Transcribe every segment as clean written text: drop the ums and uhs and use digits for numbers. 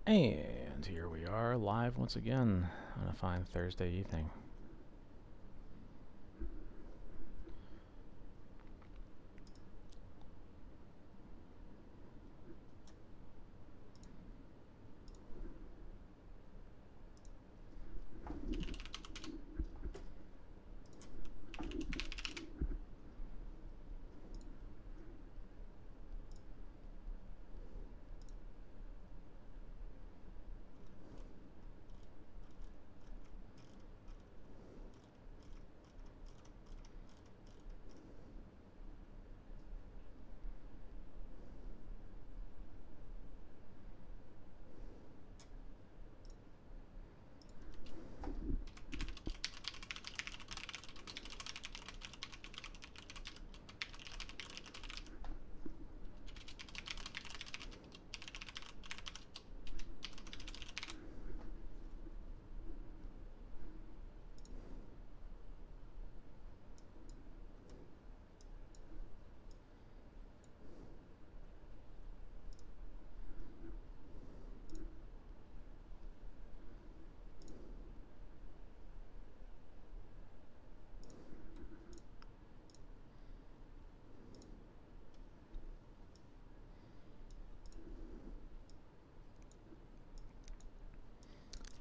And here we are live once again on a fine Thursday evening.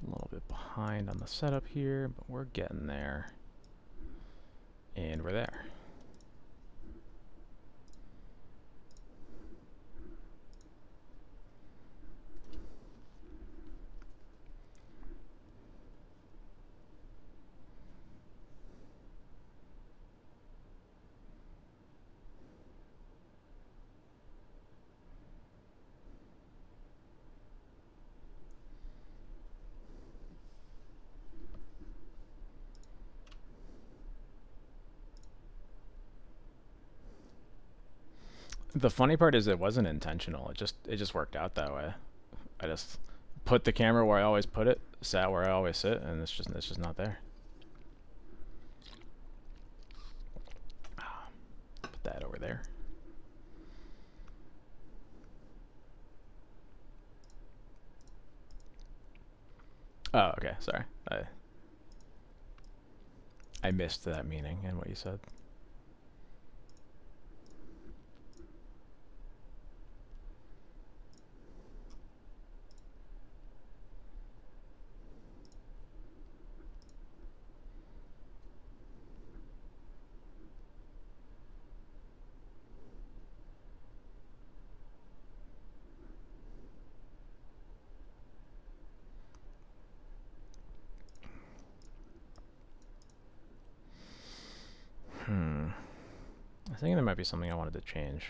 A little bit behind on the setup here, but we're getting there. And we're there. The funny part is it wasn't intentional. It just worked out that way. I just put the camera where I always put it, sat where I always sit, and it's just not there. Put that over there. Oh, okay. Sorry. I missed that meaning in what you said. I think there might be something I wanted to change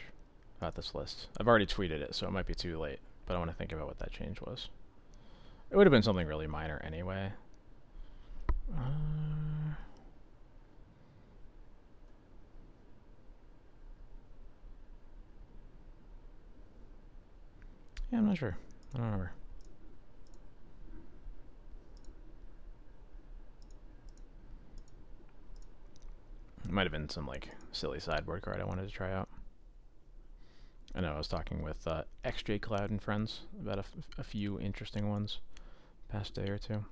about this list. I've already tweeted it, so it might be too late, but I want to think about what that change was. It would have been something really minor anyway. Yeah, I'm not sure. I don't remember. It might have been some like silly sideboard card I wanted to try out. I know I was talking with XJ Cloud and friends about a few interesting ones past day or two.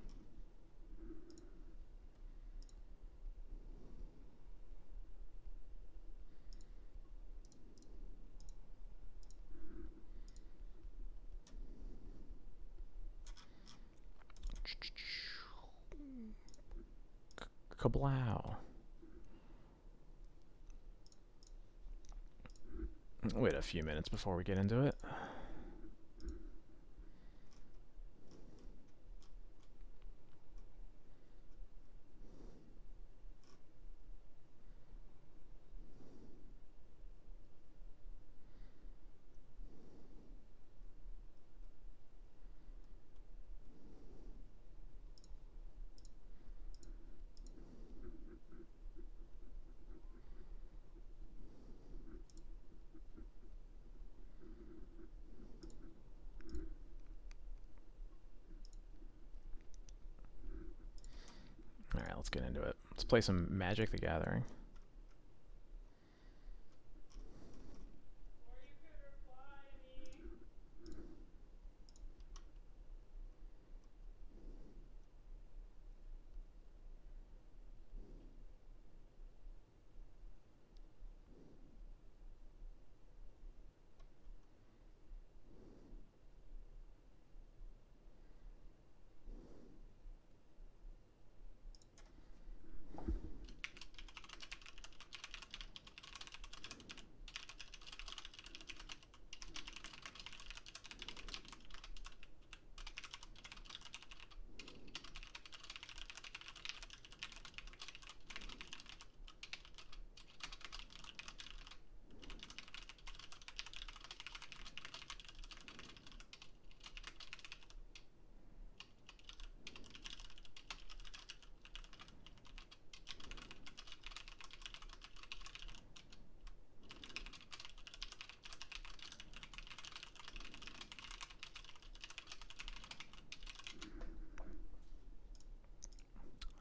Kablow. Wait a few minutes before we get into it. Alright, let's get into it. Let's play some Magic the Gathering.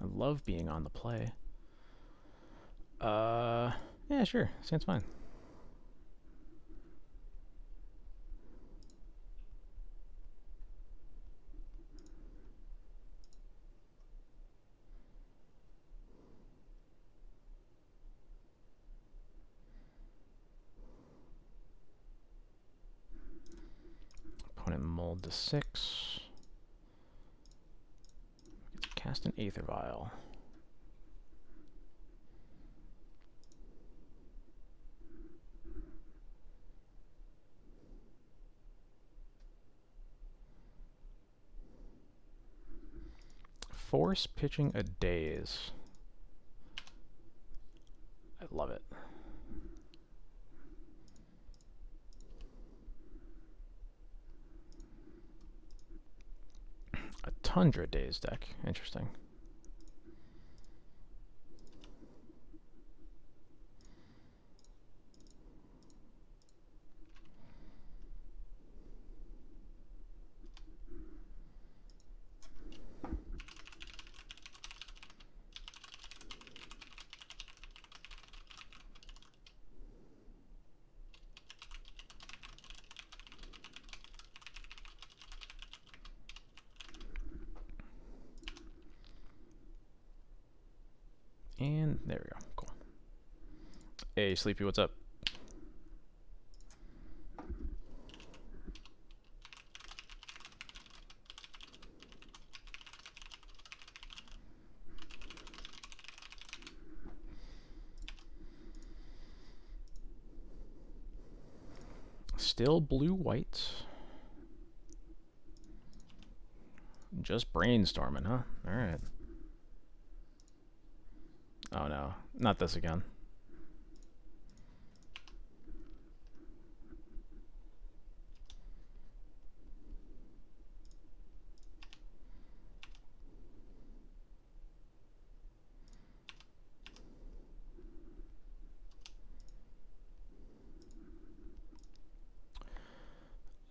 I love being on the play. Yeah, sure. Sounds fine. Opponent mulled to 6. Cast an Aether Vial. Force pitching a Daze. I love it. A Tundra Daze deck. Interesting. And there we go. Cool. Hey, Sleepy, what's up? Still blue-white. Just brainstorming, huh? Alright. Oh no, not this again.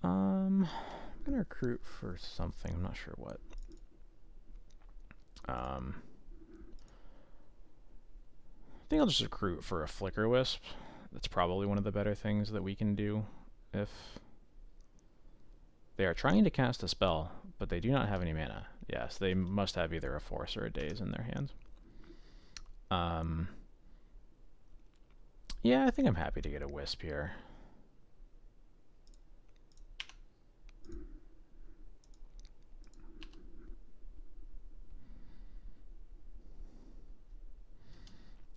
I'm gonna recruit for something, I'm not sure what. I think I'll just recruit for a Flicker Wisp. That's probably one of the better things that we can do if they are trying to cast a spell, but they do not have any mana. Yes, they must have either a Force or a Daze in their hands. Yeah, I think I'm happy to get a Wisp here.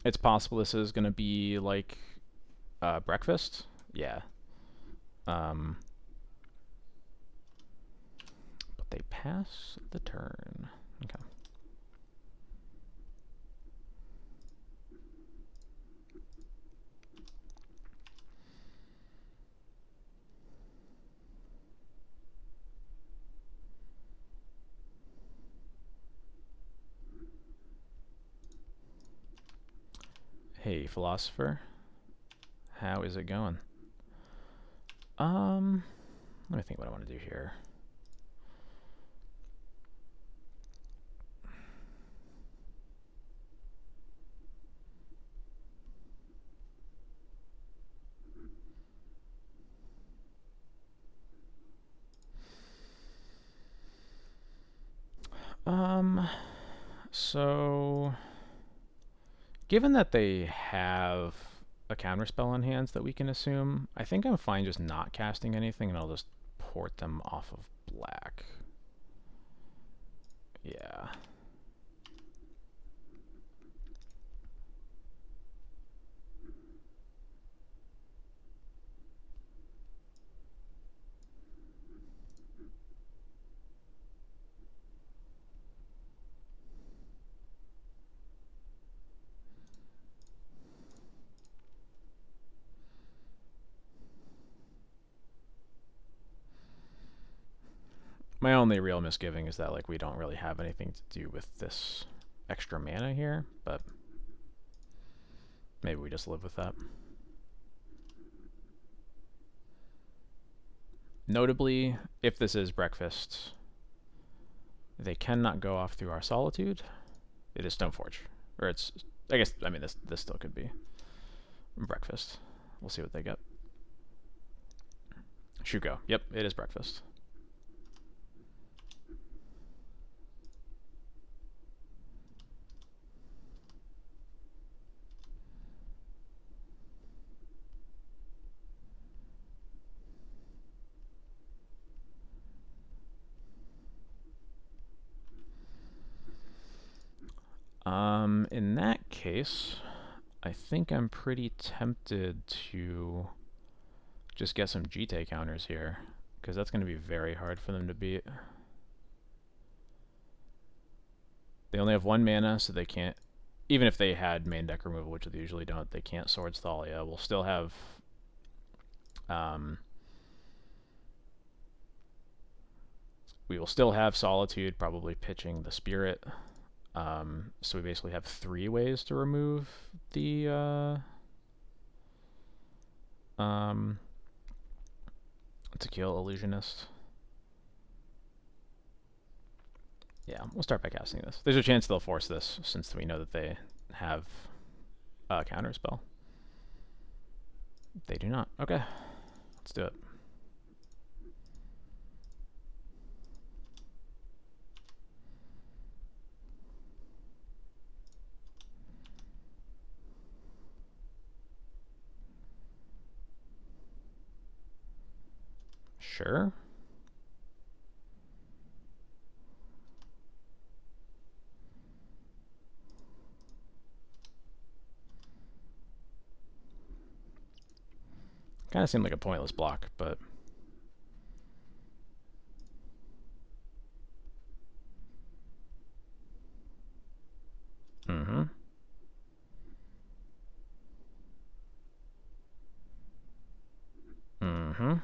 It's possible this is going to be like breakfast. Yeah. But they pass the turn. Okay. Hey, philosopher. How is it going? Let me think what I want to do here. So given that they have a counterspell on hands that we can assume, I think I'm fine just not casting anything and I'll just port them off of black. Yeah. My only real misgiving is that like we don't really have anything to do with this extra mana here, but maybe we just live with that. Notably, if this is breakfast, they cannot go off through our solitude, It is Stoneforge. Or it's... I guess, I mean, this still could be breakfast. We'll see what they get. Shuko. Yep, it is breakfast. In that case, I think I'm pretty tempted to just get some GT counters here, because that's going to be very hard for them to beat. They only have 1 mana, so they can't... Even if they had main deck removal, which they usually don't, they can't Sword Thalia. We'll still have... we will still have Solitude, probably pitching the Spirit. So we basically have 3 ways to remove the... to kill Illusionist. Yeah, we'll start by casting this. There's a chance they'll force this, since we know that they have a counter spell. They do not. Okay, let's do it. Sure. Kind of seemed like a pointless block, but... Mm-hmm. Mm-hmm.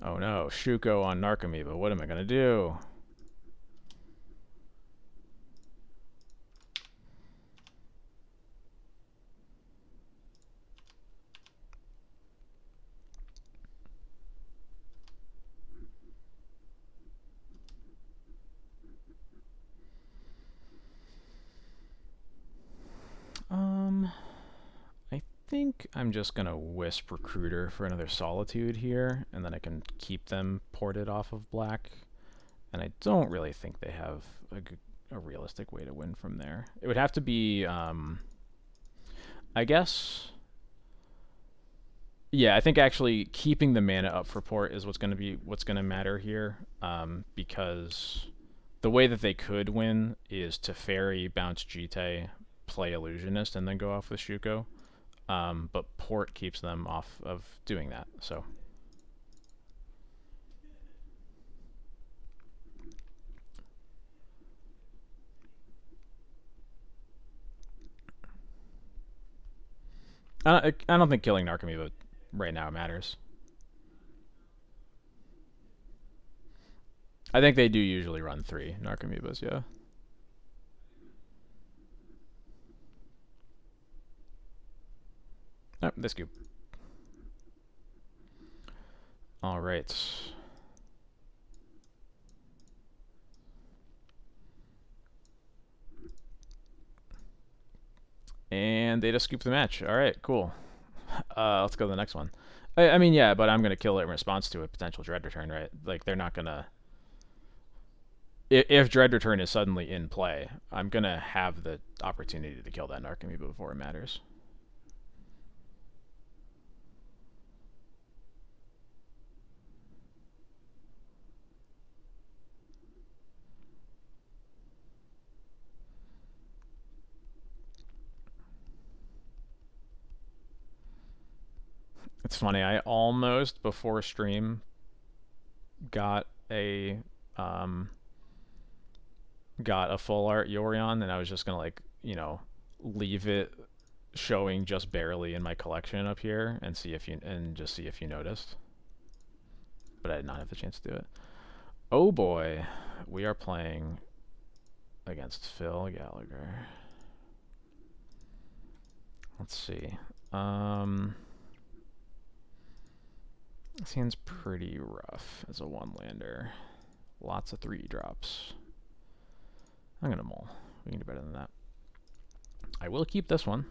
Oh no, Shuko on Narcomoeba. What am I gonna do? I think I'm just gonna Wisp Recruiter for another Solitude here, and then I can keep them ported off of black. And I don't really think they have a realistic way to win from there. It would have to be, I guess... Yeah, I think actually keeping the mana up for port is what's going to matter here, because the way that they could win is to Fairy, bounce GT, play Illusionist, and then go off with Shuko. But port keeps them off of doing that, so... I don't think killing Narcomoeba right now matters. I think they do usually run 3 Narcomoebas, yeah. Oh, this cube. Alright. And they just scoop the match. Alright, cool. Let's go to the next one. I mean, yeah, but I'm going to kill it in response to a potential Dread Return, right? Like, they're not going to... If Dread Return is suddenly in play, I'm going to have the opportunity to kill that Narcomoeba before it matters. It's funny. I almost before stream got a um, got a full art Yorion, and I was just gonna like leave it showing just barely in my collection up here and see if you noticed. But I did not have the chance to do it. Oh boy, we are playing against Phil Gallagher. Let's see. This hand's pretty rough as a one-lander. Lots of 3 drops. I'm gonna mull. We can do better than that. I will keep this one.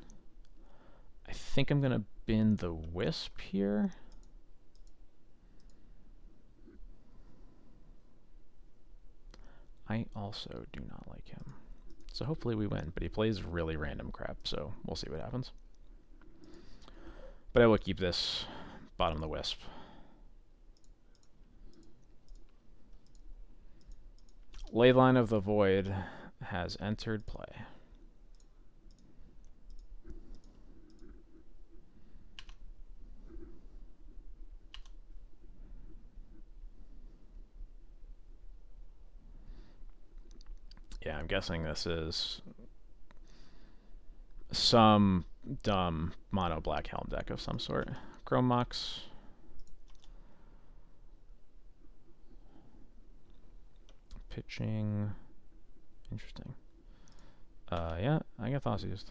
I think I'm gonna bin the Wisp here. I also do not like him. So hopefully we win, but he plays really random crap, so we'll see what happens. But I will keep this bottom the Wisp. Leyline of the Void has entered play. Yeah, I'm guessing this is some dumb mono black helm deck of some sort. Chrome Mox. Pitching. Interesting. Yeah, I got Thoughts used.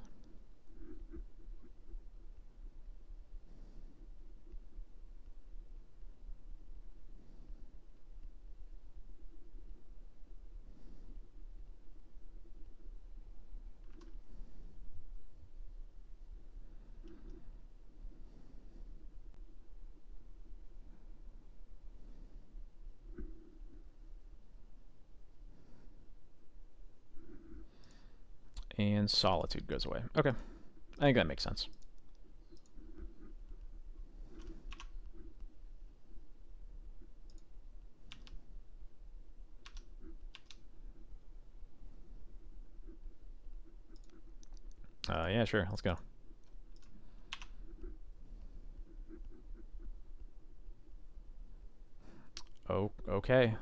And Solitude goes away. Okay. I think that makes sense. Yeah, sure. Let's go. Oh, okay.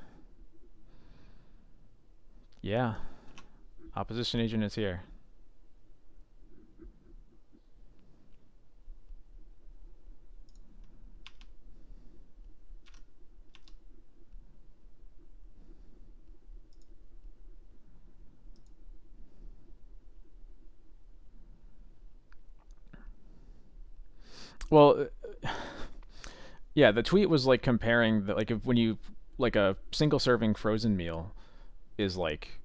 Yeah. Opposition agent is here. Well, yeah, the tweet was like comparing the like if when you like a single serving frozen meal is like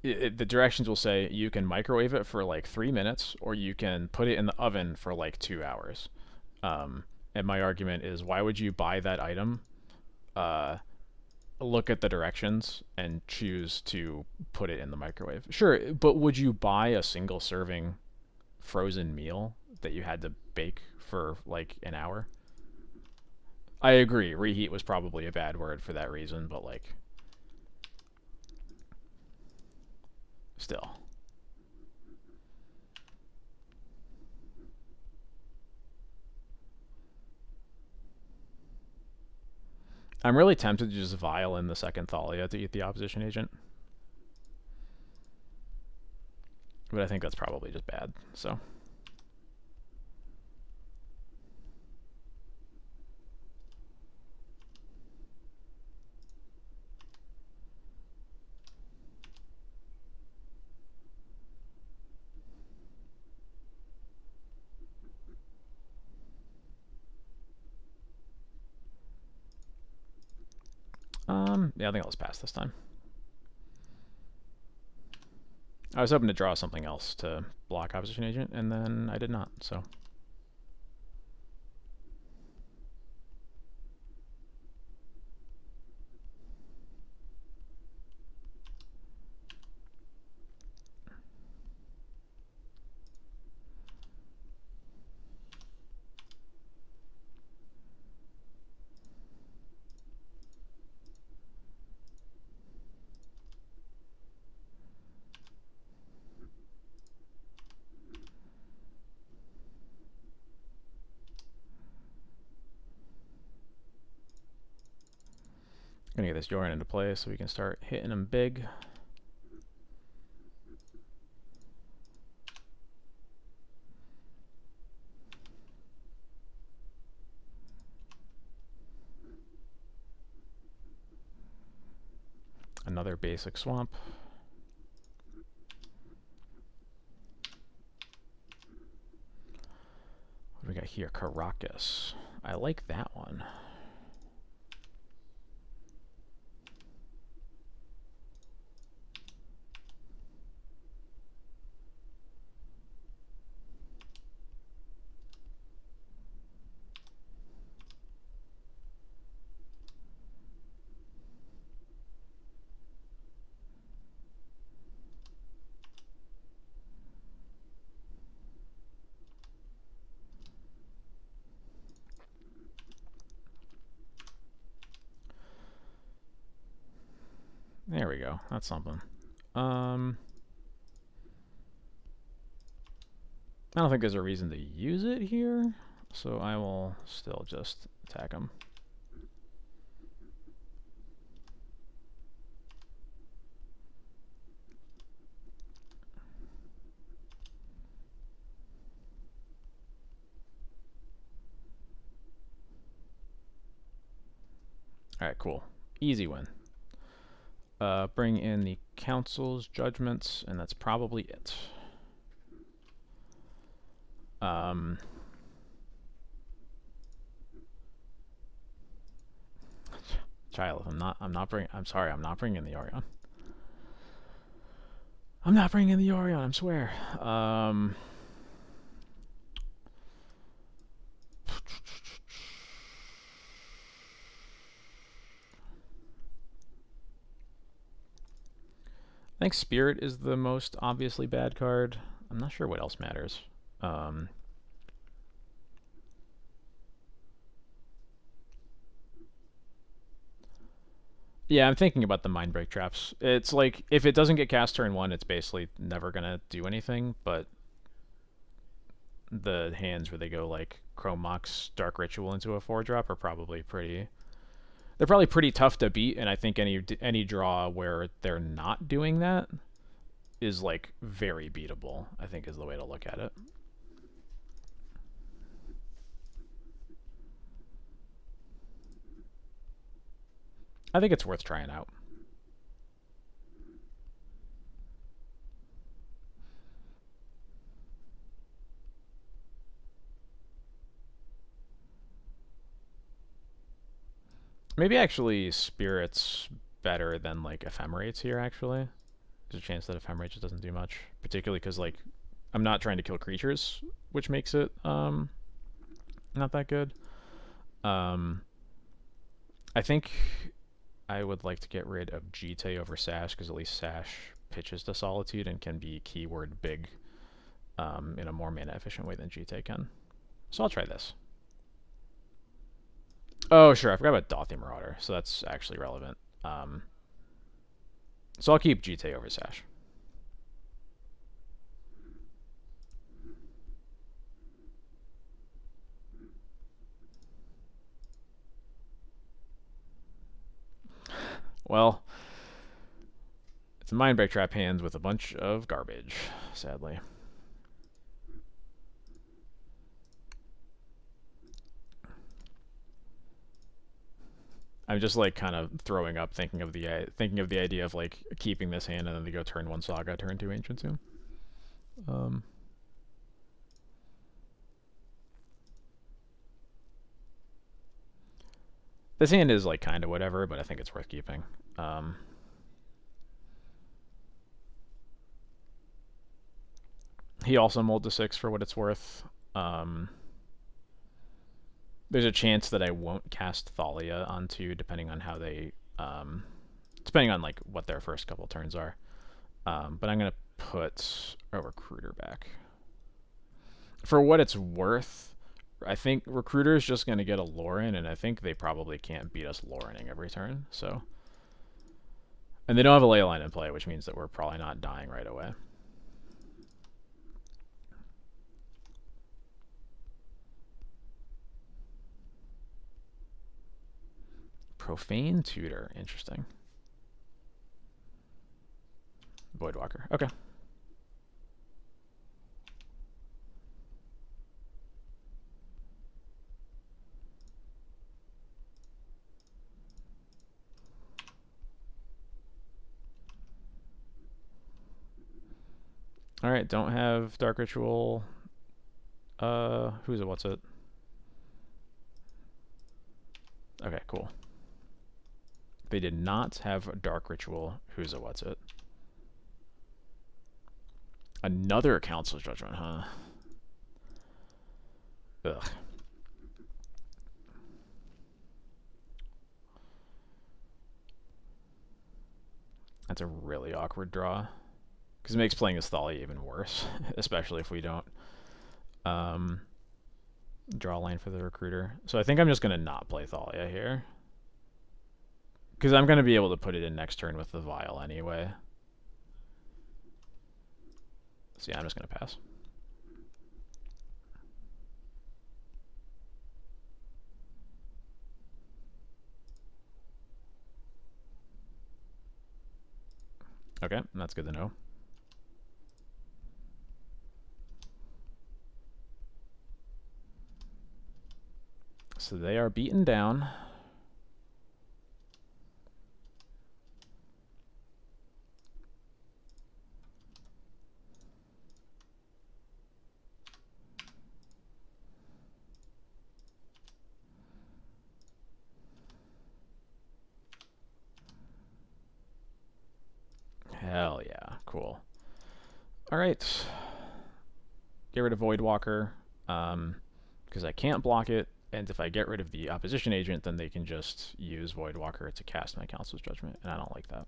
the directions will say you can microwave it for like 3 minutes or you can put it in the oven for like 2 hours. And my argument is why would you buy that item? Look at the directions and choose to put it in the microwave. Sure, but would you buy a single serving frozen meal that you had to bake for like an hour? I agree. Reheat was probably a bad word for that reason, but like, still. I'm really tempted to just vial in the second Thalia to eat the opposition agent. But I think that's probably just bad, so. Yeah, I think I'll just pass this time. I was hoping to draw something else to block opposition agent, and then I did not, so. Gonna get this Yorion into play so we can start hitting him big. Another basic swamp. What do we got here? Caracas. I like that one. There we go. That's something. I don't think there's a reason to use it here, so I will still just attack him. Alright, cool. Easy win. Bring in the council's judgments, and that's probably it. Child, I'm sorry, I'm not bringing the Yorion. I'm not bringing the Yorion, I swear. I think Spirit is the most obviously bad card. I'm not sure what else matters. Yeah, I'm thinking about the Mind Break traps. It's like, if it doesn't get cast turn 1, it's basically never gonna do anything, but the hands where they go like Chrome Mox, Dark Ritual into a 4-drop are probably pretty... They're probably pretty tough to beat, and I think any draw where they're not doing that is like very beatable, I think is the way to look at it. I think it's worth trying out. Maybe actually Spirit's better than like Ephemerates here, actually. There's a chance that Ephemerate just doesn't do much. Particularly because like I'm not trying to kill creatures, which makes it not that good. I think I would like to get rid of Jite over Sash, because at least Sash pitches to Solitude and can be keyword big in a more mana efficient way than Jite can. So I'll try this. Oh, sure, I forgot about Dauthi Marauder, so that's actually relevant. So I'll keep Jite over Sash. Well, it's a Mind Break Trap hands with a bunch of garbage, sadly. I'm just like kind of throwing up thinking of the idea of like keeping this hand and then they go turn 1 Saga, turn 2 Ancient Tomb. This hand is like kind of whatever, but I think it's worth keeping. He also mulled to 6 for what it's worth. There's a chance that I won't cast Thalia onto, depending on how they, depending on like what their first couple turns are. But I'm gonna put a Recruiter back. For what it's worth, I think Recruiter is just gonna get a Lauren, and I think they probably can't beat us Laurening every turn. So, and they don't have a Leyline in play, which means that we're probably not dying right away. Profane Tutor. Interesting. Voidwalker. Okay. Alright, don't have Dark Ritual. Who's it? What's it? Okay, cool. They did not have Dark Ritual. Who's it? What's it? Another Council's Judgment, huh? Ugh. That's a really awkward draw. Because it makes playing as Thalia even worse. Especially if we don't draw a line for the Recruiter. So I think I'm just going to not play Thalia here. Because I'm going to be able to put it in next turn with the Vial anyway. So yeah, I'm just going to pass. Okay, that's good to know. So they are beaten down. Hell yeah, cool. Alright. Get rid of Voidwalker, because I can't block it, and if I get rid of the opposition agent, then they can just use Voidwalker to cast my Council's Judgment, and I don't like that.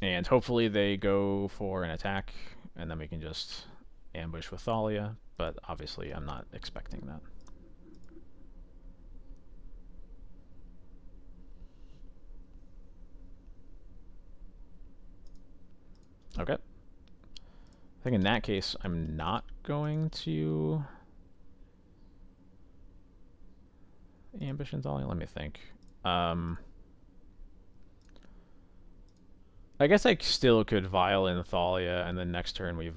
And hopefully they go for an attack, and then we can just ambush with Thalia, but obviously I'm not expecting that. Okay. I think in that case, I'm not going to ambush in Thalia. Let me think. I guess I still could Vial in Thalia, and then next turn we've...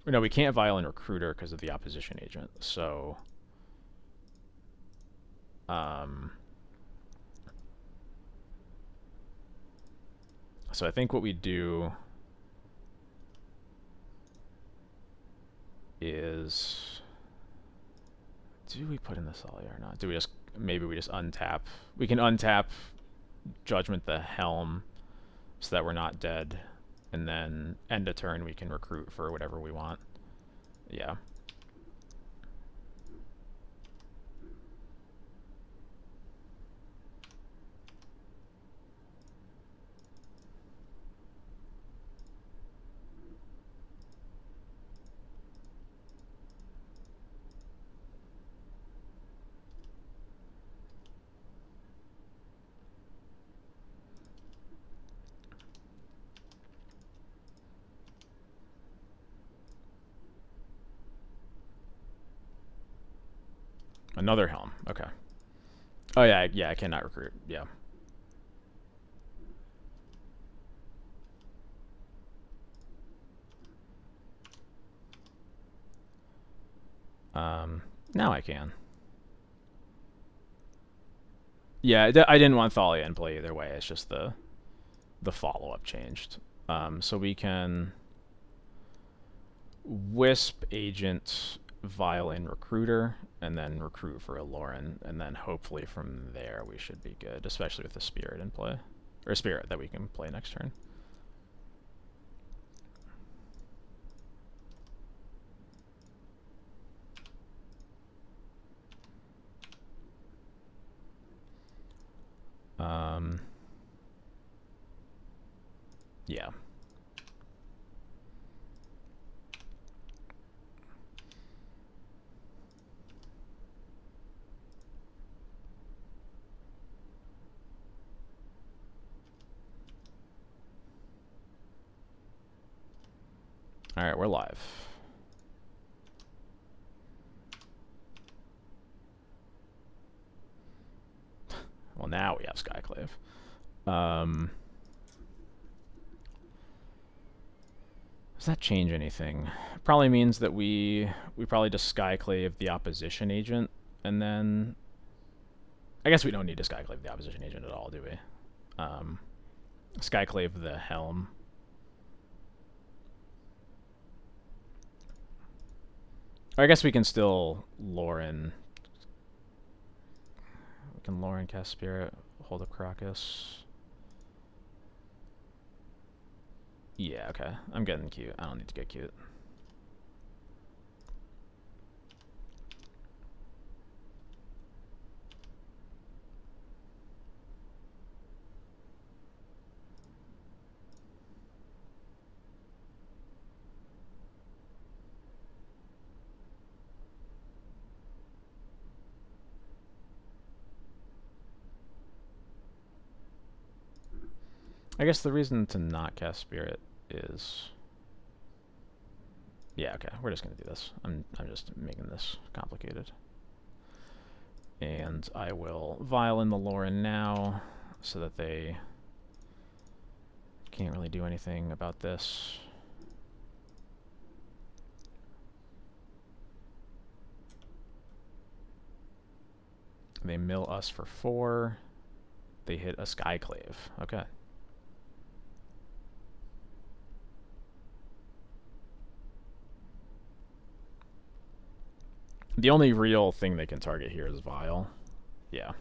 No, we can't Vial in Recruiter because of the opposition agent, so... So I think what we do is... Do we put in the Thalia or not? Do we just... Maybe we just untap. We can untap Judgment the Helm so that we're not dead. And then end a turn we can recruit for whatever we want. Yeah. Another Helm. Okay. Oh yeah, yeah, I cannot recruit. Yeah. Now I can. Yeah, I didn't want Thalia in play either way. It's just the follow-up changed. So we can Wisp, Agent, Vial in Recruiter, and then recruit for a Lauren, and then hopefully from there we should be good, especially with the Spirit in play. Or Spirit that we can play next turn. Yeah. Alright, we're live. Well, now we have Skyclave. Does that change anything? Probably means that we probably just Skyclave the opposition agent, and then I guess we don't need to Skyclave the opposition agent at all, do we? Skyclave the Helm. Or I guess we can still Lauren. We can Lauren cast Spirit, hold up Crocus. Yeah, okay. I'm getting cute. I don't need to get cute. I guess the reason to not cast Spirit is... Yeah, okay. We're just going to do this. I'm just making this complicated. And I will vial in the Lauren now so that they can't really do anything about this. They mill us for 4. They hit a Skyclave. Okay. The only real thing they can target here is Vial. Yeah.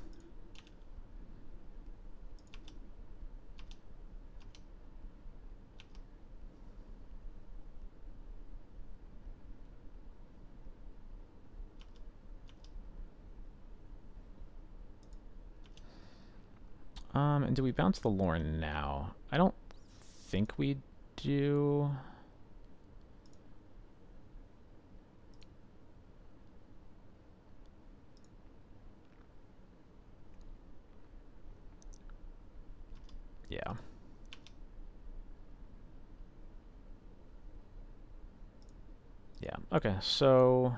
And do we bounce the Lauren now? I don't think we do. Yeah. Yeah, okay, so...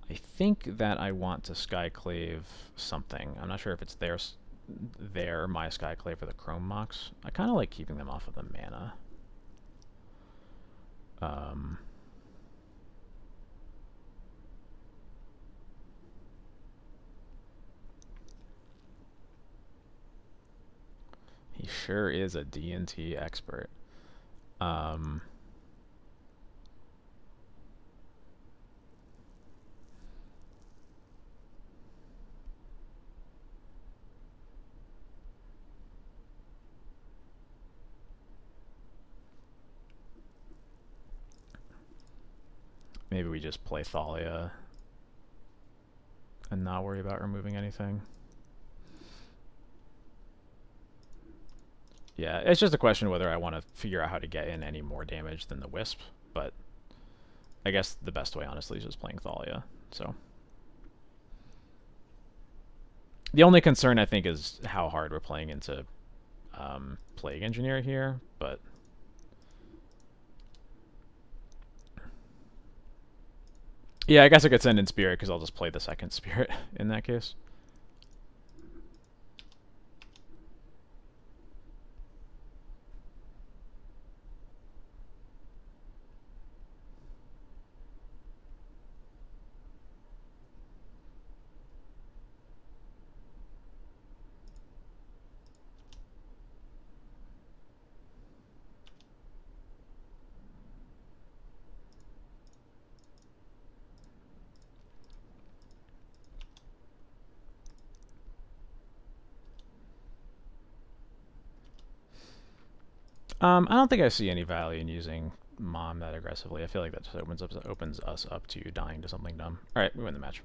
I think that I want to Skyclave something. I'm not sure if it's my Skyclave or the Chrome Mox. I kind of like keeping them off of the mana. He sure is a D&T expert. Maybe we just play Thalia and not worry about removing anything. Yeah, it's just a question of whether I want to figure out how to get in any more damage than the Wisp, but I guess the best way, honestly, is just playing Thalia, so... The only concern, I think, is how hard we're playing into Plague Engineer here, but... Yeah, I guess I could send in Spirit, because I'll just play the second Spirit in that case. I don't think I see any value in using Mom that aggressively. I feel like that just opens us up to dying to something dumb. Alright, we win the match.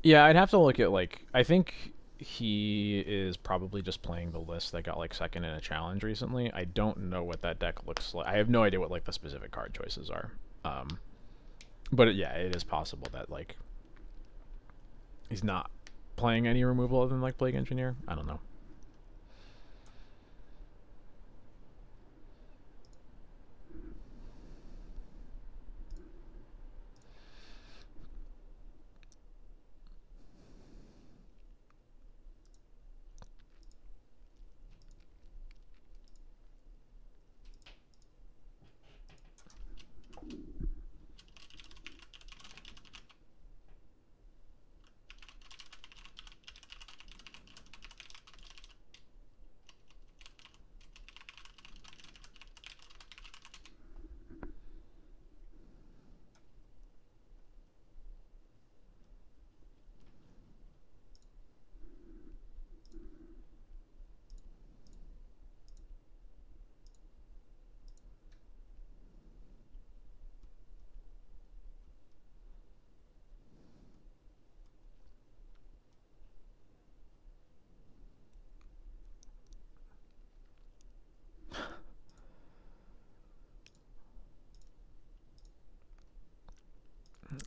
Yeah, I'd have to look at, like, I think he is probably just playing the list that got like second in a challenge recently. I don't know what that deck looks like. I have no idea what like the specific card choices are. But yeah, it is possible that like he's not playing any removal other than like Plague Engineer. I don't know.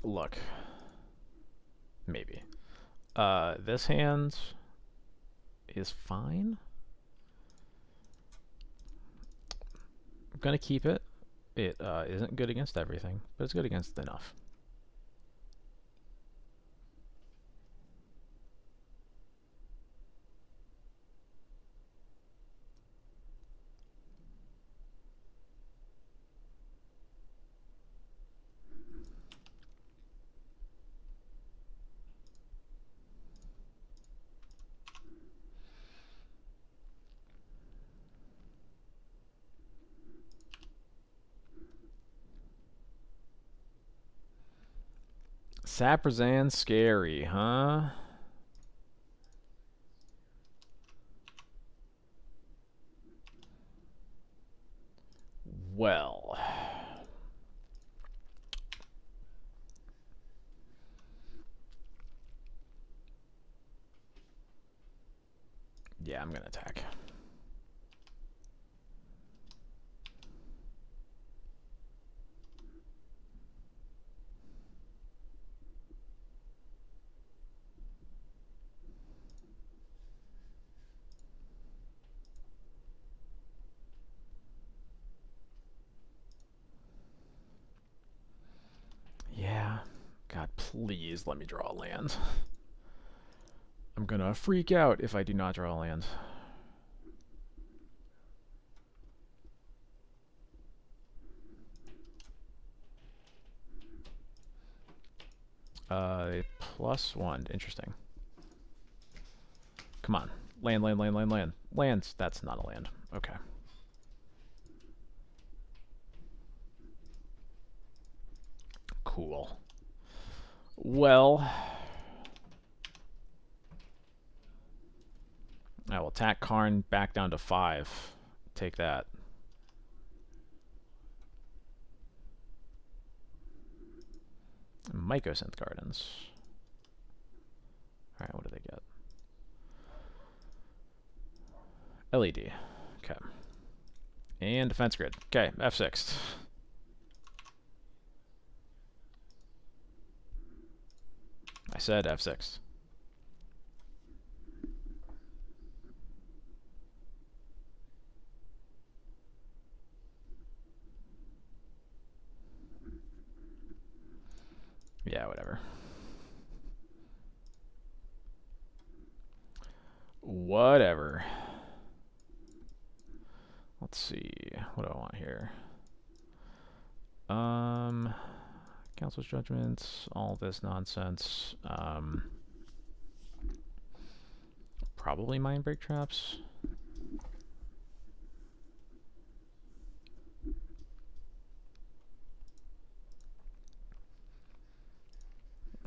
Look, maybe. This hand is fine. I'm gonna keep it. It isn't good against everything, but it's good against enough. Saprazan scary, huh? Well, yeah, I'm gonna attack. Yeah. God, please let me draw a land. I'm gonna freak out if I do not draw a land. +1. Interesting. Come on. Land, land, land, land, land. Lands. That's not a land. Okay. Cool. Well, I will attack Karn back down to 5. Take that. Mycosynth Gardens. Alright, what do they get? LED. Okay. And Defense Grid. Okay, F6. I said F6. Yeah, whatever. Whatever. Let's see. What do I want here? Council's judgments, all this nonsense. Probably mind break traps.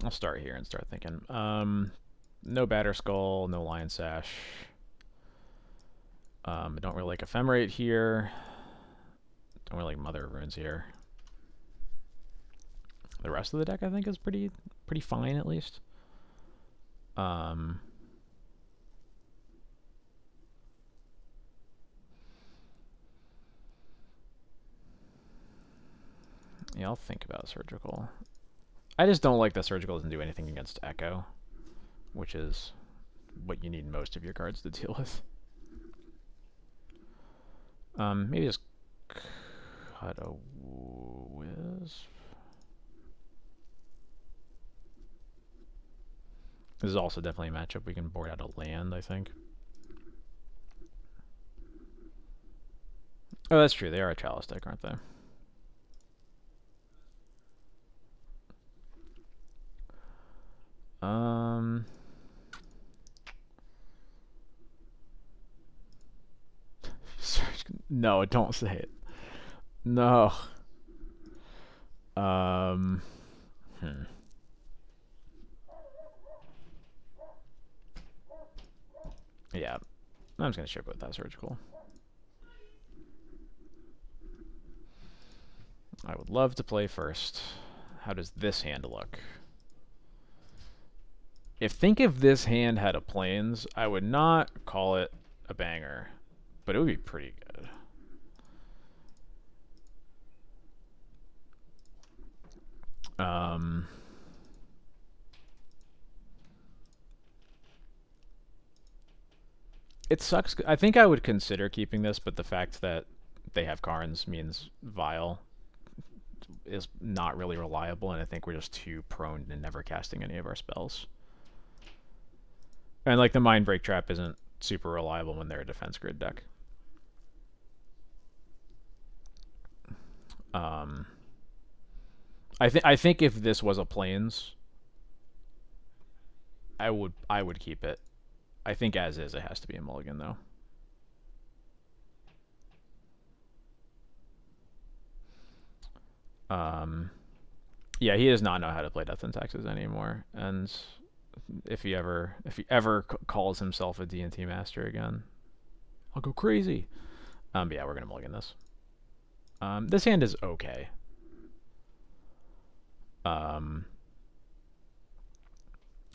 I'll start here and start thinking. No Batter Skull, no Lion Sash. I don't really like Ephemerate here. Don't really like Mother of Runes here. The rest of the deck I think is pretty fine at least. Yeah, I'll think about surgical. I just don't like that surgical doesn't do anything against echo, which is what you need most of your cards to deal with. Maybe just cut a wisp. This is also definitely a matchup we can board out a land, I think. Oh, that's true. They are a chalice deck, aren't they? No, don't say it. No. Yeah. I'm just gonna ship with that surgical. I would love to play first. How does this hand look? Think if this hand had a plains, I would not call it a banger, but it would be pretty good. It sucks. I think I would consider keeping this, but the fact that they have Karns means Vile is not really reliable, and I think we're just too prone to never casting any of our spells. And like the Mind Break Trap isn't super reliable when they're a defense grid deck. I think if this was a plains, I would keep it. I think as is, it has to be a mulligan though. Yeah, he does not know how to play Death and Taxes anymore, and if he ever calls himself a D&T master again, I'll go crazy. But yeah, we're gonna mulligan this. This hand is okay.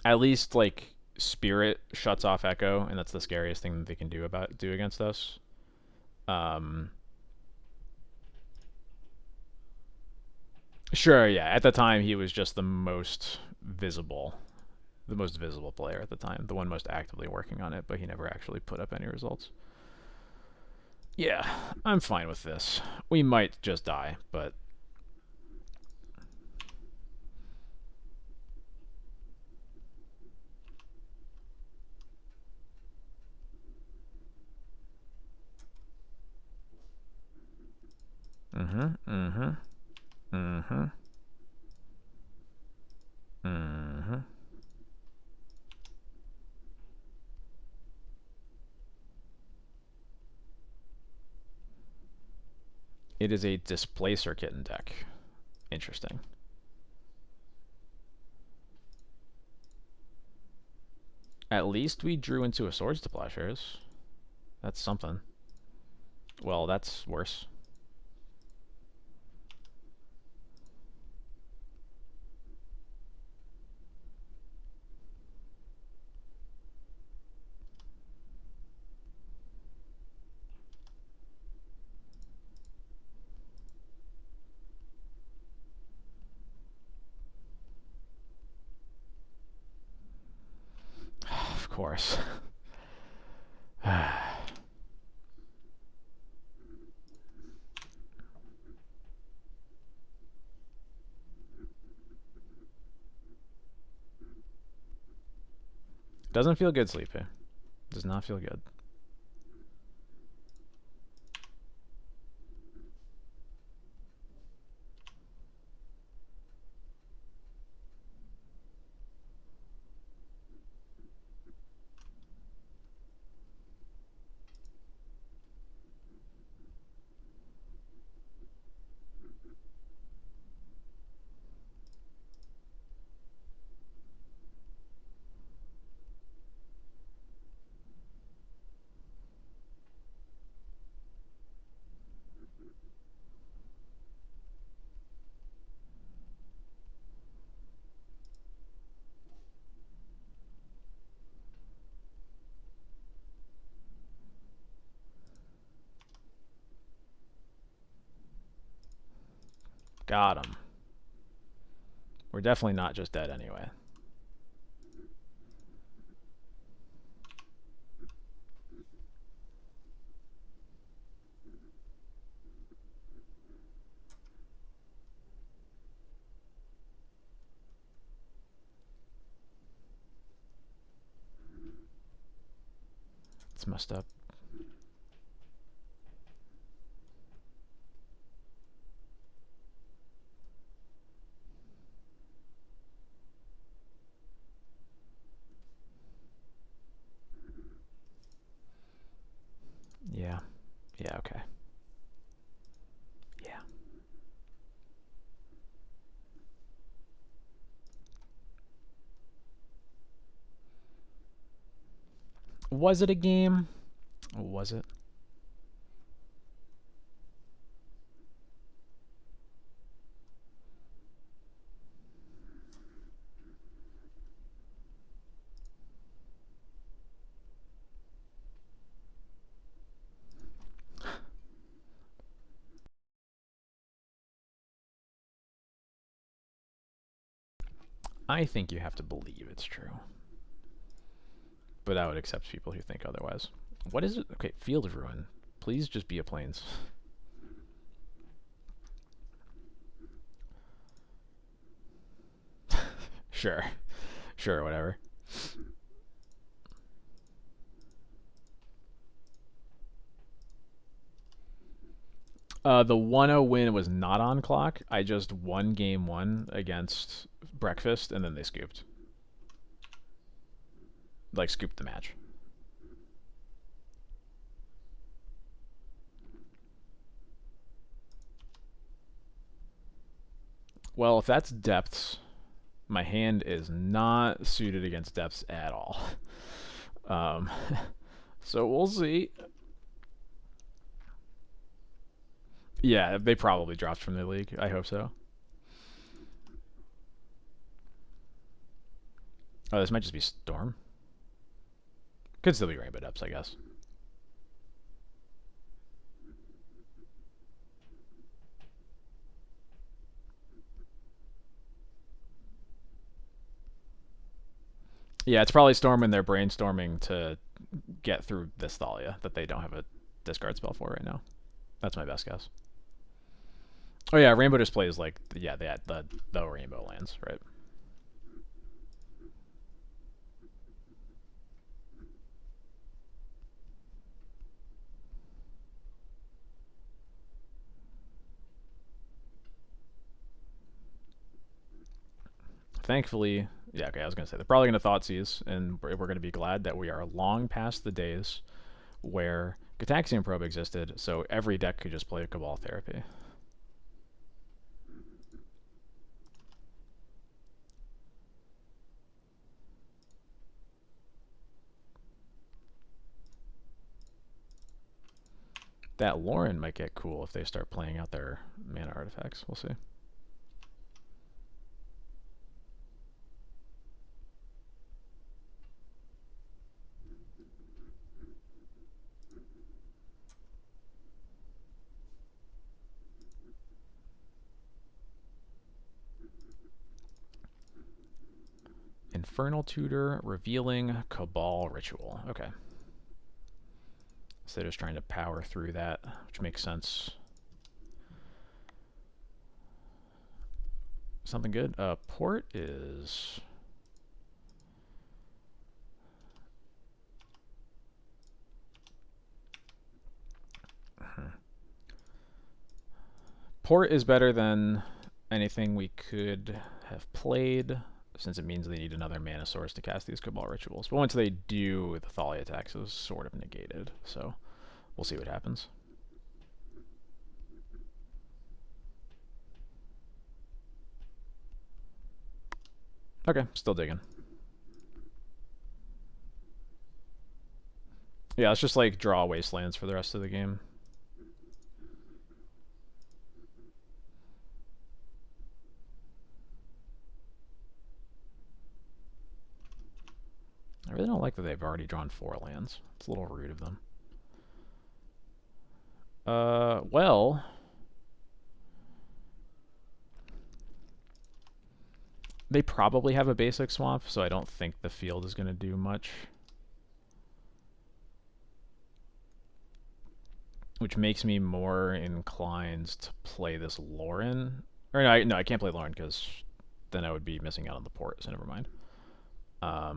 At least like Spirit shuts off Echo, and that's the scariest thing that they can do against us. Sure, yeah. At the time, he was just the most visible player at the time, the one most actively working on it, but he never actually put up any results. Yeah, I'm fine with this. We might just die, but It is a Displacer Kitten deck. Interesting. At least we drew into a Swords to Plowshares. That's something. Well, that's worse. Of course. Doesn't feel good, Sleepy. Does not feel good. Got him. We're definitely not just dead anyway. It's messed up. Yeah. Yeah, okay. Yeah. Was it a game? Was it? I think you have to believe it's true. But I would accept people who think otherwise. What is it? Okay, Field of Ruin. Please just be a plains. Sure. Sure, whatever. The 1-0 win was not on clock. I just won game 1 against Breakfast, and then they scooped. Like, scooped the match. Well, if that's depths, my hand is not suited against depths at all. Um, so we'll see. Yeah, they probably dropped from the league. I hope so. Oh, this might just be Storm. Could still be Rainbow Depths, I guess. Yeah, it's probably Storm, and they're brainstorming to get through this Thalia that they don't have a discard spell for right now. That's my best guess. Oh yeah, Rainbow Display is like, yeah, they had the Rainbow lands, right? Thankfully, yeah, okay, I was going to say, they're probably going to Thoughtseize, and we're going to be glad that we are long past the days where Gataxian Probe existed, so every deck could just play a Cabal Therapy. That Lauren might get cool if they start playing out their mana artifacts. We'll see. Infernal Tutor, Revealing, Cabal Ritual. Okay. So they're just trying to power through that, which makes sense. Something good? Port is... Port is better than anything we could have played, since it means they need another mana source to cast these Cabal Rituals. But once they do, the Thalia attacks is sort of negated, so we'll see what happens. Okay, still digging. Yeah, let's just like draw Wastelands for the rest of the game. I really don't like that they've already drawn 4 lands. It's a little rude of them. Well... They probably have a basic swamp, so I don't think the field is going to do much. Which makes me more inclined to play this Lauren. Or no, I can't play Lauren because then I would be missing out on the port, so never mind. I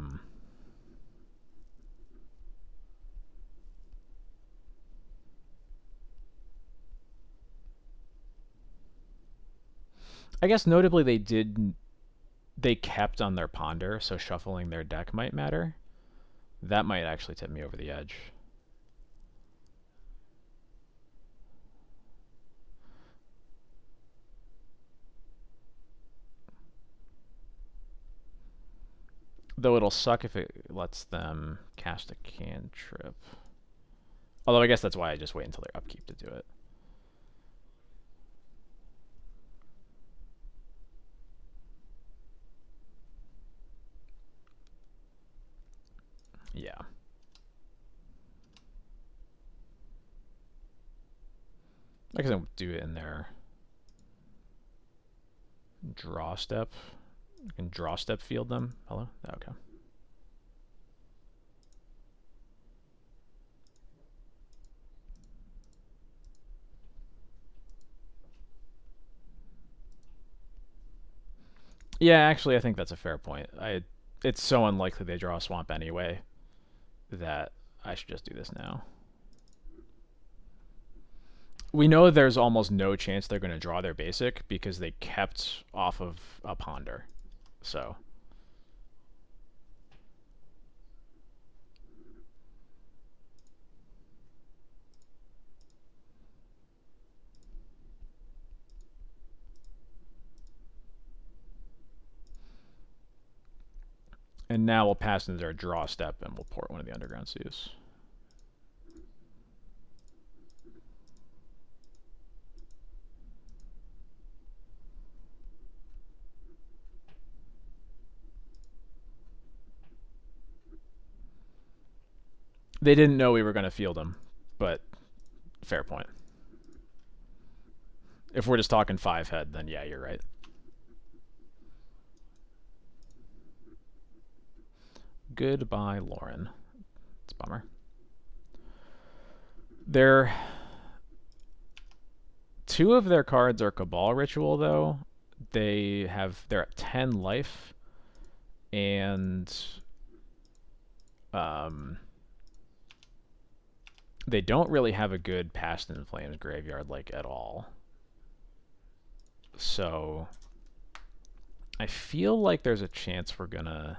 guess notably they kept on their ponder, so shuffling their deck might matter. That might actually tip me over the edge. Though it'll suck if it lets them cast a cantrip. Although I guess that's why I just wait until their upkeep to do it. Yeah. I guess I don't do it in their draw step. I can draw step field them. Hello? Okay. Yeah, actually, I think that's a fair point. It's so unlikely they draw a swamp anyway that I should just do this now. We know there's almost no chance they're going to draw their basic because they kept off of a ponder. So. And now we'll pass into their draw step and we'll port one of the underground seas. They didn't know we were going to field them, but fair point. If we're just talking 5 head, then yeah, you're right. Goodbye, Lauren. It's a bummer. Two of their cards are Cabal Ritual, though. They're at 10 life, and they don't really have a good Past in Flames graveyard like at all. So I feel like there's a chance we're gonna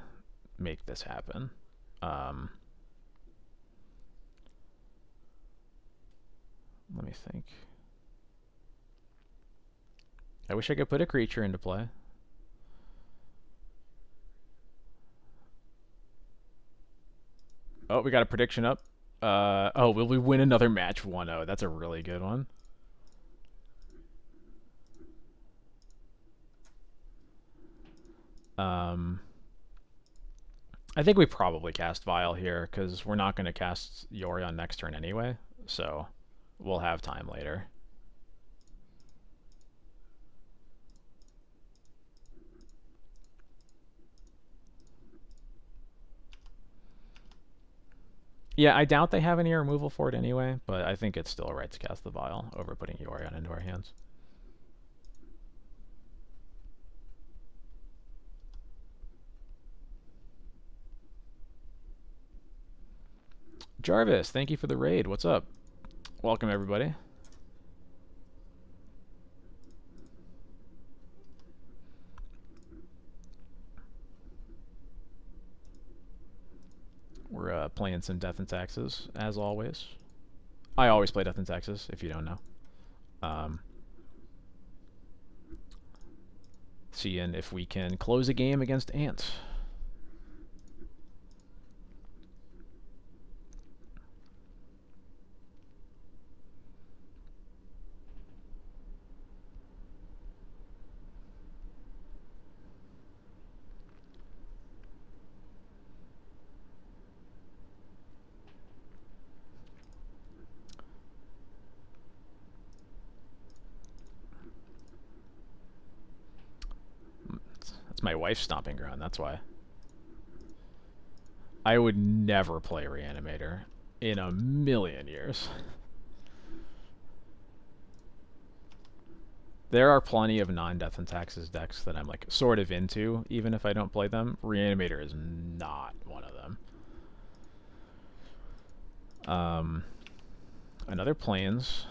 make this happen. Let me think. I wish I could put a creature into play. Oh, we got a prediction up. Oh, will we win another match 1-0? That's a really good one. I think we probably cast Vial here because we're not going to cast Yorion next turn anyway, so we'll have time later. Yeah, I doubt they have any removal for it anyway, but I think it's still right to cast the Vial over putting Yorion into our hands. Jarvis, thank you for the raid. What's up? Welcome, everybody. We're playing some Death and Taxes, as always. I always play Death and Taxes, if you don't know. Seeing if we can close a game against Ants. That's my wife's stomping ground, that's why. I would never play Reanimator in a million years. There are plenty of non-Death and Taxes decks that I'm like sort of into, even if I don't play them. Reanimator is not one of them. Another Plains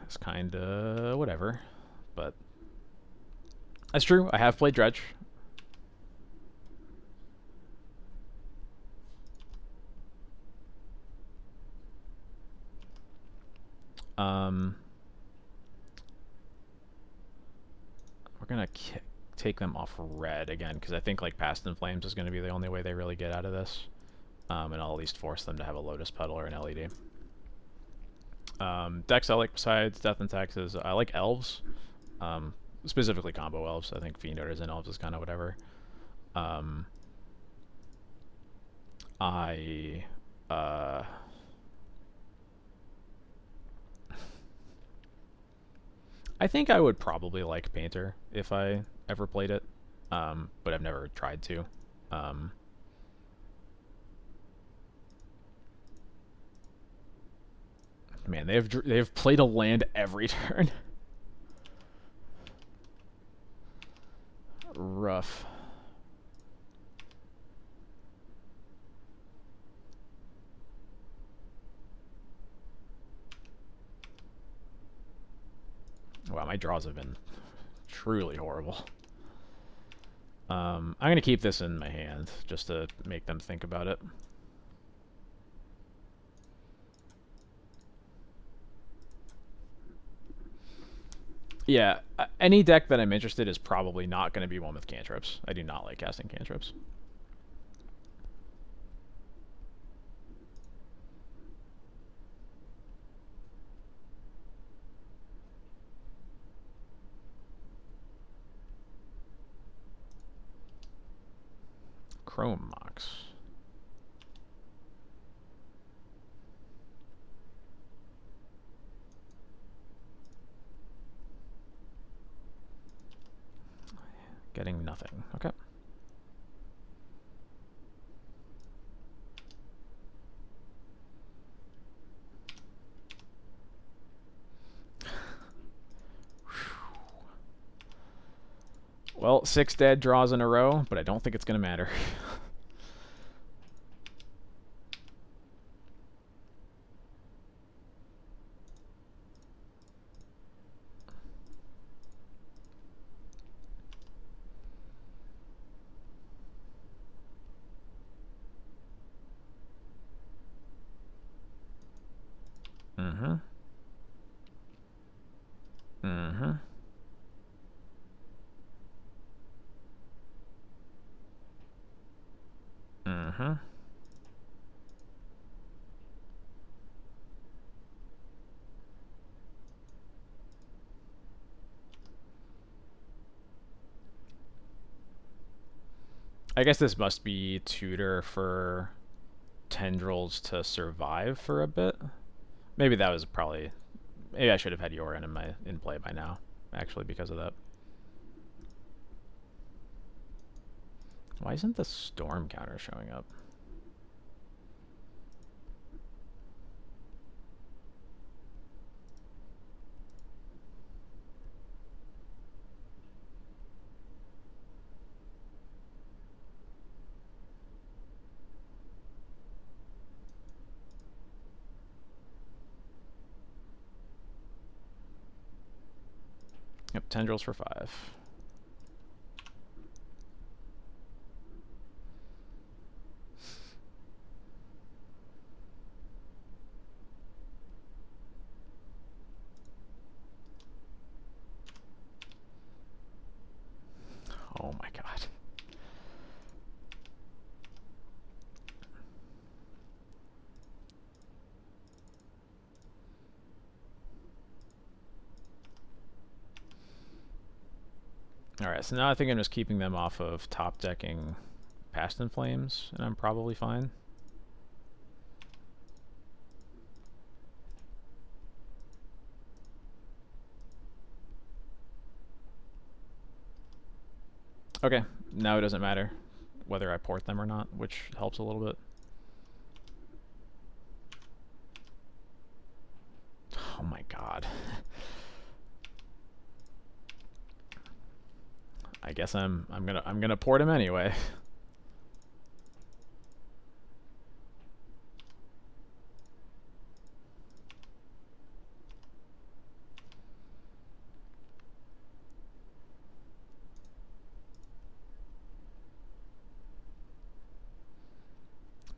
is kinda whatever, but that's true. I have played Dredge. We're gonna take them off red again because I think like Past in Flames is gonna be the only way they really get out of this, and I'll at least force them to have a Lotus Petal or an LED. Decks I like besides Death and Taxes, I like Elves, specifically combo Elves. I think Fiend Orders and Elves is kind of whatever. I think I would probably like Painter if I ever played it, but I've never tried to. Man, they've played a land every turn. Rough. Wow, my draws have been truly horrible. I'm going to keep this in my hand just to make them think about it. Yeah, any deck that I'm interested in is probably not going to be one with cantrips. I do not like casting cantrips. Chrome Mox. Getting nothing. Okay. Well, 6 dead draws in a row, but I don't think it's going to matter. Mm-hmm. Mm-hmm. Mm-hmm. I guess this must be tutor for tendrils to survive for a bit. Maybe that was probably... Maybe I should have had Yorion in play by now, actually, because of that. Why isn't the storm counter showing up? Yep, tendrils for 5. Oh my god. Alright, so now I think I'm just keeping them off of top decking Past in Flames, and I'm probably fine. Okay, now it doesn't matter whether I port them or not, which helps a little bit. Oh my god. I guess I'm gonna port him anyway.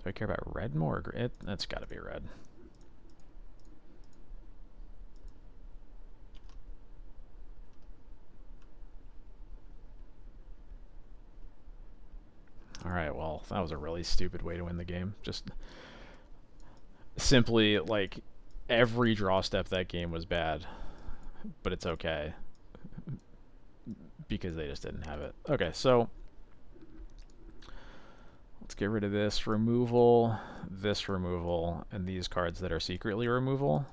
Do I care about red more? Or that's got to be red. Alright, well, that was a really stupid way to win the game. Just simply, like, every draw step that game was bad, but it's okay because they just didn't have it. Okay, so let's get rid of this removal, and these cards that are secretly removal,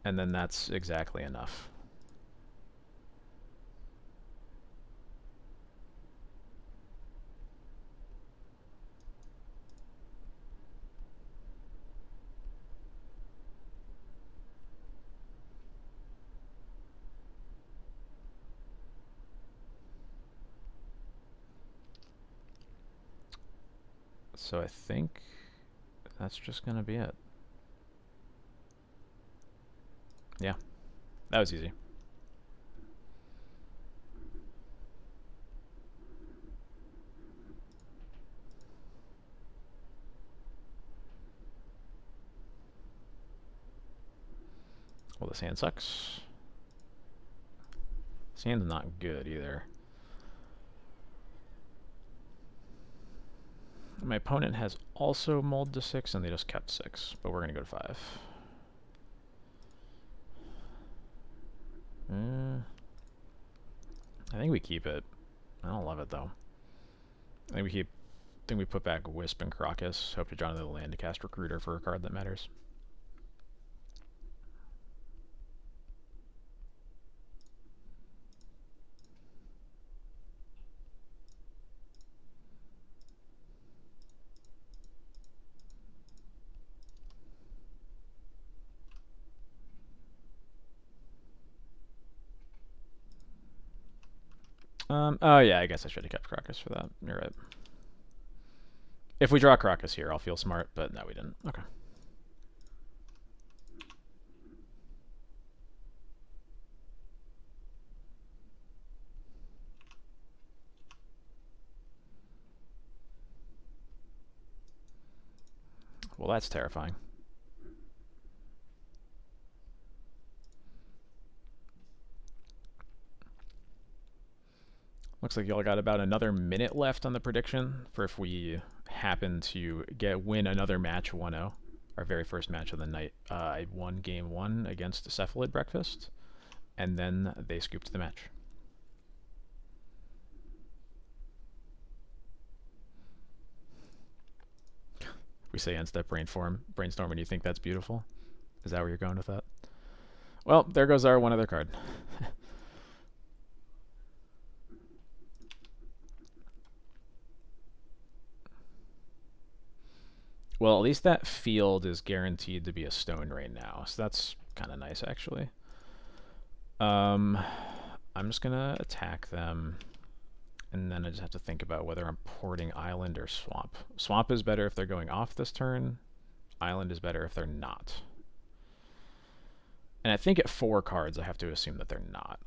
and then that's exactly enough. So I think that's just going to be it. Yeah, that was easy. Well, this hand sucks. This hand's not good either. My opponent has also mulled to 6, and they just kept 6, but we're going to go to 5. I think we keep it. I don't love it, though. I think we put back Wisp and Crocus. Hope to draw another land to cast Recruiter for a card that matters. Oh yeah, I guess I should have kept Crocus for that. You're right. If we draw Crocus here, I'll feel smart, but no, we didn't. Okay. Well, that's terrifying. Looks like y'all got about another minute left on the prediction for if we happen to win another match 1-0. Our very first match of the night. I won game 1 against Cephalid Breakfast, and then they scooped the match. We say end-step brainstorm, and you think that's beautiful? Is that where you're going with that? Well, there goes our one other card. Well, at least that field is guaranteed to be a stone right now, so that's kind of nice, actually. I'm just going to attack them, and then I just have to think about whether I'm porting Island or Swamp. Swamp is better if they're going off this turn. Island is better if they're not. And I think at 4 cards, I have to assume that they're not.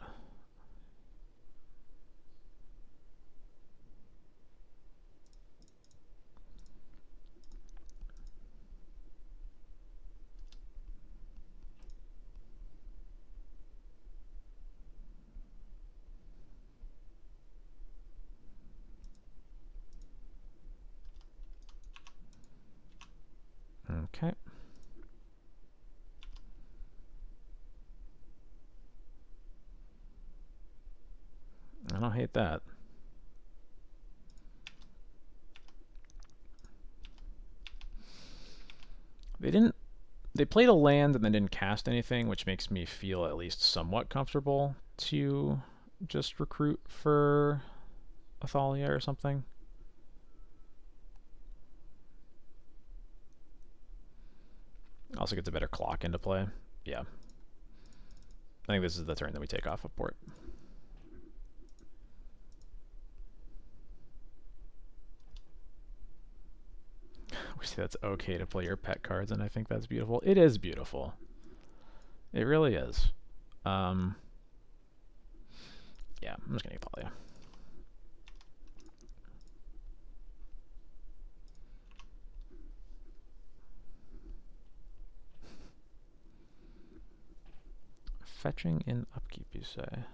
Okay. I don't hate that. They played a land and then didn't cast anything, which makes me feel at least somewhat comfortable to just recruit for Athalia or something. Also gets a better clock into play. Yeah. I think this is the turn that we take off a port. We say that's okay to play your pet cards, and I think that's beautiful. It is beautiful. It really is. Yeah, I'm just gonna Athalia. Fetching in upkeep, you say?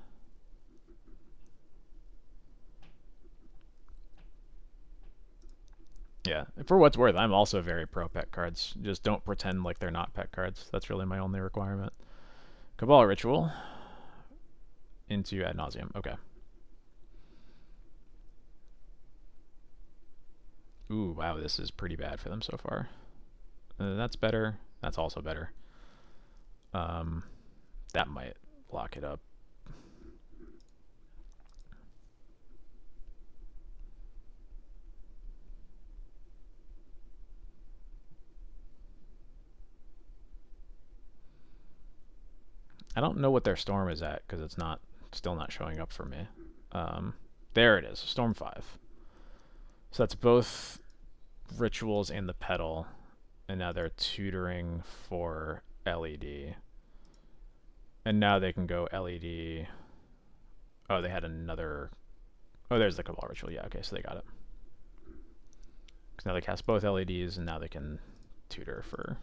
Yeah, for what's worth, I'm also very pro pet cards. Just don't pretend like they're not pet cards. That's really my only requirement. Cabal Ritual into Ad Nauseam. Okay. Ooh, wow, this is pretty bad for them so far. That's better. That's also better. That might lock it up. I don't know what their storm is at because it's still not showing up for me. There it is, Storm 5. So that's both rituals and the pedal, and now they're tutoring for LED. And now they can go LED. Oh, they had another. Oh, there's the Cabal Ritual. Yeah, okay, so they got it. Because now they cast both LEDs, and now they can tutor for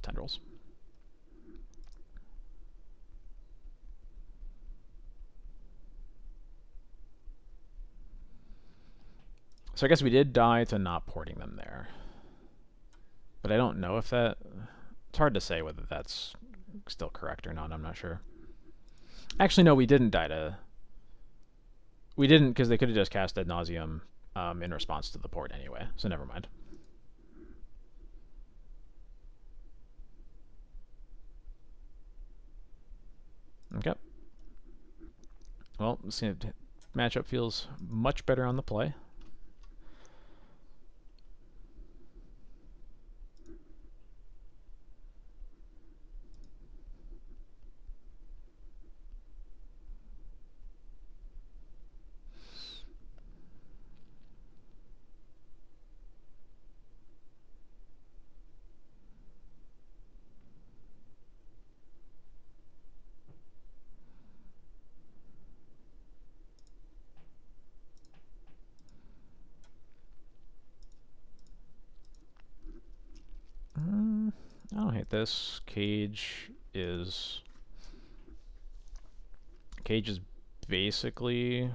tendrils. So I guess we did die to not porting them there. But I don't know if that... It's hard to say whether that's still correct or not. I'm not sure. Actually, no, we didn't die to... We didn't, because they could have just cast Ad Nauseam in response to the port anyway. So never mind. Okay. Well, matchup feels much better on the play. I don't hate this. Cage is basically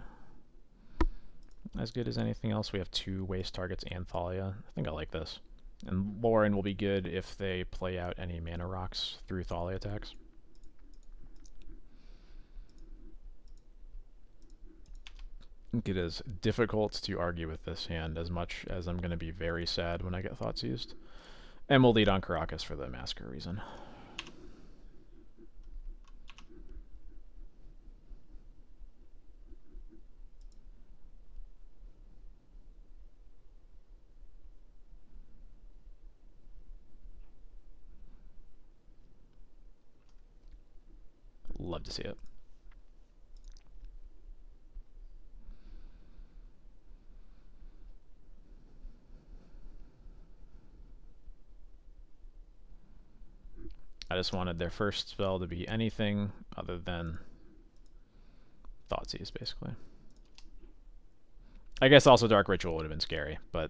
as good as anything else. We have 2 waste targets and Thalia. I think I like this. And Lauren will be good if they play out any mana rocks through Thalia attacks. I think it is difficult to argue with this hand as much as I'm going to be very sad when I get Thoughts used. And we'll lead on Caracas for the Massacre reason. Love to see it. I just wanted their first spell to be anything other than Thoughtseize, basically. I guess also Dark Ritual would have been scary, but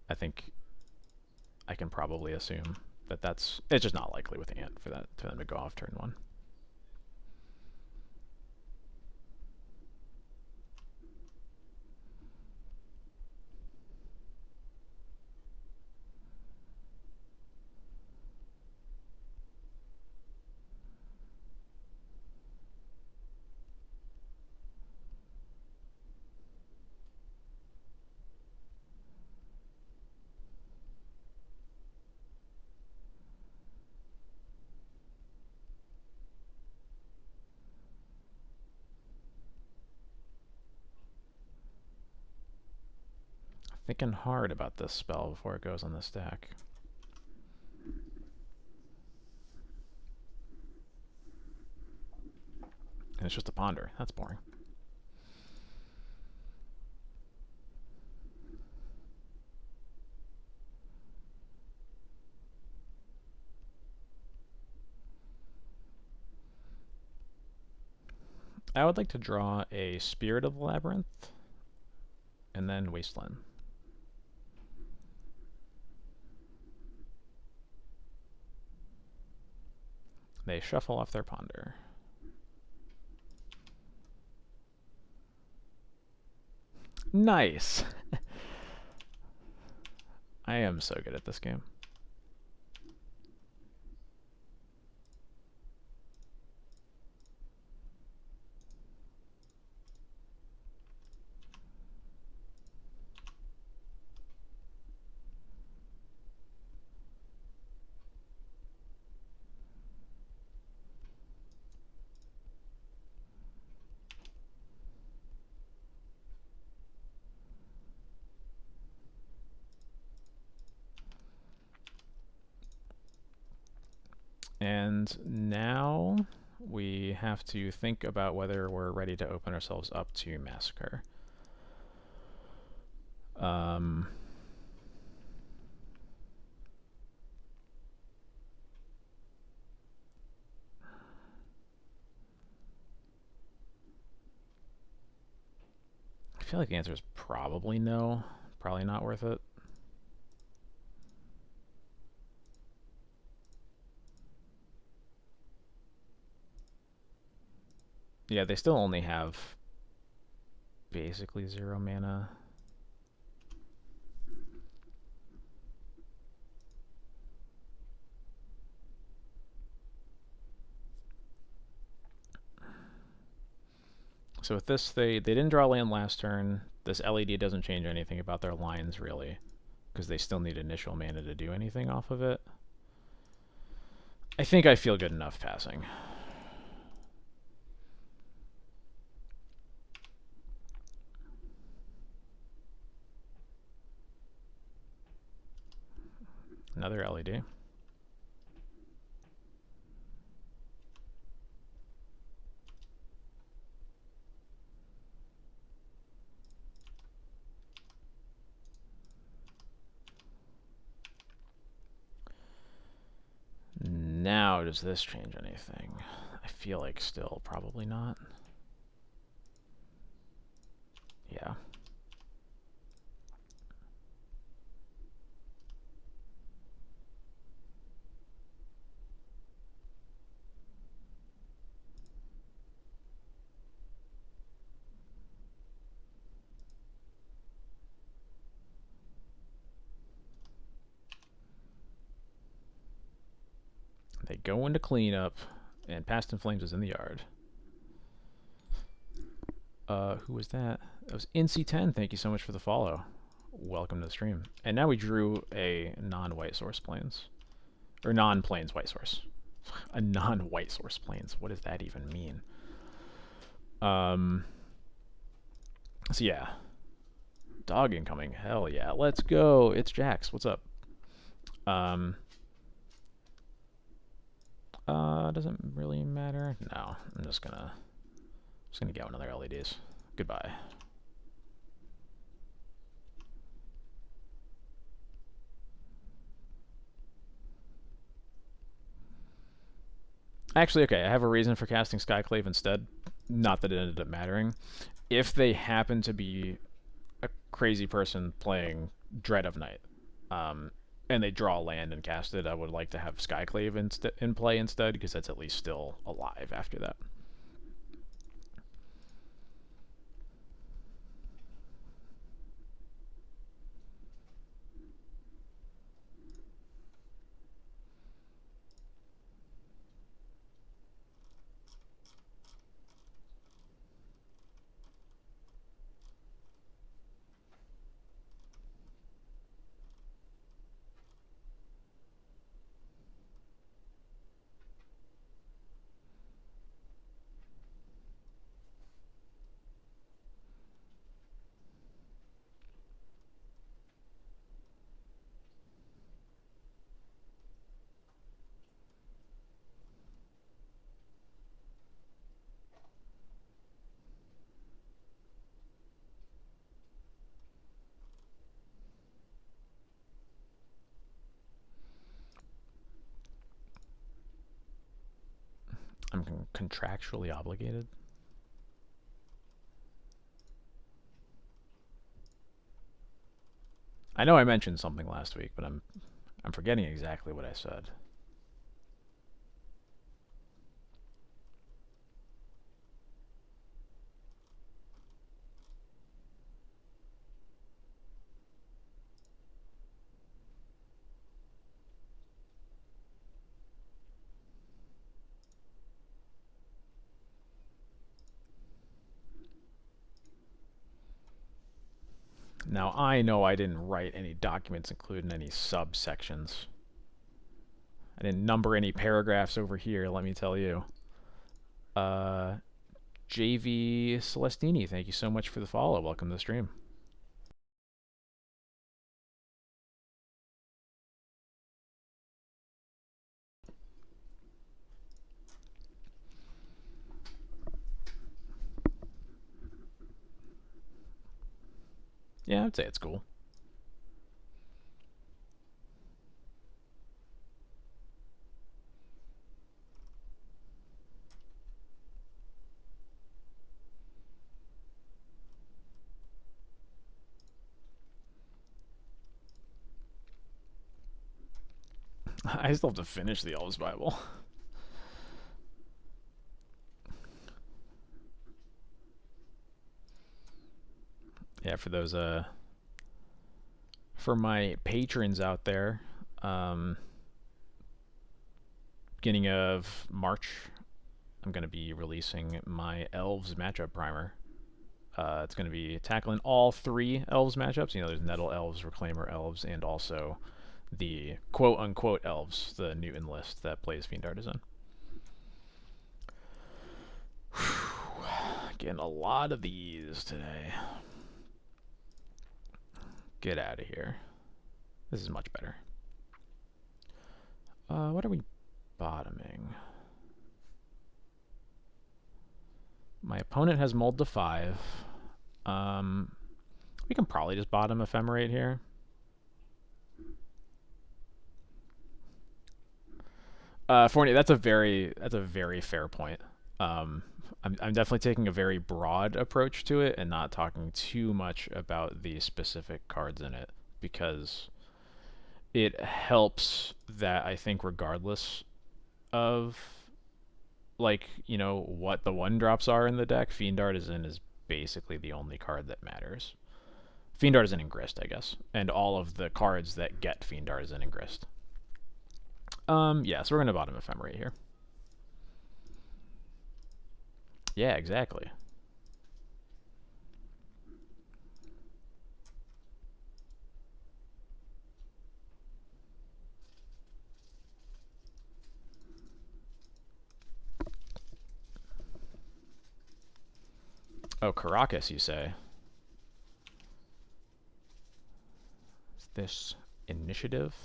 I think I can probably assume that it's just not likely with Ant for them to go off turn 1. Thinking hard about this spell before it goes on the stack. And it's just a ponder. That's boring. I would like to draw a Spirit of the Labyrinth and then Wasteland. They shuffle off their ponder. Nice! I am so good at this game. And now we have to think about whether we're ready to open ourselves up to Massacre. I feel like the answer is probably no. Probably not worth it. Yeah, they still only have basically 0 mana. So with this, they didn't draw land last turn. This LED doesn't change anything about their lines, really, because they still need initial mana to do anything off of it. I think I feel good enough passing. Another LED. Now, does this change anything? I feel like still probably not. Yeah. They go into cleanup, and Past in Flames is in the yard. Who was that? That was NC10. Thank you so much for the follow. Welcome to the stream. And now we drew a non-white source plains. Or non-plains white source. A non-white source plains. What does that even mean? So yeah. Dog incoming. Hell yeah. Let's go. It's Jax. What's up? Doesn't really matter. No, I'm just gonna get another LEDs. Goodbye. Actually, okay, I have a reason for casting Skyclave instead. Not that it ended up mattering. If they happen to be a crazy person playing Dread of Night, and they draw land and cast it, I would like to have Skyclave in play instead, because that's at least still alive after that. I'm contractually obligated. I know I mentioned something last week, but I'm forgetting exactly what I said. Now, I know I didn't write any documents including any subsections. I didn't number any paragraphs over here, let me tell you. JV Celestini, thank you so much for the follow. Welcome to the stream. Yeah, I'd say it's cool. I still have to finish the Elves Bible. Yeah, for those for my patrons out there, beginning of March, I'm going to be releasing my Elves matchup primer. It's going to be tackling all 3 Elves matchups. You know, there's Nettle Elves, Reclaimer Elves, and also the quote-unquote Elves, the Newton list that plays Fiend Artisan. Getting a lot of these today. Get out of here. This is much better. What are we bottoming? My opponent has mulled to 5. We can probably just bottom Ephemerate here. Fournier, that's a very fair point. I'm definitely taking a very broad approach to it and not talking too much about the specific cards in it, because it helps that I think regardless of, like, you know, what the 1-drops are in the deck, Fiend Artisan is basically the only card that matters. Fiend Artisan and Grist, I guess, and all of the cards that get Fiend Artisan and Grist. Yeah, so we're gonna bottom Ephemerate here. Yeah, exactly. Oh, Caracas, you say? Is this initiative?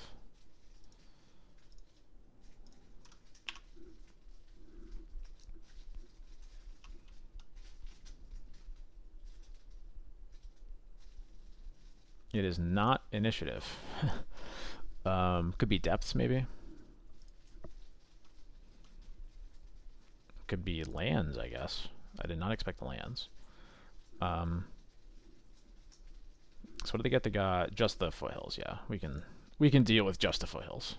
It is not initiative. Could be depths, maybe. Could be lands, I guess. I did not expect the lands. So what do they get? They got just the foothills. Yeah, we can deal with just the foothills.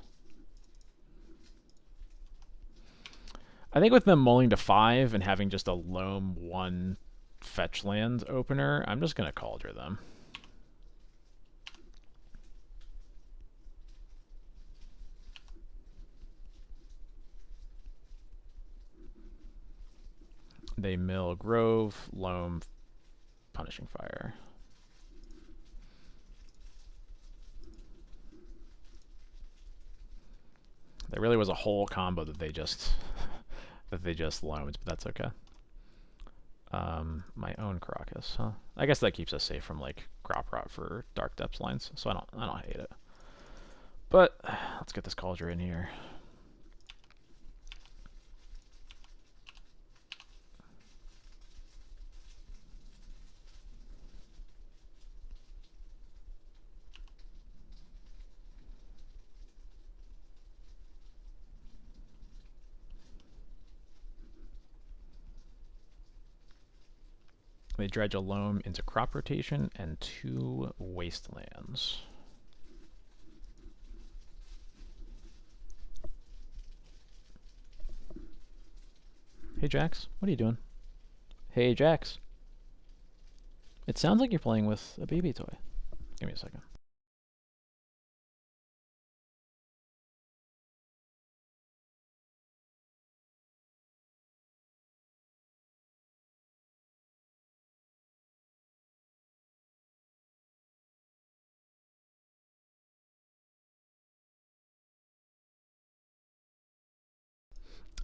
I think with them mulling to 5 and having just a loam 1 fetch land opener, I'm just gonna Cauldron them. They mill Grove, Loam, Punishing Fire. There really was a whole combo that they just loamed, but that's okay. My own Caracas, huh? I guess that keeps us safe from like crop rot for Dark Depths lines, so I don't hate it. But let's get this Cauldron in here. They dredge a loam into crop rotation and 2 wastelands. Hey Jax, what are you doing? Hey Jax. It sounds like you're playing with a baby toy. Give me a second.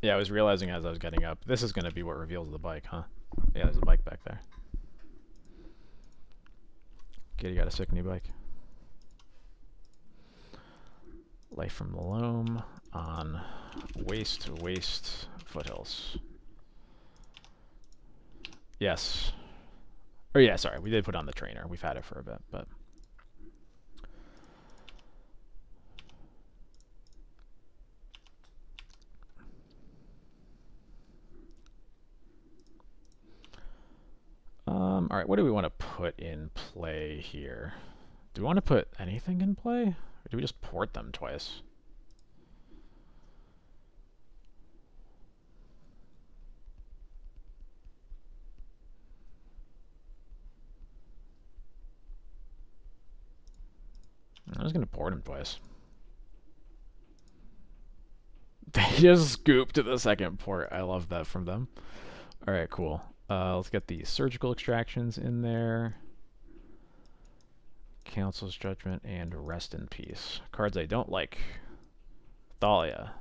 Yeah, I was realizing as I was getting up, this is going to be what reveals the bike, huh? Yeah, there's a bike back there. Kitty got a sick new bike. Life from the loam on waste foothills. Yes. Or yeah, sorry, we did put on the trainer. We've had it for a bit, but all right, what do we want to put in play here? Do we want to put anything in play? Or do we just port them twice? I'm just going to port them twice. They just scooped to the second port. I love that from them. All right, cool. Let's get the surgical extractions in there. Council's Judgment and Rest in Peace. Cards I don't like. Thalia.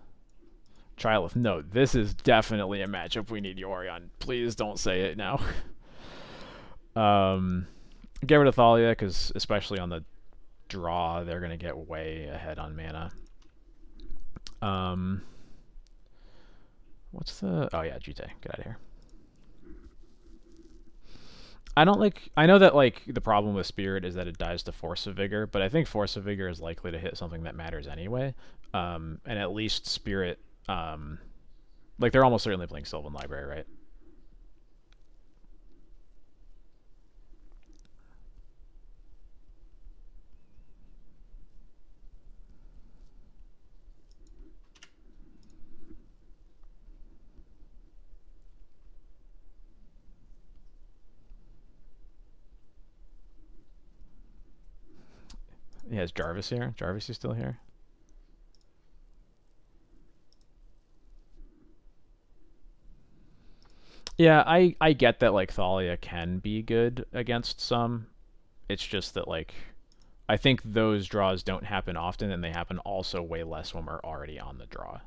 Trilith. No, this is definitely a matchup we need Yorion. Please don't say it now. Get rid of Thalia, because especially on the draw, they're going to get way ahead on mana. What's the... Oh yeah, Jute. Get out of here. I don't like... I know that, like, the problem with Spirit is that it dies to Force of Vigor, but I think Force of Vigor is likely to hit something that matters anyway. And at least Spirit... like, they're almost certainly playing Sylvan Library, right? Yeah, is Jarvis here? Jarvis is still here? Yeah, I get that, like, Thalia can be good against some. It's just that, like, I think those draws don't happen often, and they happen also way less when we're already on the draw.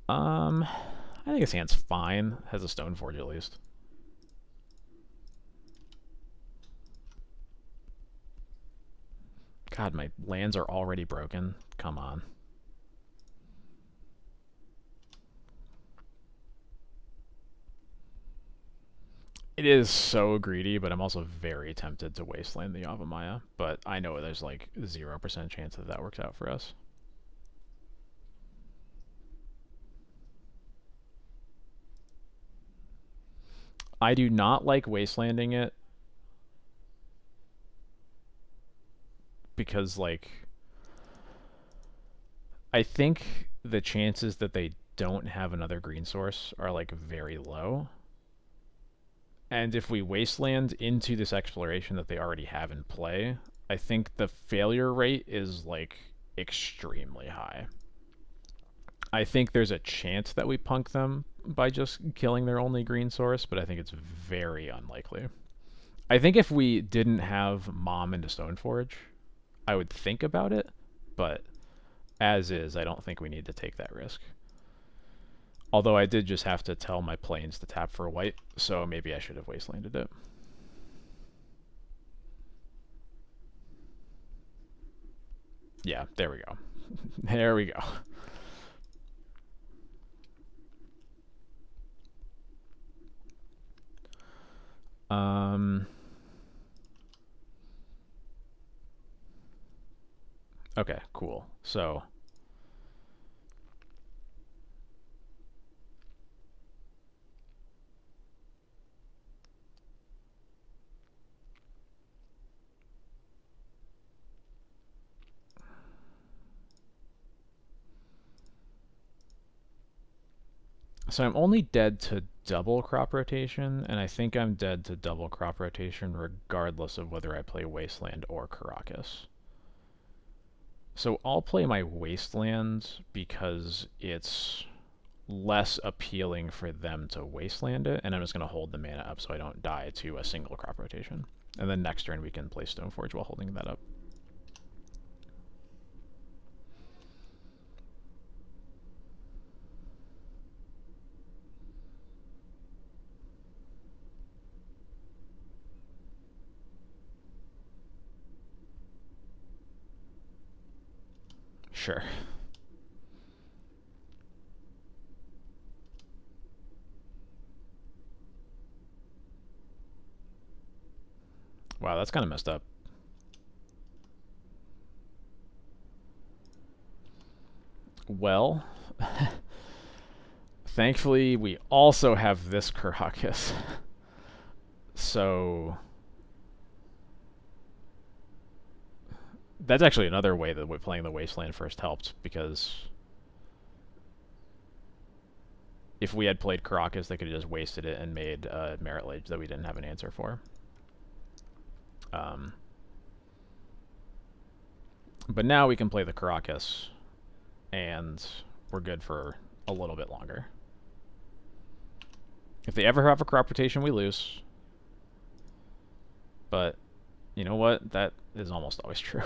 I think his hand's fine. Has a Stoneforge at least. God, my lands are already broken. Come on. It is so greedy, but I'm also very tempted to wasteland the Avamaya. But I know there's like 0% chance that that works out for us. I do not like wastelanding it because, like, I think the chances that they don't have another green source are, like, very low. And if we wasteland into this exploration that they already have in play, I think the failure rate is, like, extremely high. I think there's a chance that we punk them by just killing their only green source, but I think it's very unlikely. I think if we didn't have Mom into Stoneforge, I would think about it, but as is, I don't think we need to take that risk. Although I did just have to tell my planes to tap for white, so maybe I should have wastelanded it. Yeah, there we go. There we go. Okay, cool. So So I'm only dead to double crop rotation, and I think I'm dead to double crop rotation regardless of whether I play Wasteland or Caracas. So I'll play my Wasteland because it's less appealing for them to Wasteland it, and I'm just going to hold the mana up so I don't die to a single crop rotation. And then next turn we can play Stoneforge while holding that up. Sure. Wow, that's kind of messed up. Well, thankfully we also have this Caracas. So that's actually another way that playing the Wasteland first helped, because if we had played Caracas, they could have just wasted it and made a Merit Lage that we didn't have an answer for. But now we can play the Caracas, and we're good for a little bit longer. If they ever have a crop rotation, we lose. But you know what? That is almost always true.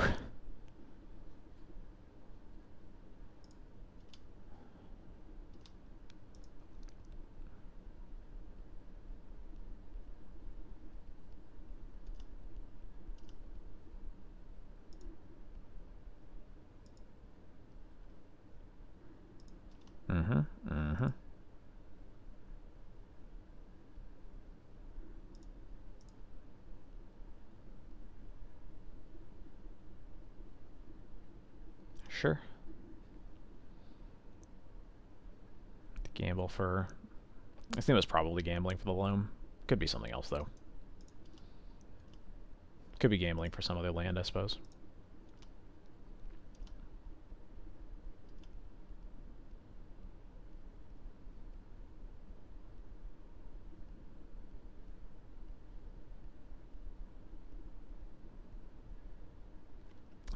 Mm-hmm. Mm-hmm. Sure. Gamble for... I think it was probably gambling for the loam. Could be something else, though. Could be gambling for some other land, I suppose.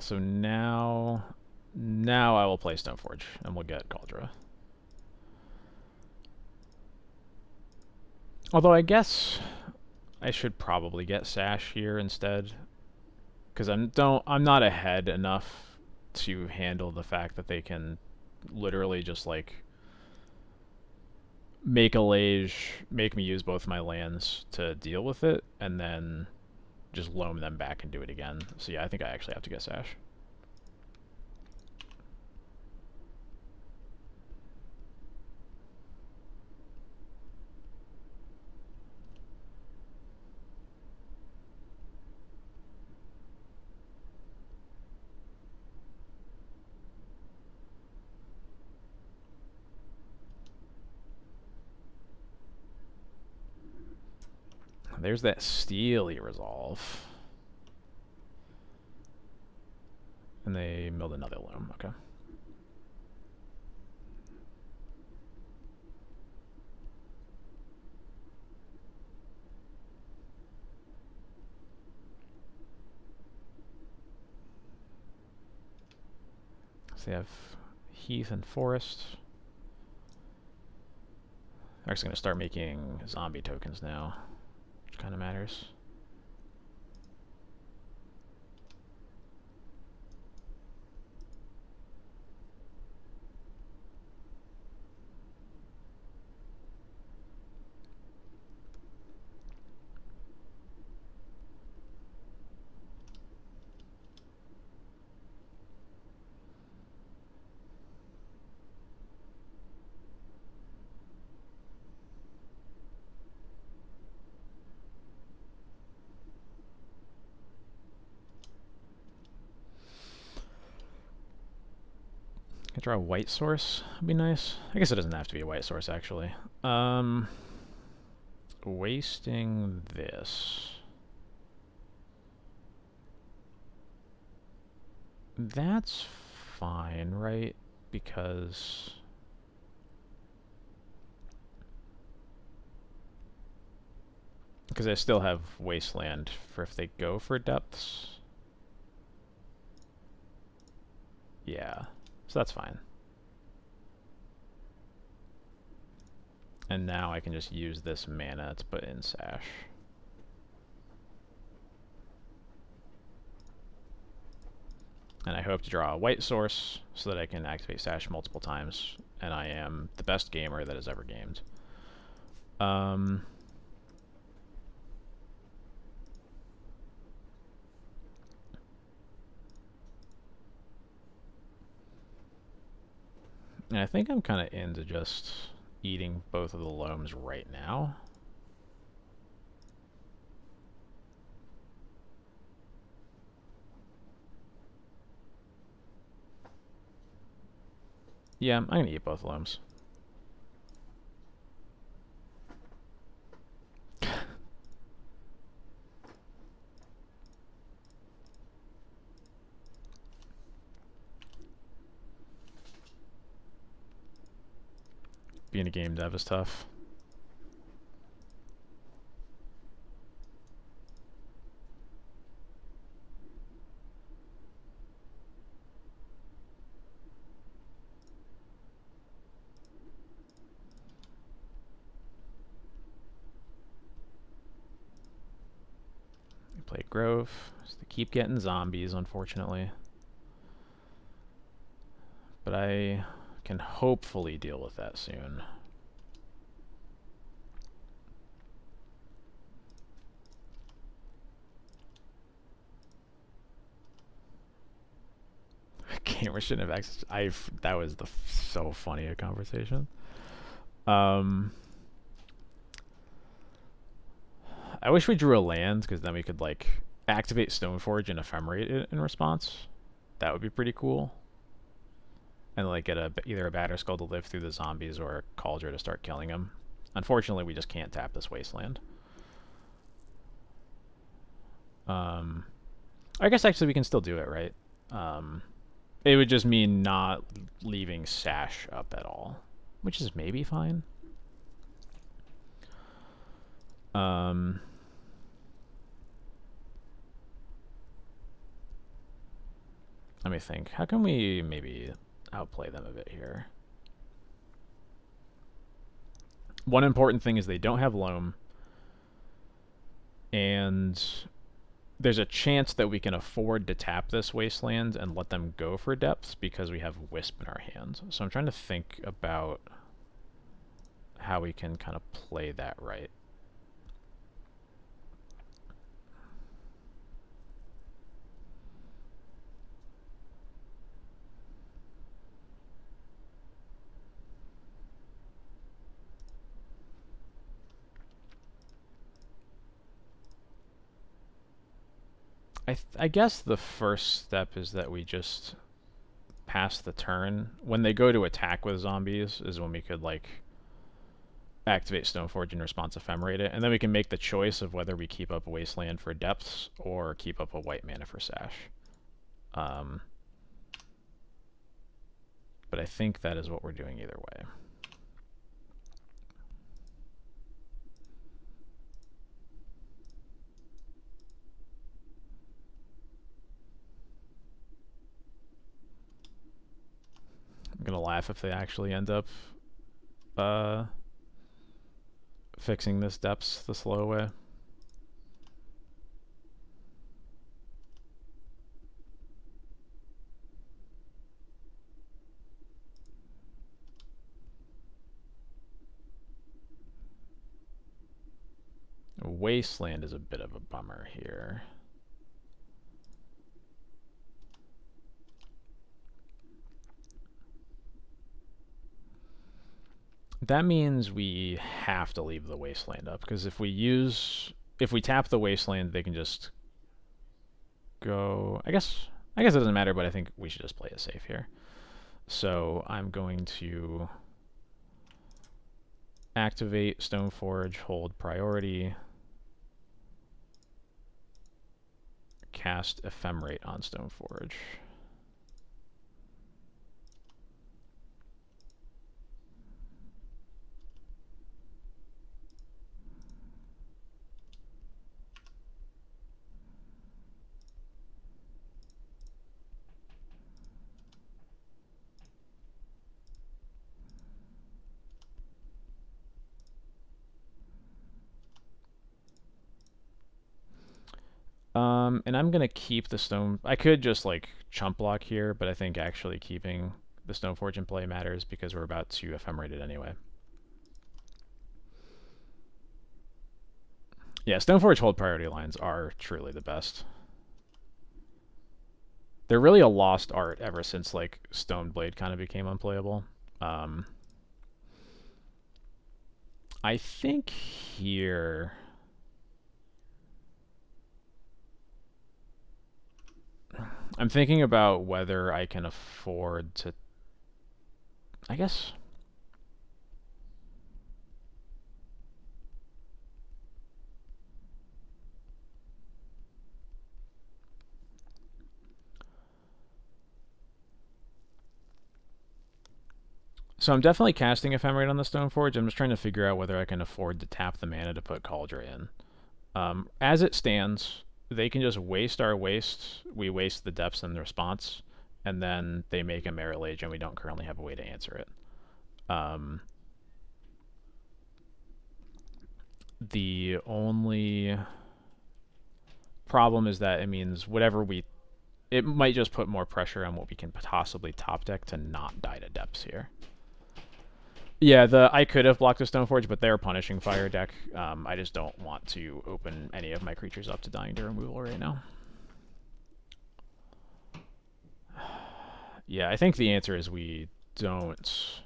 So now I will play Stoneforge, and we'll get Kaldra. Although I guess I should probably get Sash here instead, because I'm not ahead enough to handle the fact that they can literally just like make a Lage, make me use both my lands to deal with it, and then just loam them back and do it again. So yeah, I think I actually have to get Sash. There's that Steely Resolve. And they milled another loam, okay. So they have Heath and Forest. They're actually going to start making zombie tokens now, which kind of matters. I draw a white source. Would be nice. I guess it doesn't have to be a white source, actually. Wasting this. That's fine, right? Because Because I still have Wasteland for if they go for depths. Yeah, so that's fine. And now I can just use this mana to put in Sash. And I hope to draw a white source so that I can activate Sash multiple times, and I am the best gamer that has ever gamed. And I think I'm kind of into just eating both of the loams right now. Yeah, I'm gonna eat both loams. Being a game dev is tough. Play Grove. So they keep getting zombies, unfortunately. But I can hopefully deal with that soon. Gamer shouldn't have access. That was so funny a conversation. I wish we drew a land, because then we could like activate Stoneforge and Ephemerate it in response. That would be pretty cool. And like get either a Batterskull to live through the zombies or a Cauldron to start killing them. Unfortunately, we just can't tap this Wasteland. I guess actually we can still do it, right? It would just mean not leaving Sash up at all, which is maybe fine. Let me think. How can we maybe outplay them a bit here? One important thing is they don't have Loam, and there's a chance that we can afford to tap this Wasteland and let them go for depths because we have Wisp in our hand. So I'm trying to think about how we can kind of play that right. I guess the first step is that we just pass the turn. When they go to attack with zombies is when we could like activate Stoneforge in response to Ephemerate it, and then we can make the choice of whether we keep up Wasteland for depths or keep up a white mana for Sash. But I think that is what we're doing either way. I'm gonna laugh if they actually end up fixing this depths the slow way. Wasteland is a bit of a bummer here. That means we have to leave the Wasteland up, because if we tap the Wasteland, they can just go. I guess it doesn't matter, but I think we should just play it safe here. So I'm going to activate Stoneforge, hold priority, cast Ephemerate on Stoneforge. And I'm gonna keep the stone. I could just like chump block here, but I think actually keeping the Stoneforge in play matters because we're about to ephemerate it anyway. Yeah, Stoneforge hold priority lines are truly the best. They're really a lost art ever since like Stoneblade kind of became unplayable. Um, I think here. I'm thinking about whether I can afford to. I guess. So I'm definitely casting Ephemerate on the Stoneforge. I'm just trying to figure out whether I can afford to tap the mana to put Cauldron in. As it stands, they can just waste our waste. We waste the depths in the response, and then they make a Merilage, and we don't currently have a way to answer it. The only problem is that it means whatever we... It might just put more pressure on what we can possibly top deck to not die to depths here. Yeah, I could have blocked the Stoneforge, but they're punishing fire deck. I just don't want to open any of my creatures up to dying to removal right now. Yeah, I think the answer is we don't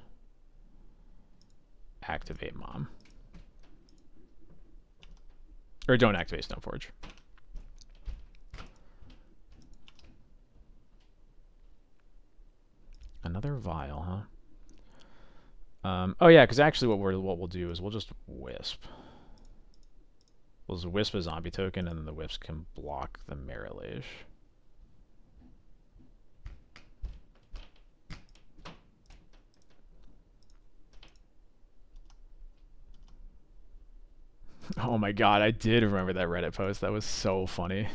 activate Mom. Or don't activate Stoneforge. Another Vial, huh? Oh yeah, because actually what we'll do is we'll just Wisp. We'll just Wisp a zombie token, and then the Wisp can block the Merilage. Oh my god, I did remember that Reddit post. That was so funny.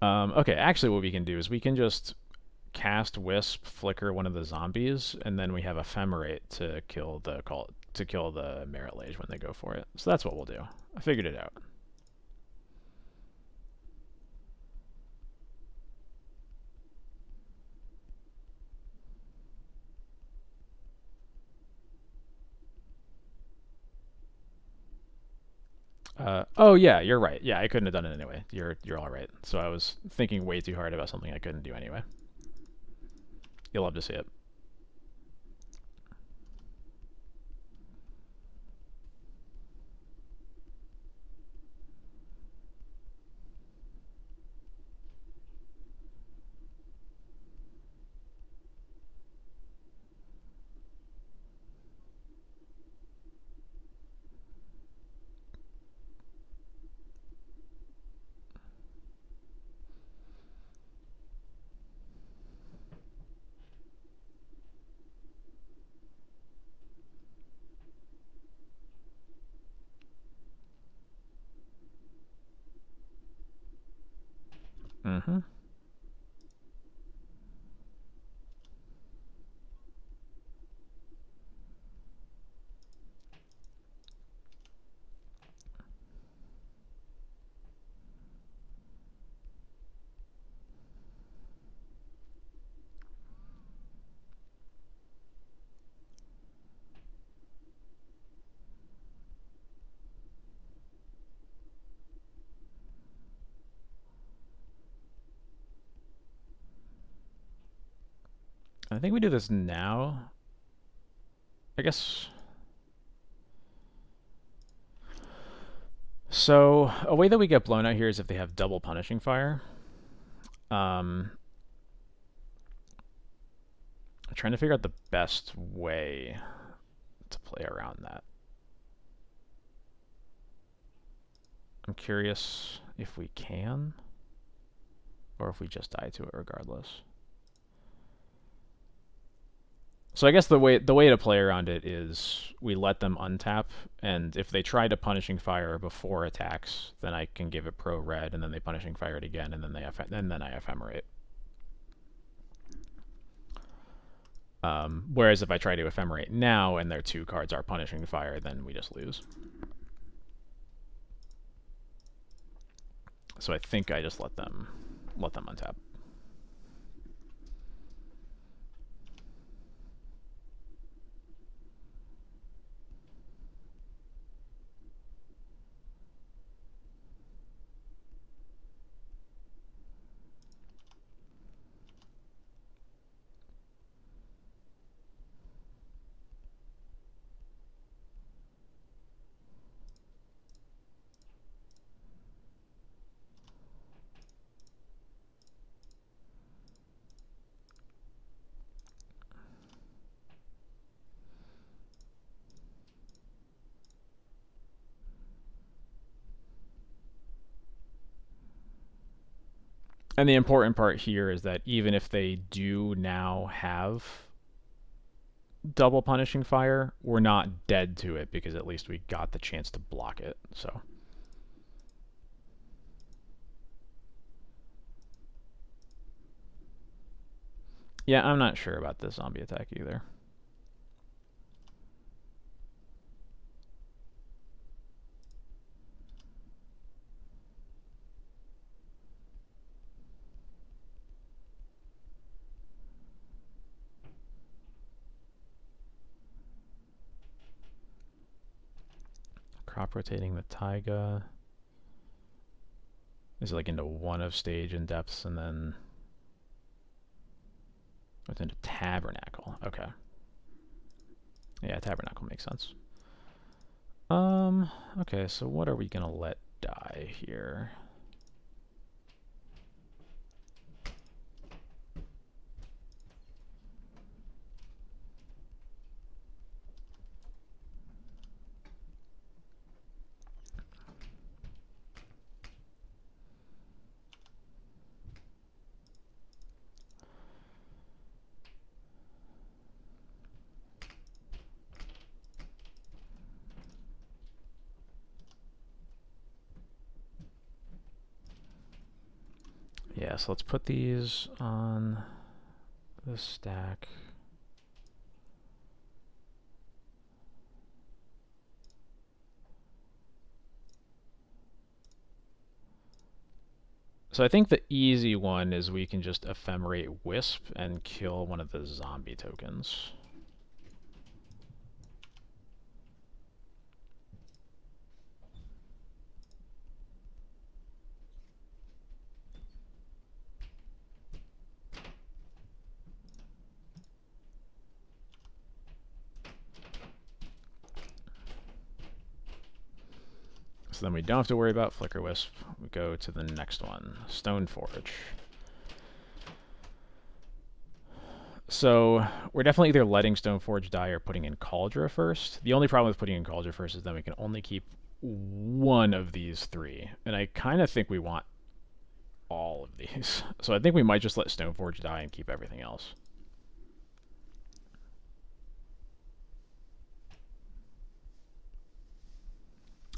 Okay, actually what we can do is we can just cast Wisp, flicker one of the zombies, and then we have Ephemerate to kill the Merilage when they go for it. So that's what we'll do. I figured it out. Oh yeah, you're right. Yeah, I couldn't have done it anyway. You're all right. So I was thinking way too hard about something I couldn't do anyway. You'll love to see it. Mm-hmm. I think we do this now. I guess. So a way that we get blown out here is if they have double punishing fire. I'm trying to figure out the best way to play around that. I'm curious if we can, or if we just die to it regardless. So I guess the way to play around it is we let them untap, and if they try to punishing fire before attacks, then I can give it pro red, and then they punishing fire it again, and then I ephemerate. Whereas if I try to ephemerate now and their two cards are punishing fire, then we just lose. So I think I just let them untap. And the important part here is that even if they do now have double punishing fire, we're not dead to it because at least we got the chance to block it. So yeah, I'm not sure about this zombie attack either. Crop rotating the taiga. Is it like into one of stage and depths and then it's into tabernacle. Okay. Yeah, tabernacle makes sense. Okay, so what are we gonna let die here? Yeah, so let's put these on the stack. So I think the easy one is we can just ephemerate Wisp and kill one of the zombie tokens. So then we don't have to worry about Flicker Wisp. We go to the next one, Stoneforge. So we're definitely either letting Stoneforge die or putting in Cauldra first. The only problem with putting in Cauldra first is then we can only keep one of these three. And I kind of think we want all of these. So I think we might just let Stoneforge die and keep everything else.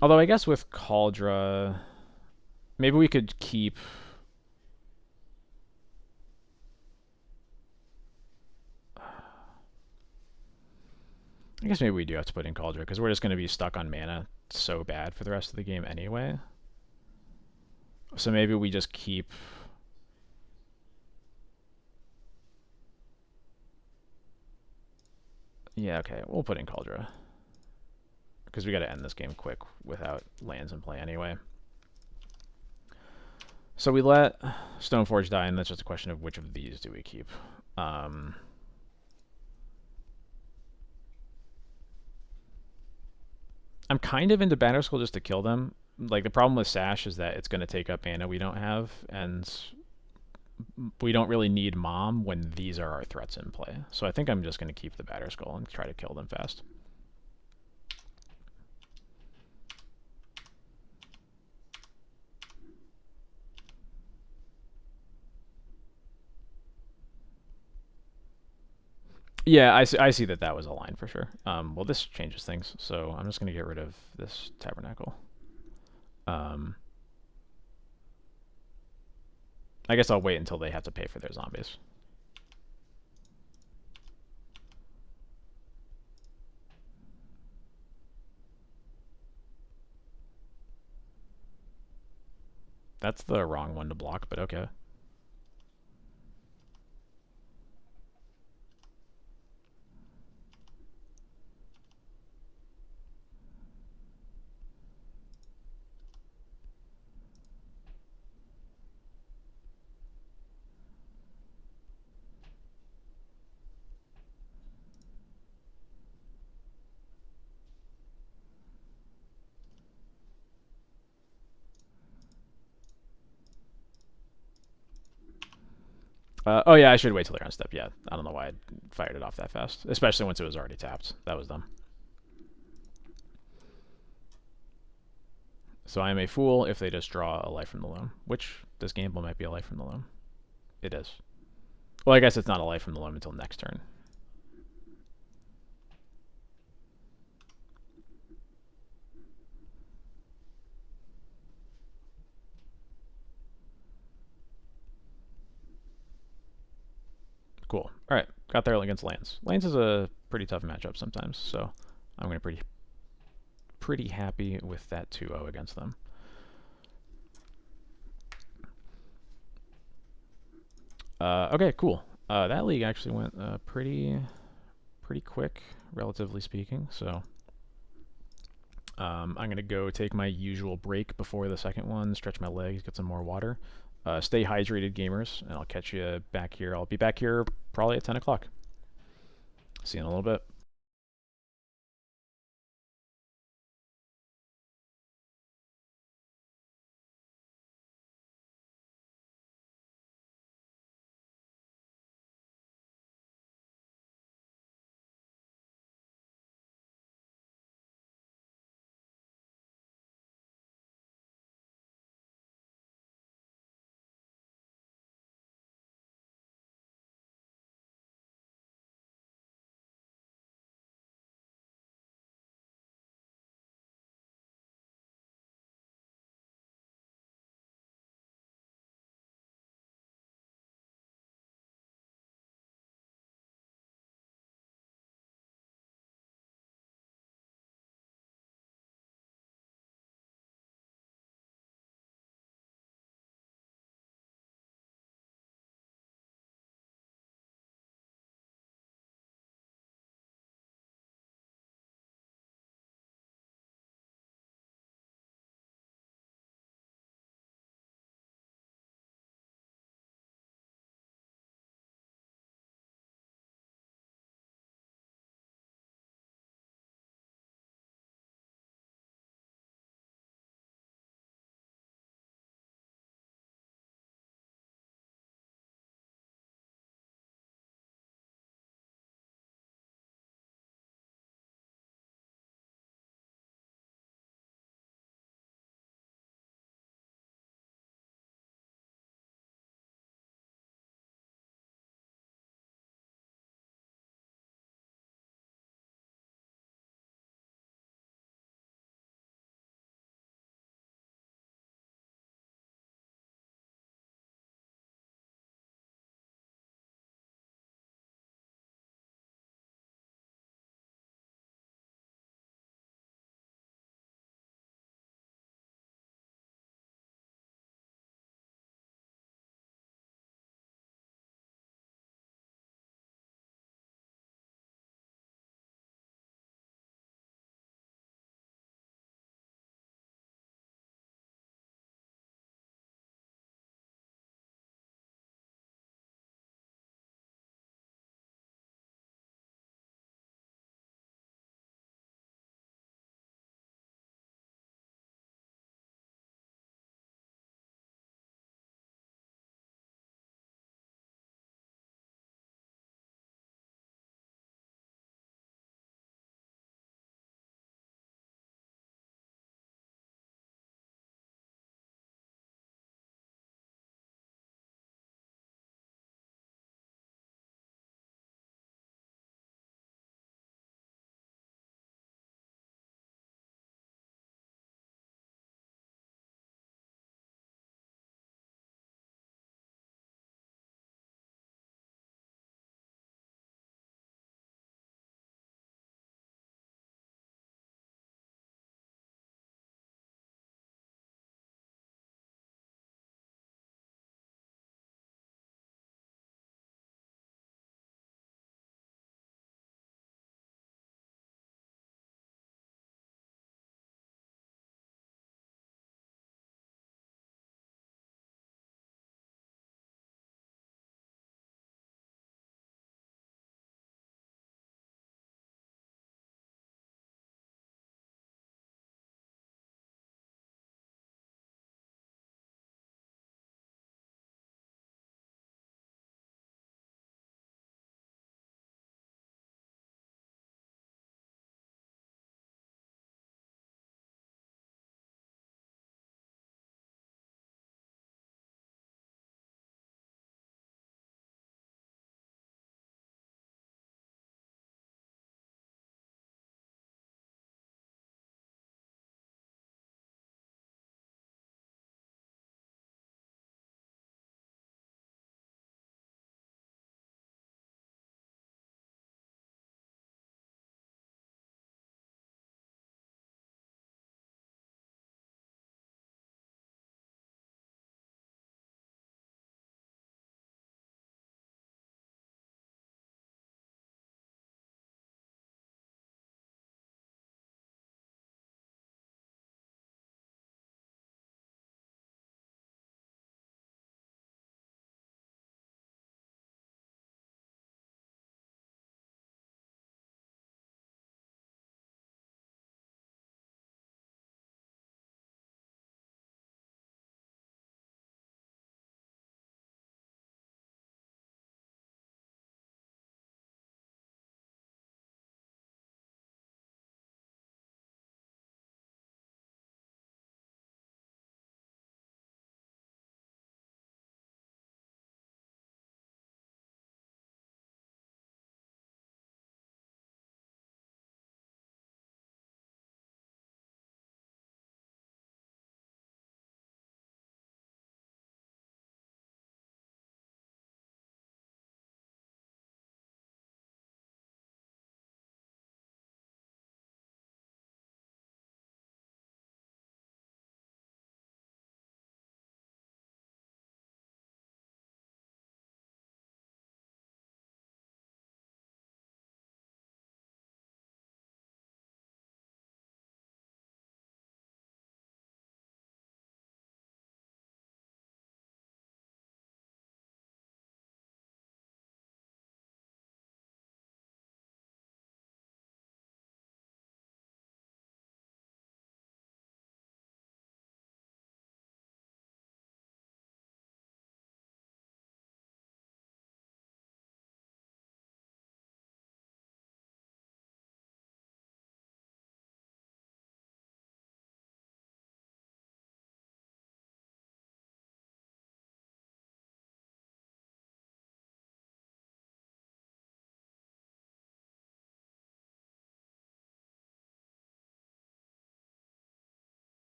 Although I guess with Cauldra, maybe we could keep... I guess maybe we do have to put in Cauldra, because we're just going to be stuck on mana so bad for the rest of the game anyway. So maybe we just keep... Yeah, okay, we'll put in Cauldra. Because we got to end this game quick without lands in play anyway. So we let Stoneforge die, and that's just a question of which of these do we keep. I'm kind of into Banner Skull just to kill them. Like, the problem with Sash is that it's going to take up mana we don't have, and we don't really need Mom when these are our threats in play. So I think I'm just going to keep the Batter Skull and try to kill them fast. Yeah, I see that was a line for sure. Well, this changes things, so I'm just going to get rid of this Tabernacle. I guess I'll wait until they have to pay for their zombies. That's the wrong one to block, but okay. Oh yeah, I should wait till they're on step. Yeah, I don't know why I fired it off that fast, especially once it was already tapped. That was dumb. So I am a fool if they just draw a life from the loam, which this gamble might be a life from the loam. It is. Well, I guess it's not a life from the loam until next turn. Cool. All right, got there against Lance. Lance is a pretty tough matchup sometimes, so I'm gonna pretty happy with that 2-0 against them. Okay, cool. That league actually went pretty quick, relatively speaking. So I'm gonna go take my usual break before the second one, stretch my legs, get some more water. Stay hydrated, gamers, and I'll catch you back here. I'll be back here probably at 10 o'clock. See you in a little bit.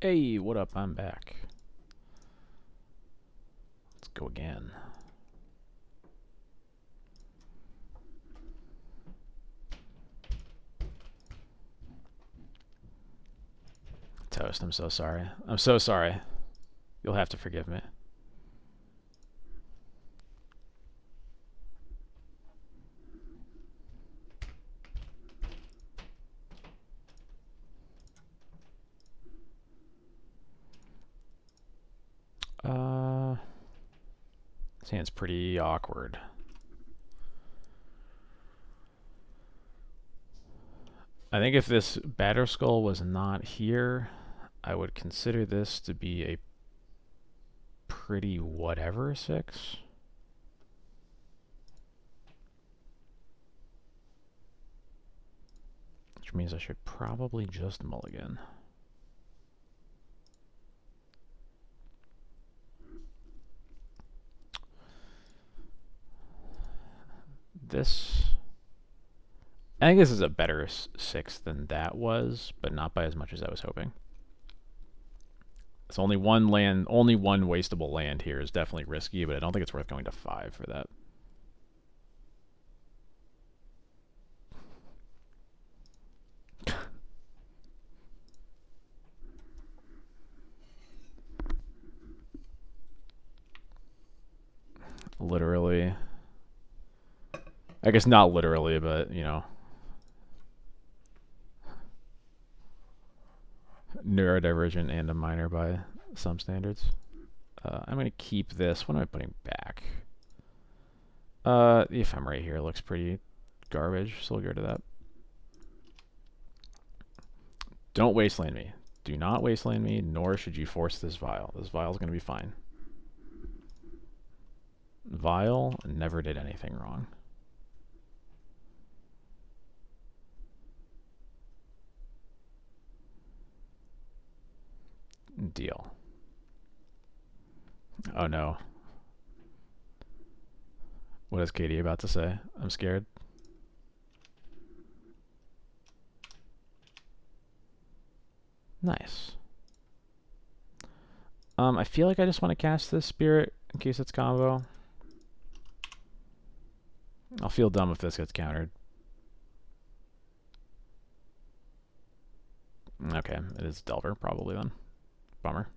Hey, what up? I'm back. Let's go again. Toast, I'm so sorry. I'm so sorry. You'll have to forgive me. This hand's pretty awkward. I think if this Batter Skull was not here, I would consider this to be a pretty whatever 6. Which means I should probably just mulligan. This... I think this is a better 6 than that was, but not by as much as I was hoping. It's only one land, only one wastable land here is definitely risky, but I don't think it's worth going to 5 for that. Literally. I guess not literally, but, you know. Neurodivergent and a minor by some standards. I'm going to keep this. What am I putting back? The Ephemerate here looks pretty garbage, so we'll go to that. Don't wasteland me. Do not wasteland me, nor should you force this vial. This vial's going to be fine. Vial never did anything wrong. Deal. Oh no. What is Katie about to say? I'm scared. Nice. I feel like I just want to cast this spirit in case it's combo. I'll feel dumb if this gets countered. Okay, it is Delver probably then. Bummer.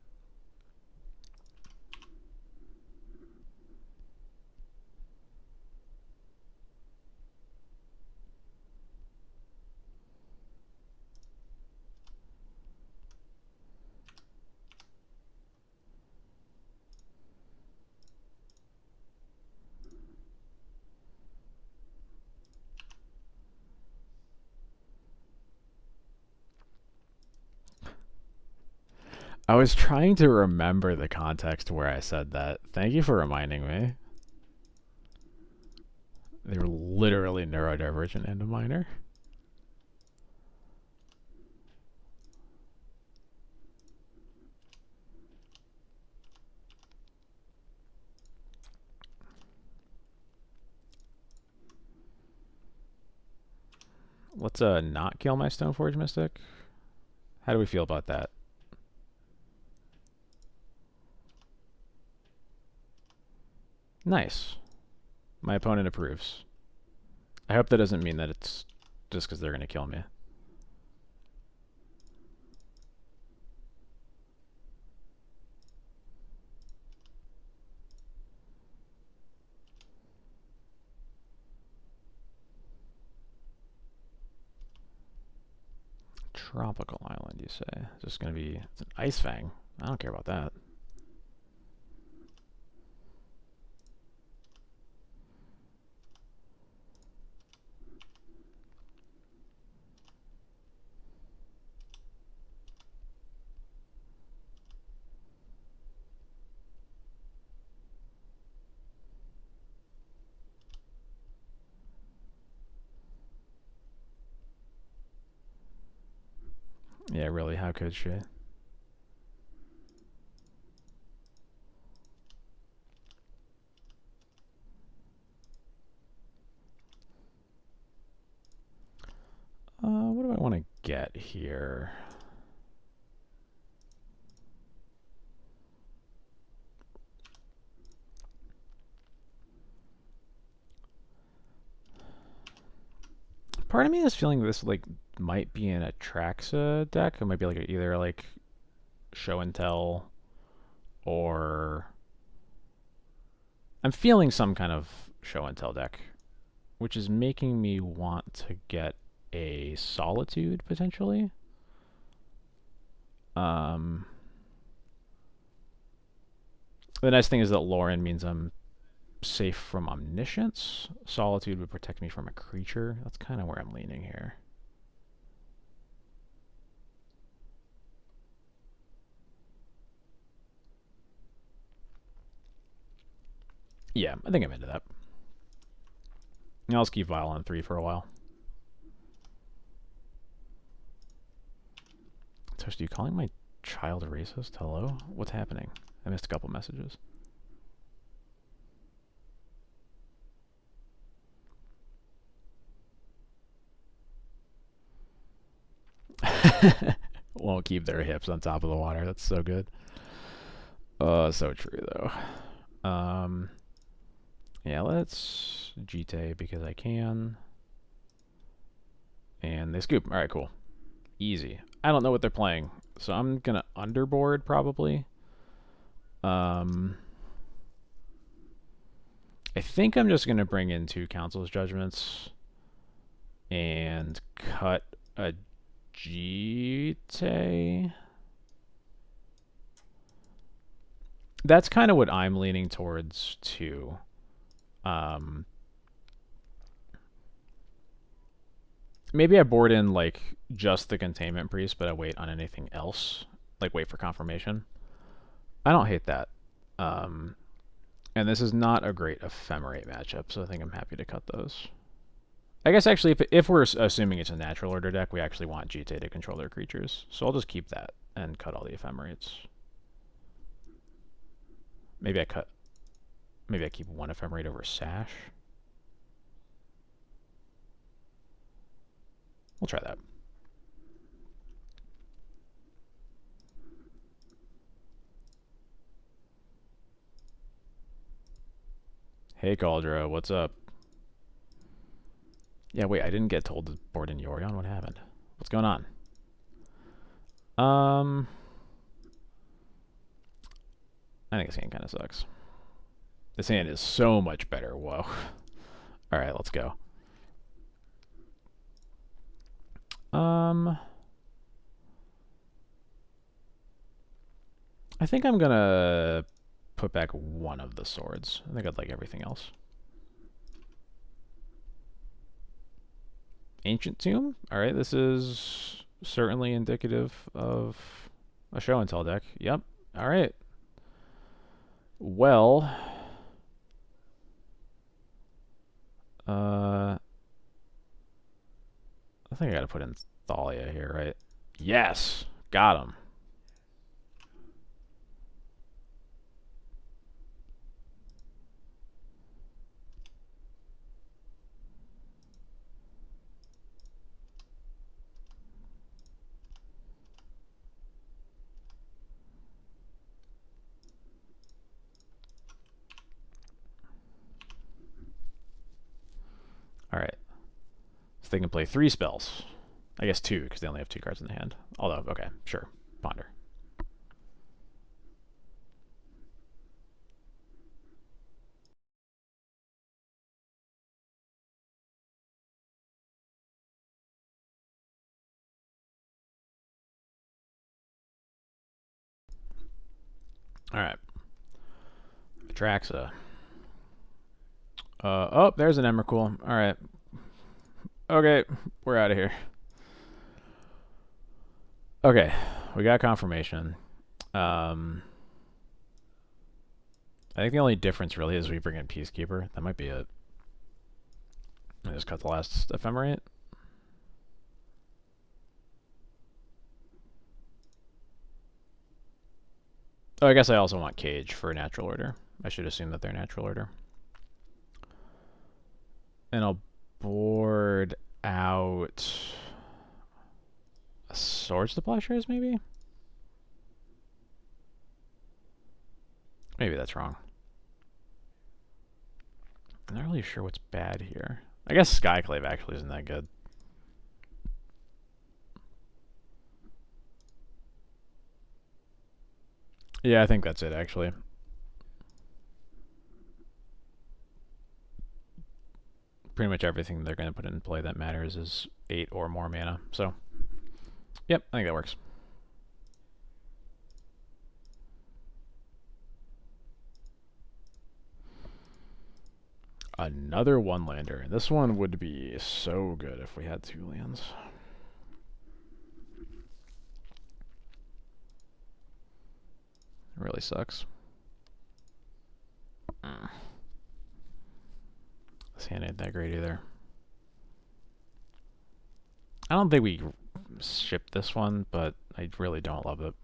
I was trying to remember the context where I said that. Thank you for reminding me. They were literally neurodivergent and a minor. Let's not kill my Stoneforge Mystic. How do we feel about that? Nice. My opponent approves. I hope that doesn't mean that it's just because they're going to kill me. Tropical island, you say? It's just going to be... It's an Ice Fang. I don't care about that. Yeah, really, how could she? What do I want to get here? Part of me is feeling this like might be an Atraxa deck. It might be like either like show and tell, or I'm feeling some kind of show and tell deck, which is making me want to get a Solitude potentially. The nice thing is that Lauren means I'm safe from Omniscience. Solitude would protect me from a creature. That's kind of where I'm leaning here. Yeah, I think I'm into that. I'll just keep Vile on 3 for a while. Toast, are you calling my child racist? Hello? What's happening? I missed a couple messages. Won't keep their hips on top of the water. That's so good. So true though. Yeah, let's GT because I can. And they scoop. Alright, cool. Easy. I don't know what they're playing, so I'm gonna underboard probably. I think I'm just gonna bring in 2 Council's Judgments and cut a GT. That's kind of what I'm leaning towards too. Maybe I board in like just the Containment Priest, but I wait on anything else, like wait for confirmation. I don't hate that. And this is not a great Ephemerate matchup, so I think I'm happy to cut those. I guess actually, if we're assuming it's a natural order deck, we actually want GT to control their creatures, so I'll just keep that and cut all the Ephemerates. Maybe I keep 1 Ephemerate over Sash. We'll try that. Hey Cauldra, what's up? Yeah, wait, I didn't get told to board in Yorion. What happened? What's going on? I think this hand kind of sucks. This hand is so much better. Whoa. Alright, let's go. I think I'm gonna put back 1 of the swords. I think I'd like everything else. Ancient Tomb? Alright, this is certainly indicative of a show and tell deck. Yep. Alright. Well, I think I gotta put in Thalia here, right? Yes! Got him. Alright. So they can play 3 spells. I guess 2, because they only have 2 cards in the hand. Although, okay, sure. Ponder. Alright. Atraxa. Oh, there's an Emrakul. Alright. Okay, we're out of here. Okay, we got confirmation. I think the only difference really is we bring in Peacekeeper. That might be it. I just cut the last Ephemerate. Oh, I guess I also want Cage for natural order. I should assume that they're natural order. And I'll board out a Swords to Plowshares, maybe? Maybe that's wrong. I'm not really sure what's bad here. I guess Skyclave actually isn't that good. Yeah, I think that's it, actually. Pretty much everything they're going to put in play that matters is 8 or more mana. So, yep, I think that works. Another one-lander. This one would be so good if we had 2 lands. It really sucks. This hand ain't that great either. I don't think we ship this one, but I really don't love it.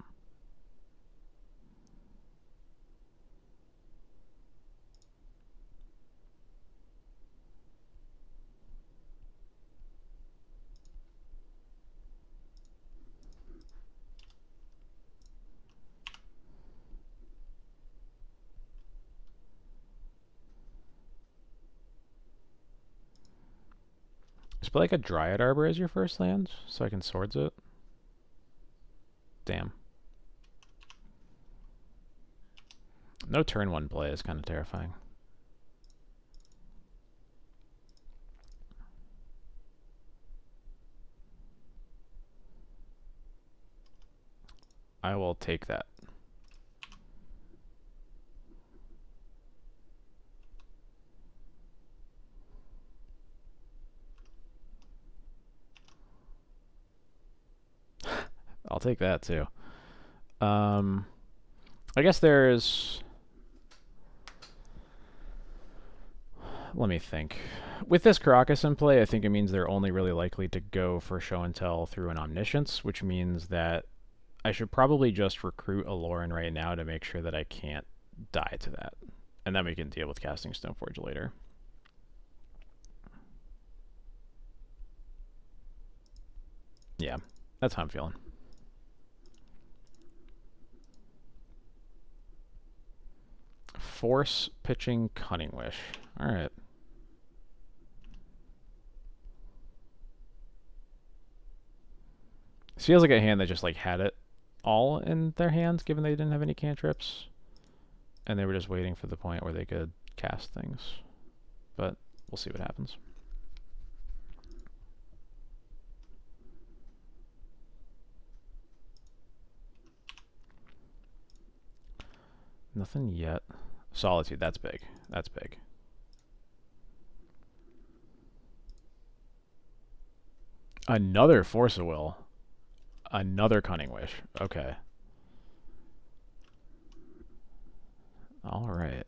Just play like a Dryad Arbor as your first land, so I can Swords it. Damn. No turn 1 play is kind of terrifying. I will take that. I'll take that too. I guess there's... Let me think. With this Caracas in play, I think it means they're only really likely to go for Show and Tell through an Omniscience, which means that I should probably just recruit a Lauren right now to make sure that I can't die to that. And then we can deal with casting Stoneforge later. Yeah, that's how I'm feeling. Force pitching Cunning Wish. Alright. This feels like a hand that just like had it all in their hands, given they didn't have any cantrips. And they were just waiting for the point where they could cast things. But we'll see what happens. Nothing yet. Solitude, that's big. That's big. Another Force of Will. Another Cunning Wish. Okay. Alright.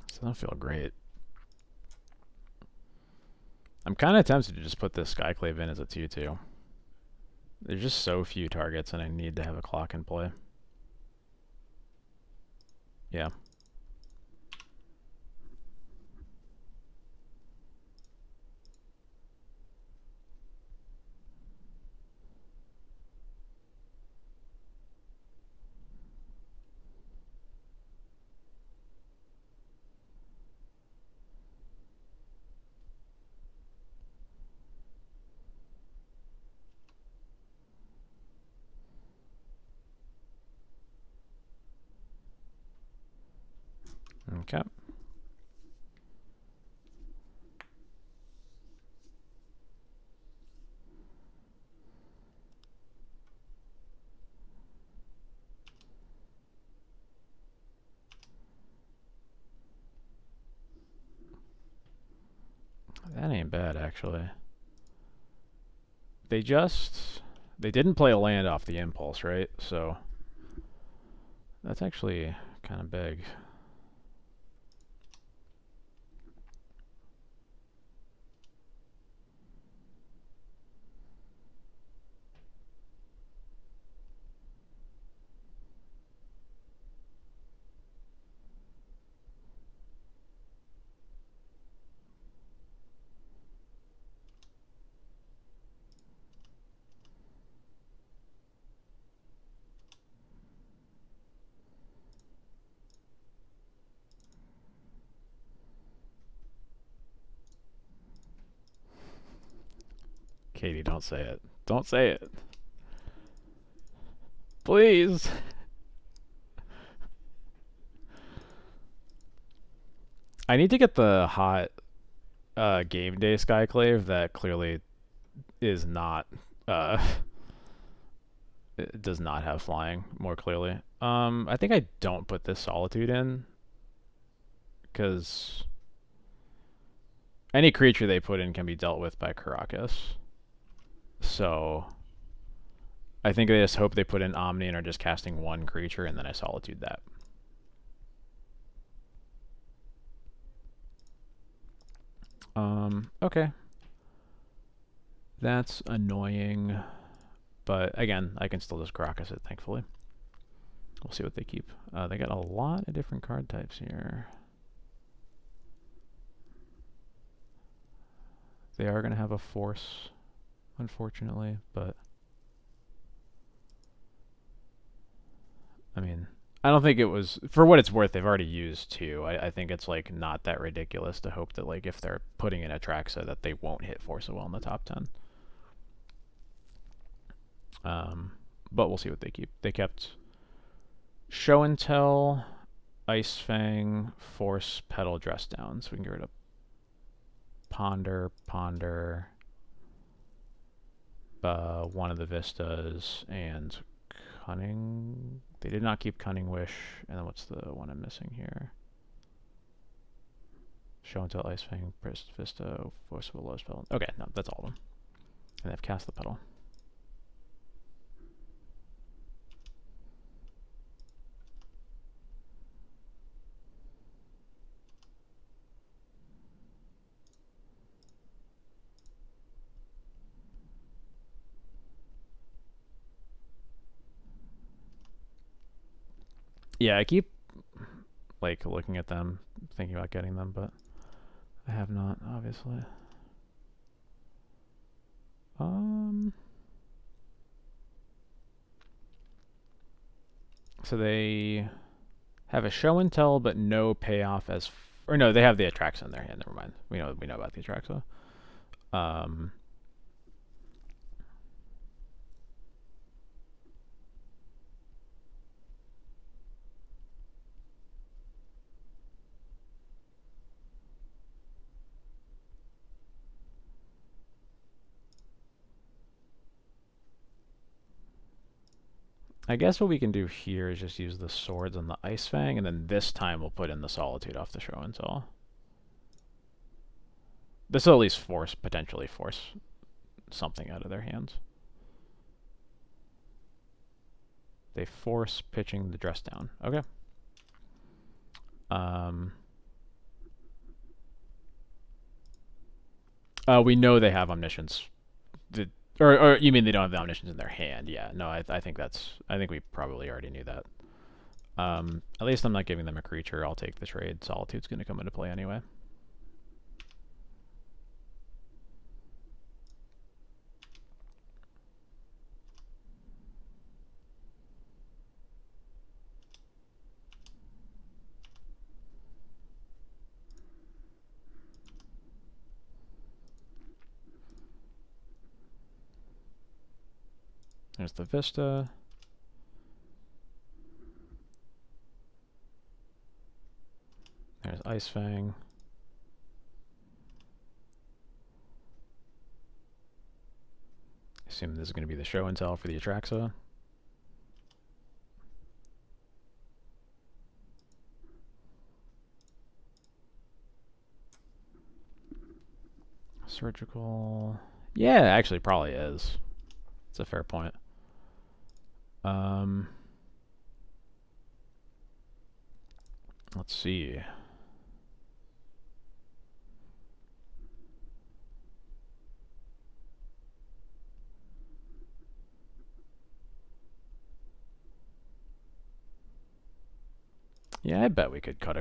This doesn't feel great. I'm kind of tempted to just put this Skyclave in as a 2-2. There's just so few targets, and I need to have a clock in play. Yeah. Okay. That ain't bad, actually. They didn't play a land off the impulse, right? So that's actually kind of big. Katie, don't say it. Don't say it. Please. I need to get the hot game day Skyclave that clearly is not it does not have flying more clearly. I think I don't put this Solitude in because any creature they put in can be dealt with by Karakas. So I think they just hope they put in Omni and are just casting one creature, and then I Solitude that. Okay. That's annoying. But again, I can still just Karakas it, thankfully. We'll see what they keep. They got a lot of different card types here. They are going to have a force, unfortunately, but I mean, I don't think it was, for what it's worth, they've already used two. I think it's like not that ridiculous to hope that like if they're putting in Atraxa that they won't hit Force of Will in the top 10. But we'll see what they keep. They kept Show and Tell, Ice Fang, Force, Petal, Dress Down. So we can get rid of Ponder, one of the Vistas, and Cunning. They did not keep Cunning Wish. And then what's the one I'm missing here? Show and Tell, Ice Fang, Vista, Force of Will, Low Spell. Okay, no, that's all of them. And they've cast the Petal. Yeah, I keep like looking at them, thinking about getting them, but I have not, obviously. So they have a Show and Tell, but no payoff as, or no, they have the Atraxa in their hand. Never mind. We know about the Atraxa. I guess what we can do here is just use the swords and the Ice Fang, and then this time we'll put in the Solitude off the Show and Tell. This will at least potentially force something out of their hands. They force pitching the Dress Down. Okay. We know they have Omniscience. Or you mean they don't have the Omniscience in their hand? Yeah, no, I think we probably already knew that. At least I'm not giving them a creature. I'll take the trade. Solitude's going to come into play anyway. There's the Vista. There's Ice Fang. Assume this is going to be the Show and Tell for the Atraxa. Surgical. Yeah, actually probably is. It's a fair point. Let's see. Yeah, I bet we could cut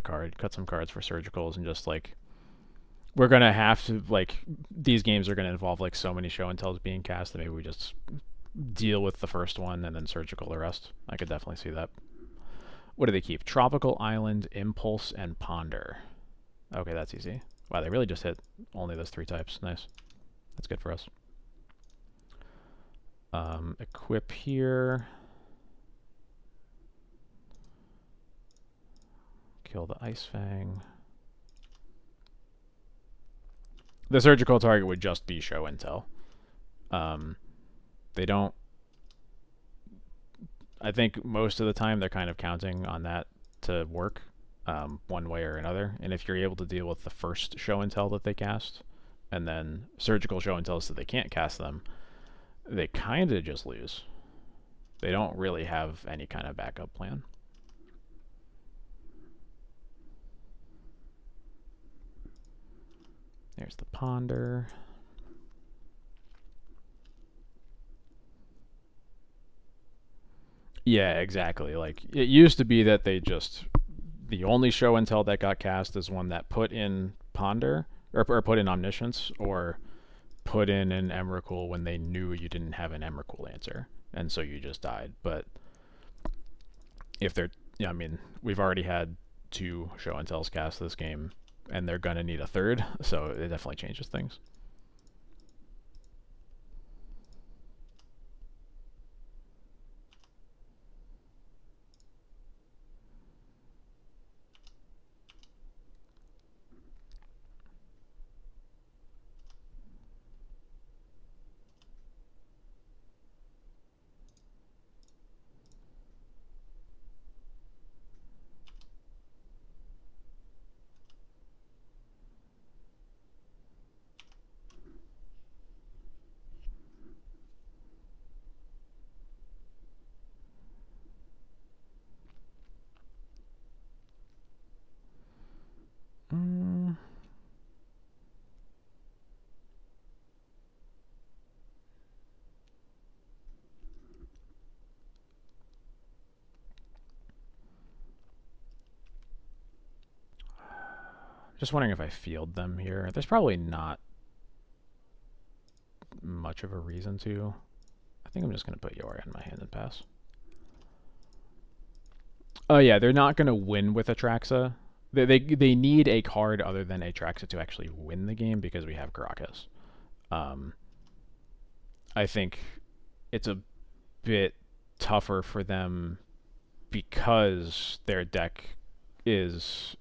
some cards for surgicals, and just like we're gonna have to, like, these games are gonna involve like so many Show and Tells being cast that maybe we just deal with the first one and then surgical the rest. I could definitely see that. What do they keep? Tropical Island, Impulse, and Ponder. Okay, that's easy. Wow, they really just hit only those three types. Nice. That's good for us. Equip here. Kill the Ice Fang. The surgical target would just be show and tell. They don't... I think most of the time they're kind of counting on that to work one way or another. And if you're able to deal with the first show and tell that they cast, and then surgical show and tell so they can't cast them, they kind of just lose. They don't really have any kind of backup plan. There's the Ponder. Yeah, exactly. Like, it used to be that they just... The only show and tell that got cast is one that put in Ponder, or put in Omniscience, or put in an Emrakul when they knew you didn't have an Emrakul answer, and so you just died. But if they're... Yeah, I mean, we've already had 2 show and tells cast this game, and they're gonna need a third, so it definitely changes things. Just wondering if I field them here. There's probably not much of a reason to. I think I'm just going to put Yorion in my hand and pass. Oh yeah, they're not going to win with Atraxa. They need a card other than Atraxa to actually win the game because we have Caracas. I think it's a bit tougher for them because their deck is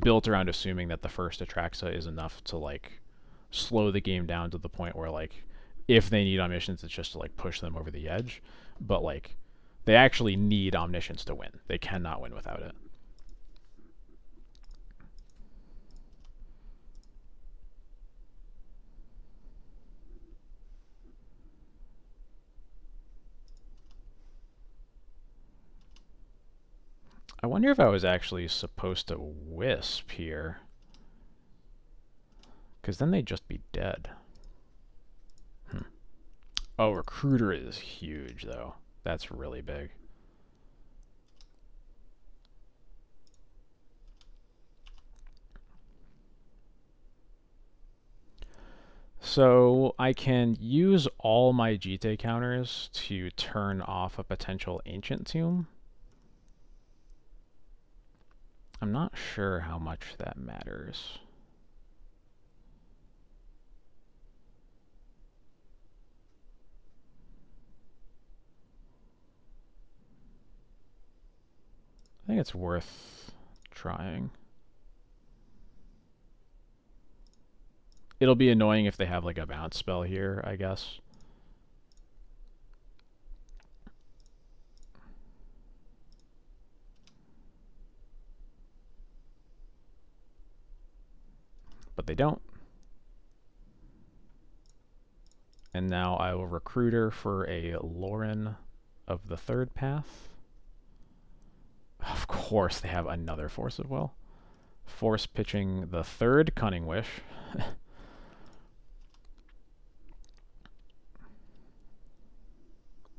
built around assuming that the first Atraxa is enough to like slow the game down to the point where like if they need Omniscience, it's just to like push them over the edge. But like they actually need Omniscience to win. They cannot win without it. I wonder if I was actually supposed to Wisp here. Because then they'd just be dead. Oh, Recruiter is huge, though. That's really big. So I can use all my GT counters to turn off a potential Ancient Tomb. I'm not sure how much that matters. I think it's worth trying. It'll be annoying if they have like a bounce spell here, I guess. But they don't. And now I will Recruiter for a Lauren of the third path. Of course they have another Force of Will. Force pitching the third Cunning Wish.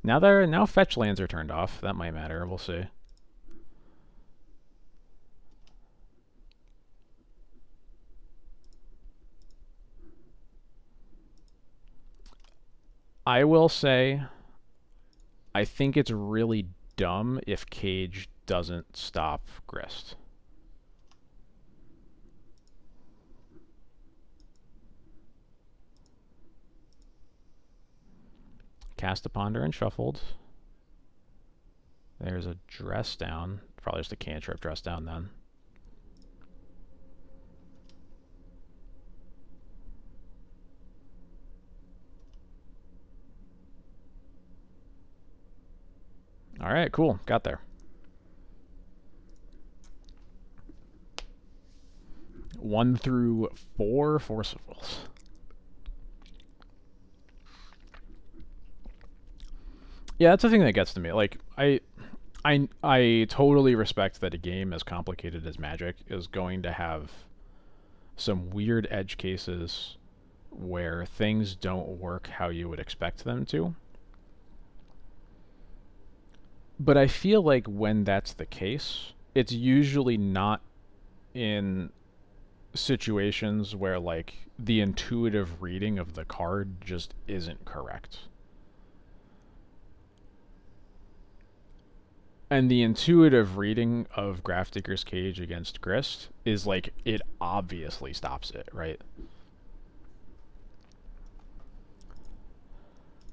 Now fetch lands are turned off. That might matter. We'll see. I will say, I think it's really dumb if Cage doesn't stop Grist. Cast a Ponder and shuffled. There's a Dress Down. Probably just a cantrip Dress Down then. Alright, cool. Got there. 1 through 4 Forcibles. Yeah, that's the thing that gets to me. Like, I totally respect that a game as complicated as Magic is going to have some weird edge cases where things don't work how you would expect them to. But I feel like when that's the case, it's usually not in situations where, like, the intuitive reading of the card just isn't correct. And the intuitive reading of Grafdigger's Cage against Grist is like, it obviously stops it, right?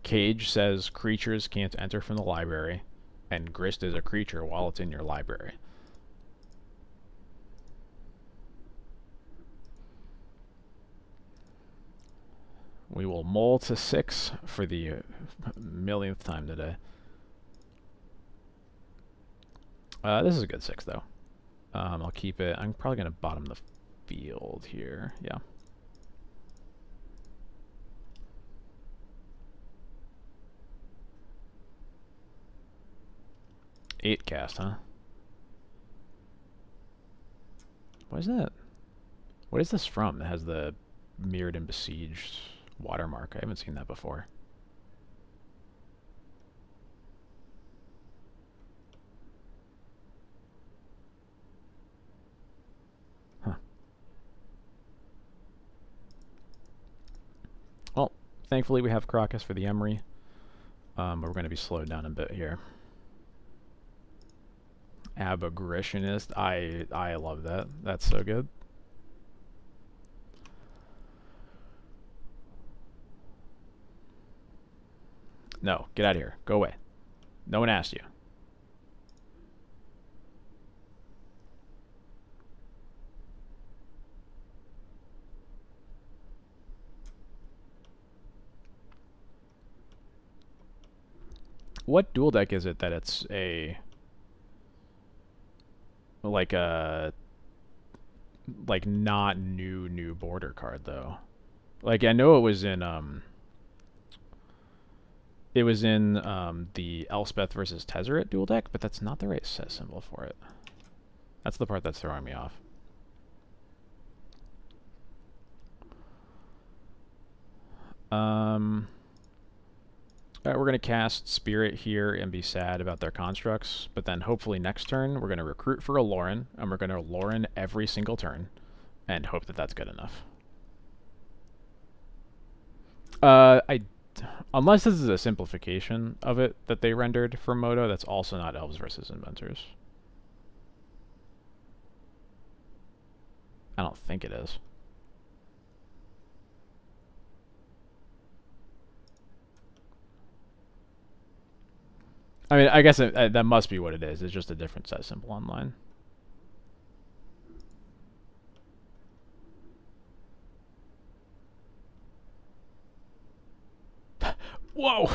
Cage says creatures can't enter from the library, and Grist is a creature while it's in your library. We will mull to 6 for the millionth time today. This is a good 6, though. I'll keep it. I'm probably going to bottom the field here. Yeah. Eight cast, huh? What is that? What is this from that has the Mirrored and Besieged watermark? I haven't seen that before. Huh. Well, thankfully we have Crocus for the Emery. But we're going to be slowed down a bit here. Abagritionist. I love that. That's so good. No, get out of here. Go away. No one asked you. What dual deck is it that it's a... like a... like not new border card, though? Like, I know it was in, it was in, the Elspeth versus Tezzeret dual deck, but that's not the right set symbol for it. That's the part that's throwing me off. Alright, we're going to cast Spirit here and be sad about their constructs, but then hopefully next turn we're going to recruit for a Lauren, and we're going to Lauren every single turn, and hope that that's good enough. Unless this is a simplification of it that they rendered for Moto, that's also not Elves versus Inventors. I don't think it is. I mean, I guess that must be what it is. It's just a different set symbol online. Whoa!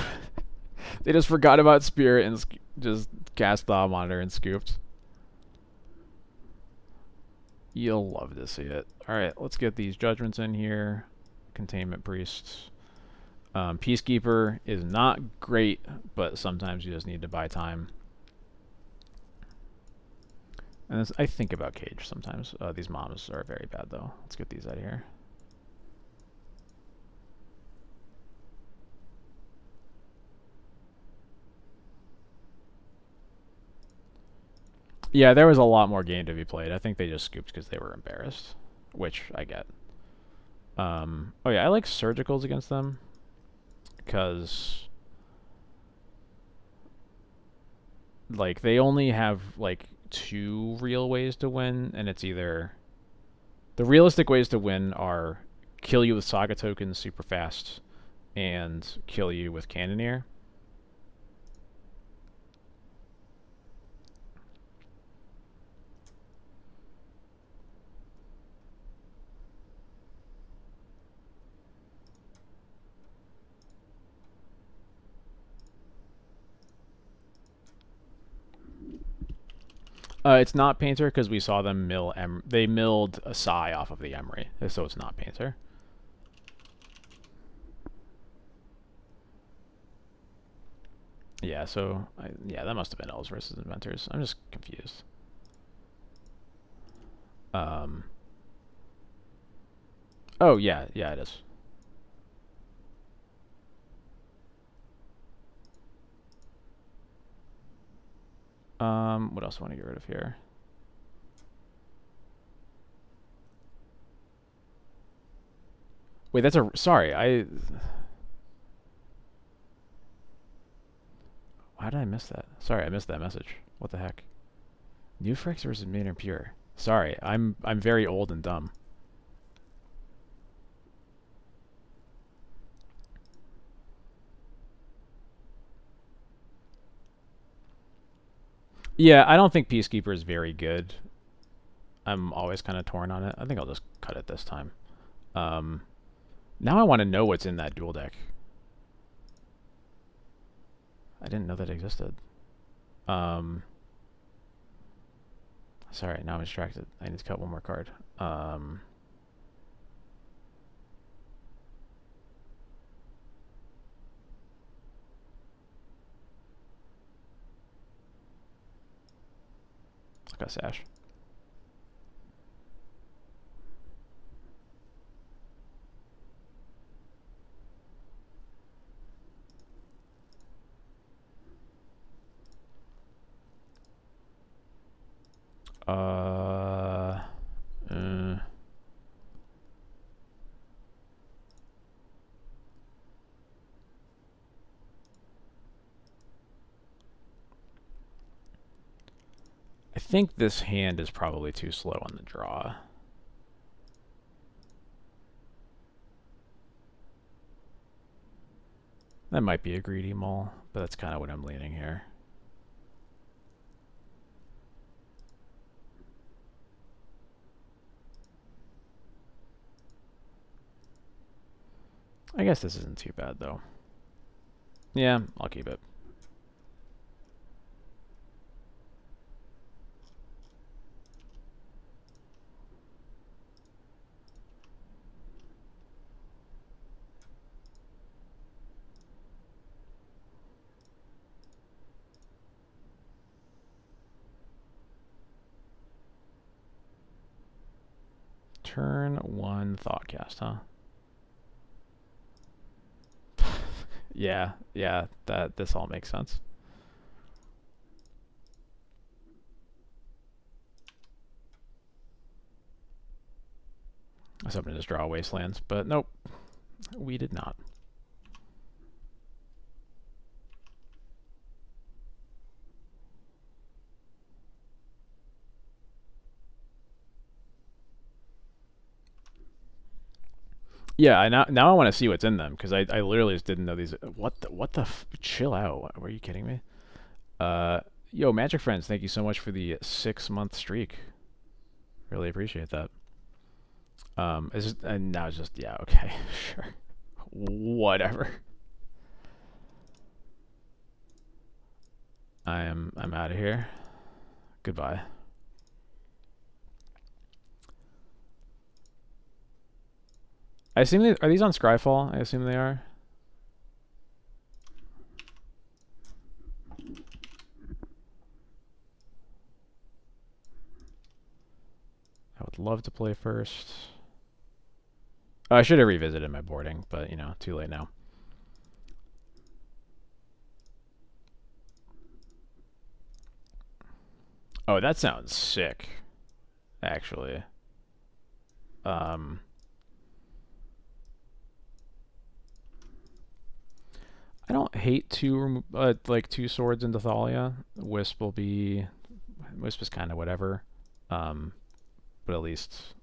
They just forgot about Spirit and just cast Thaw Monitor and scooped. You'll love to see it. Alright, let's get these judgments in here. Containment Priests. Peacekeeper is not great, but sometimes you just need to buy time. And I think about Cage sometimes. These moms are very bad, though. Let's get these out of here. Yeah, there was a lot more game to be played. I think they just scooped because they were embarrassed, which I get. Oh yeah, I like Surgicals against them because like they only have like 2 real ways to win, and it's either the realistic ways to win are kill you with Saga tokens super fast and kill you with Cannoneer. It's not Painter because we saw them mill. They milled a Psy off of the Emery, so it's not Painter. Yeah, so yeah, that must have been elves versus inventors. I'm just confused. Um. Oh yeah, yeah, it is. What else do I want to get rid of here? Wait, that's a sorry. Why did I miss that? Sorry, I missed that message. What the heck? New Fricks versus Main Pure. Sorry, I'm very old and dumb. Yeah, I don't think Peacekeeper is very good. I'm always kind of torn on it. I think I'll just cut it this time. Um, Now I want to know what's in that dual deck. I didn't know that existed. Um, Sorry, now I'm distracted. I need to cut one more card. I got Sash. Uh, uh, I think this hand is probably too slow on the draw. That might be a greedy mull, but that's kind of what I'm leaning here. I guess this isn't too bad, though. Yeah, I'll keep it. Turn 1 Thoughtcast, huh? Yeah, this all makes sense. I was hoping to just draw Wastelands, but nope, we did not. Yeah, now I want to see what's in them because I literally just didn't know these. What the chill out. Were you kidding me? Yo, Magic Friends, thank you so much for the 6-month streak. Really appreciate that. And now it's just yeah, okay, sure, whatever. I'm out of here. Goodbye. I assume are these on Scryfall? I assume they are. I would love to play first. Oh, I should have revisited my boarding, but you know, too late now. Oh, that sounds sick, actually. Um, I don't hate like 2 swords into Thalia. Wisp is kind of whatever. But at least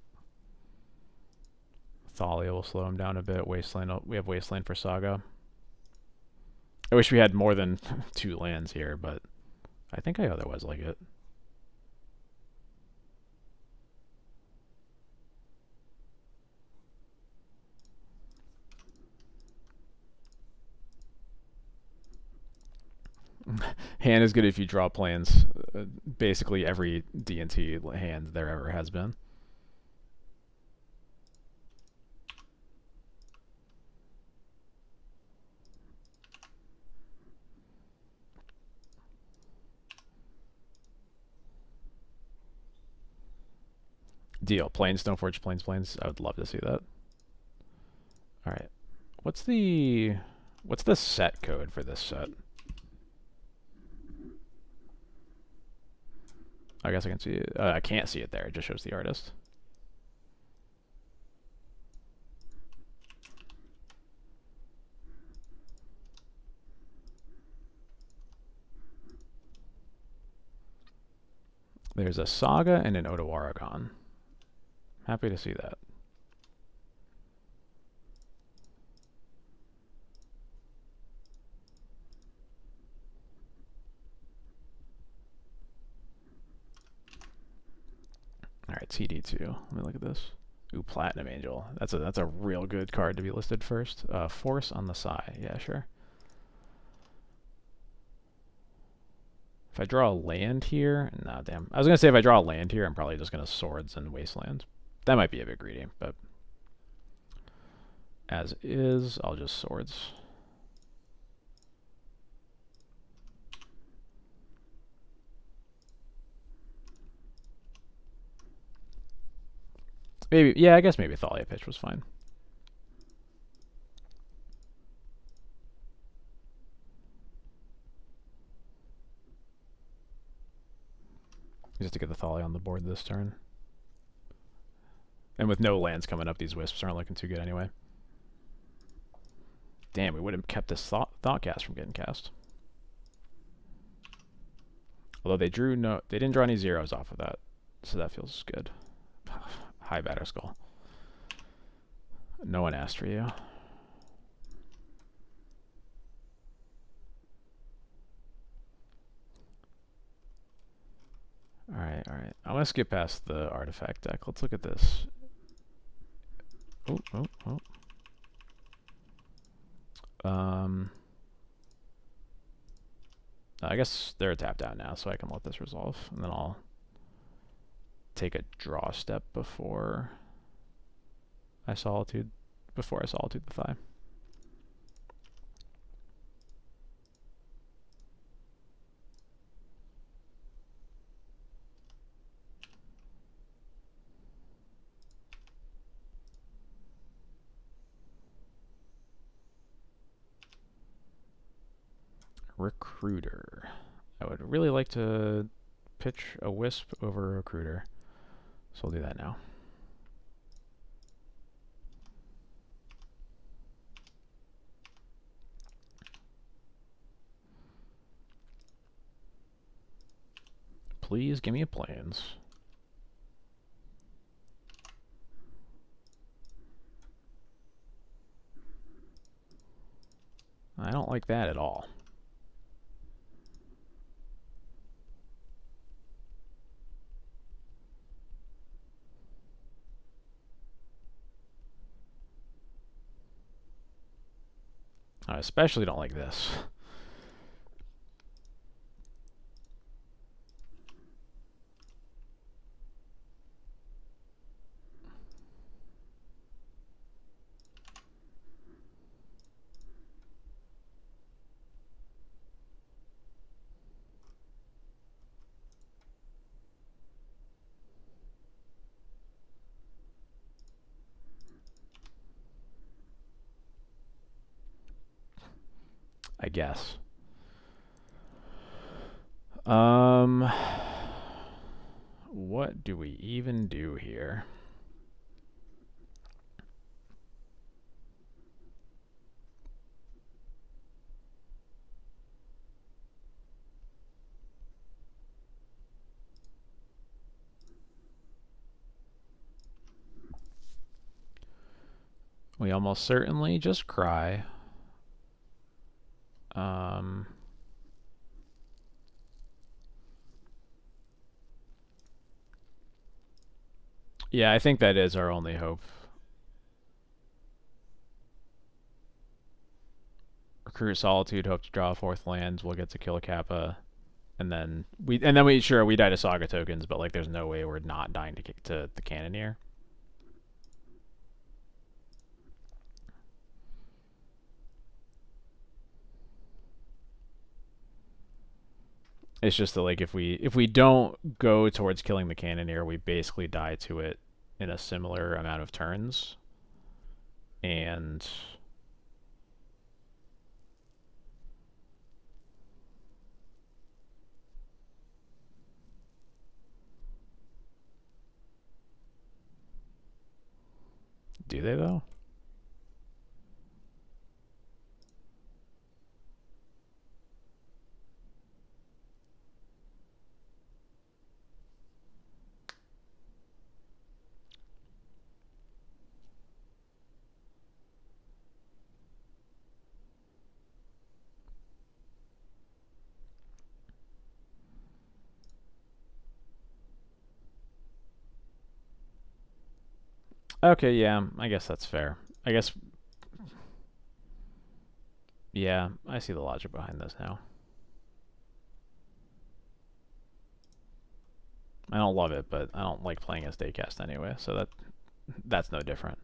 Thalia will slow him down a bit. We have Wasteland for Saga. I wish we had more than 2 lands here, but I think I otherwise like it. Hand is good if you draw plans. Basically every D&T hand there ever has been. Deal. Planes, Stoneforge, planes. I would love to see that. Alright. What's the set code for this set? I guess I can see it. I can't see it there. It just shows the artist. There's a Saga and an Odawaragon. Happy to see that. Alright, TD2. Let me look at this. Ooh, Platinum Angel. That's a real good card to be listed first. Force on the Sai. Yeah, sure. If I draw a land here... Nah, damn. I was going to say if I draw a land here, I'm probably just going to Swords and Wasteland. That might be a bit greedy, but... As is, I'll just Swords. Maybe, yeah, I guess maybe Thalia Pitch was fine. Just to get the Thalia on the board this turn. And with no lands coming up, these Wisps aren't looking too good anyway. Damn, we would have kept this Thoughtcast from getting cast. Although they didn't draw any zeros off of that, so that feels good. High Batter Skull. No one asked for you. Alright. I'm going to skip past the artifact deck. Let's look at this. Oh. I guess they're tapped out now, so I can let this resolve. And then I'll take a draw step before I Solitude the Thigh. Recruiter. I would really like to pitch a Wisp over a Recruiter, so I'll do that now. Please give me a Plains. I don't like that at all. I especially don't like this. I guess. What do we even do here? We almost certainly just cry. Yeah, I think that is our only hope. recruit Solitude, hope to draw a 4th land. We'll get to kill a Kappa, and then we die to Saga tokens, but like there's no way we're not dying to the Cannoneer. It's just that like if we don't go towards killing the Cannoneer, we basically die to it in a similar amount of turns. And do they though? Okay, yeah, I guess that's fair. I guess, yeah, I see the logic behind this now. I don't love it, but I don't like playing as Daycast anyway, so that's no different.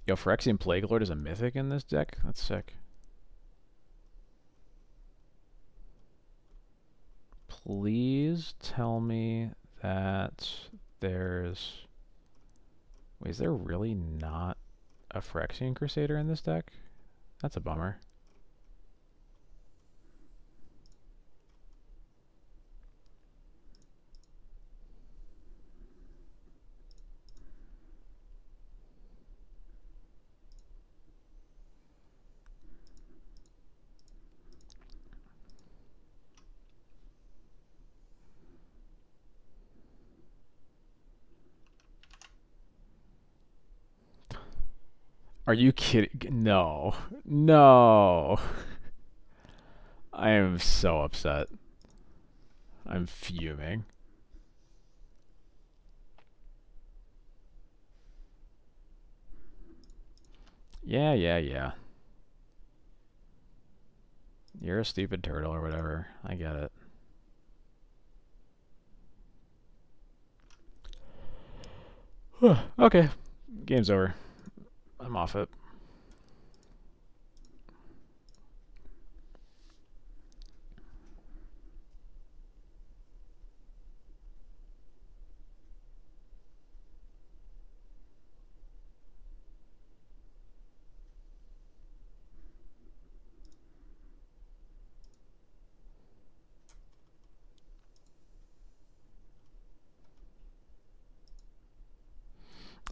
Yo, Phyrexian Plague Lord is a mythic in this deck? That's sick. Please tell me that there's... Wait, is there really not a Phyrexian Crusader in this deck? That's a bummer. Are you kidding? No. No. I am so upset. I'm fuming. Yeah, yeah, yeah. You're a stupid turtle or whatever. I get it. Okay. Game's over. I'm off it.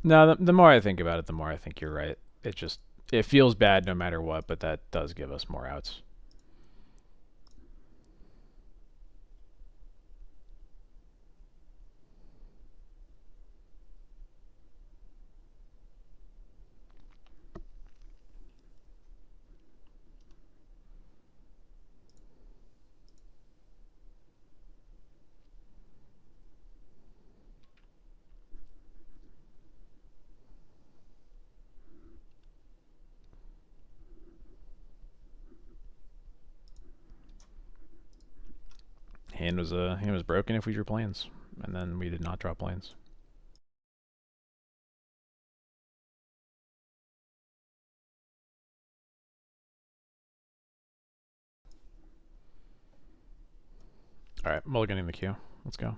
No, the more I think about it, the more I think you're right. It feels bad no matter what, but that does give us more outs. Hand was broken if we drew planes, and then we did not draw planes. All right, mulliganing the queue. Let's go.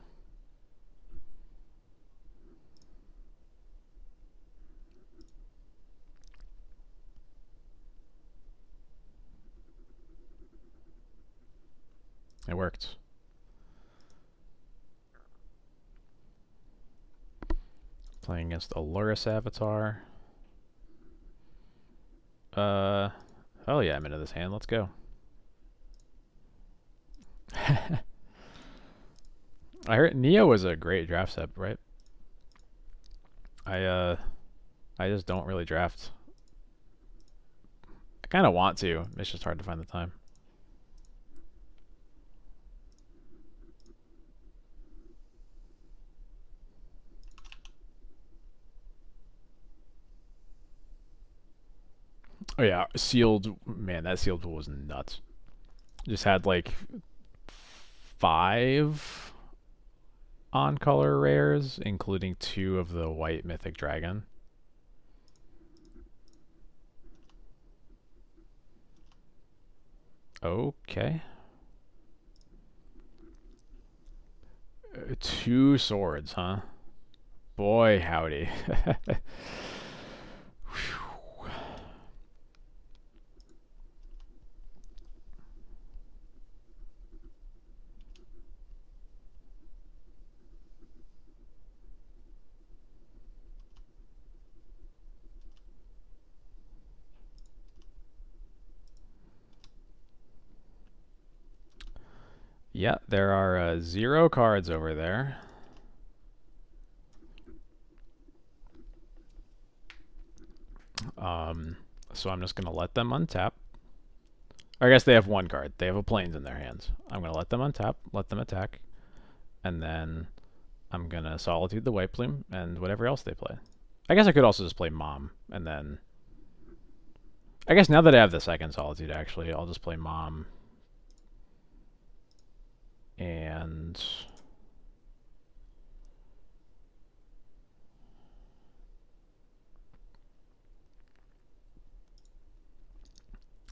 It worked. Playing against Aluris Avatar. Hell yeah, I'm into this hand. Let's go. I heard Neo was a great draft set, right? I just don't really draft. I kind of want to. It's just hard to find the time. Oh yeah, sealed. Man, that sealed pool was nuts. Just had like 5 on color rares, including 2 of the white mythic dragon. Okay. 2 swords, huh? Boy, howdy. Yeah, there are 0 cards over there. So I'm just gonna let them untap. Or I guess they have 1 card. They have a plains in their hands. I'm gonna let them untap, let them attack, and then I'm gonna Solitude the White Plume and whatever else they play. I guess I could also just play Mom, and then... I guess now that I have the second Solitude, actually, I'll just play Mom. And...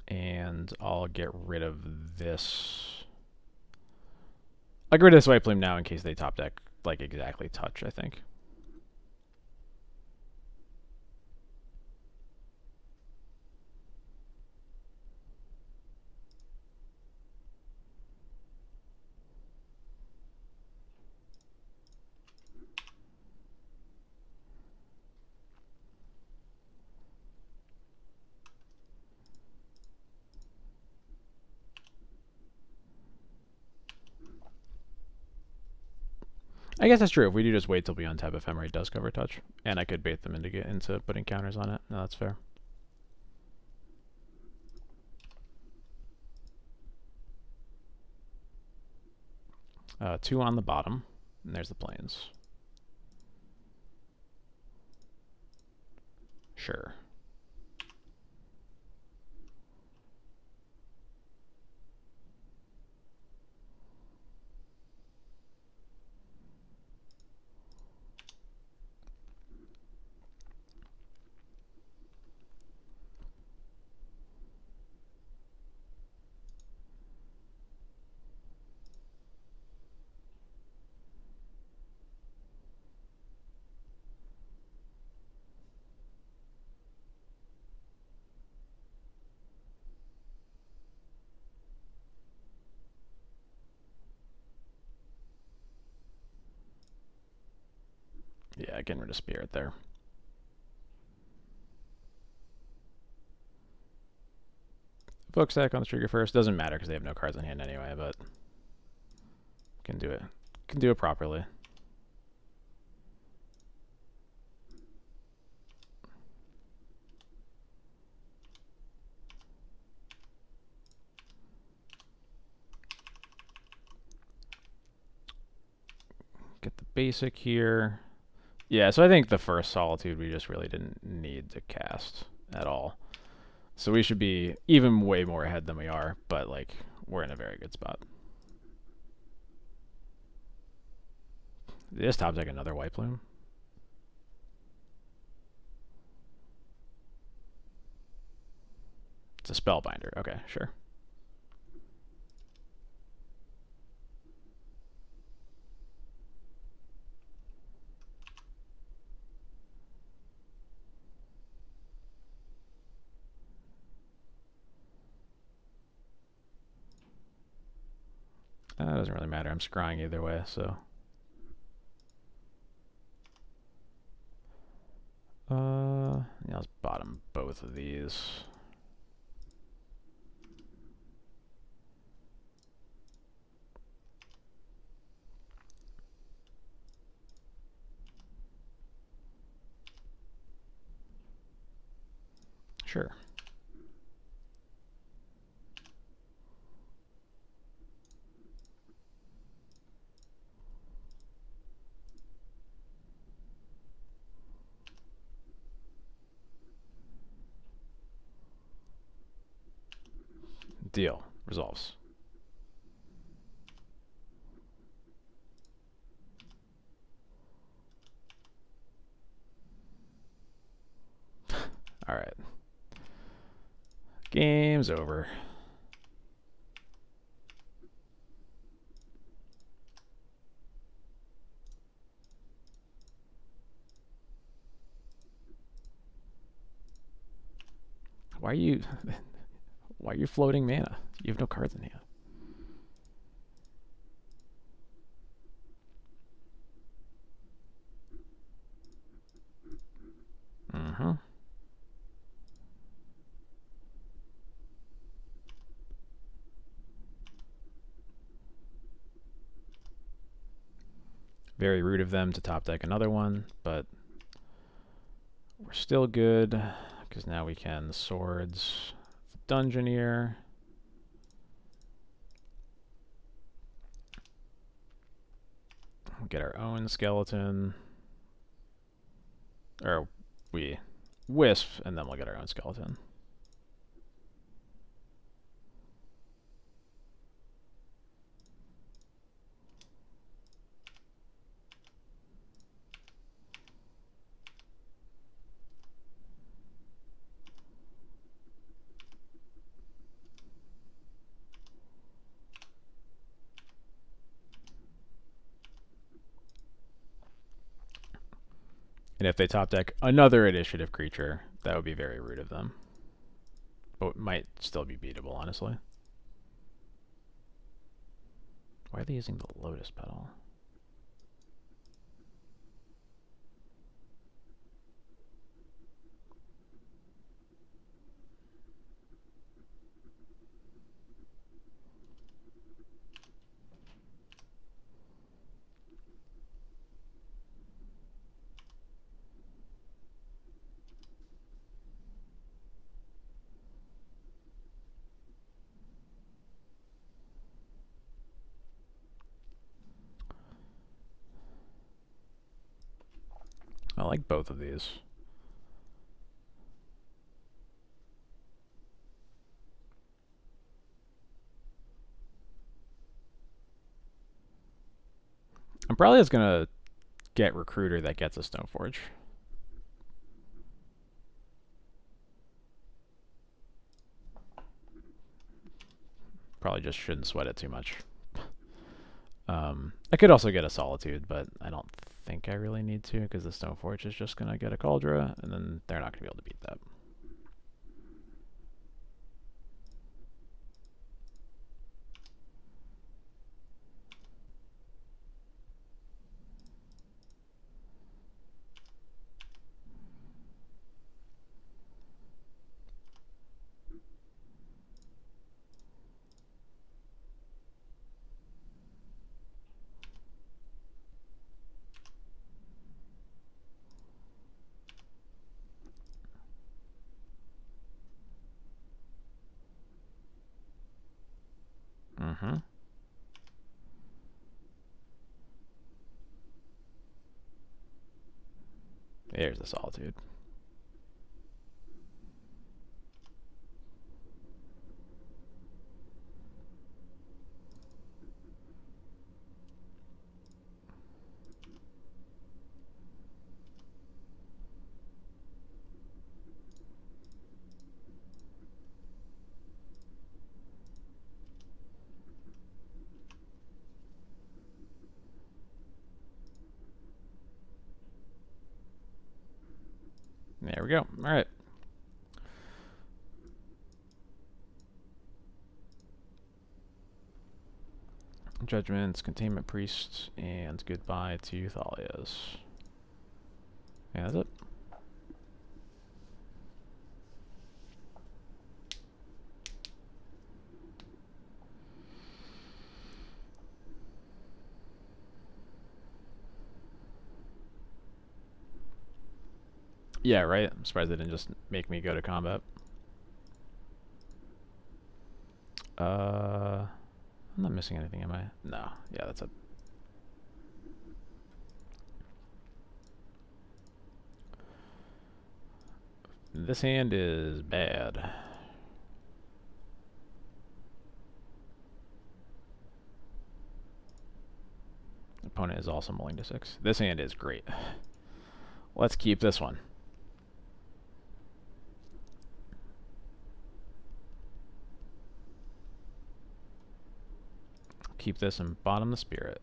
And I'll get rid of this... I'll get rid of this White Plume now in case they top deck, like, exactly touch, I think. I guess that's true. If we do just wait till we untap, Ephemerate does cover touch. And I could bait them into putting counters on it. No, that's fair. 2 on the bottom. And there's the plains. Sure. Yeah, getting rid of Spirit there. Focus attack on the trigger first. Doesn't matter because they have no cards in hand anyway, but can do it. Can do it properly. Get the basic here. Yeah, so I think the first Solitude we just really didn't need to cast at all. So we should be even way more ahead than we are, but like we're in a very good spot. This top deck another White Plume. It's a Spellbinder. Okay, sure. It doesn't really matter. I'm scrying either way, so. Yeah, let's bottom both of these. Sure. Deal. Resolves. Alright. Game's over. Why are you... Why are you floating mana? You have no cards in hand. Mm-hmm. Very rude of them to top deck another one, but we're still good, because now we can Swords the Dungeoneer. Get our own skeleton. Or we Wisp, and then we'll get our own skeleton. And if they top deck another initiative creature, that would be very rude of them. But it might still be beatable, honestly. Why are they using the Lotus Petal? I like both of these. I'm probably just gonna get Recruiter that gets a Stoneforge. Probably just shouldn't sweat it too much. I could also get a Solitude, but I don't think I really need to, because the Stoneforge is just gonna get a Cauldra, and then they're not gonna be able to beat that. Mm-hmm. There's the Solitude. There we go. All right. Judgments, Containment Priests, and goodbye to Thalias. Yeah, that's it. Yeah, right? I'm surprised they didn't just make me go to combat. I'm not missing anything, am I? No. Yeah, that's it. This hand is bad. opponent is also mulling to 6. This hand is great. Let's keep this one. Keep this and bottom the spirit.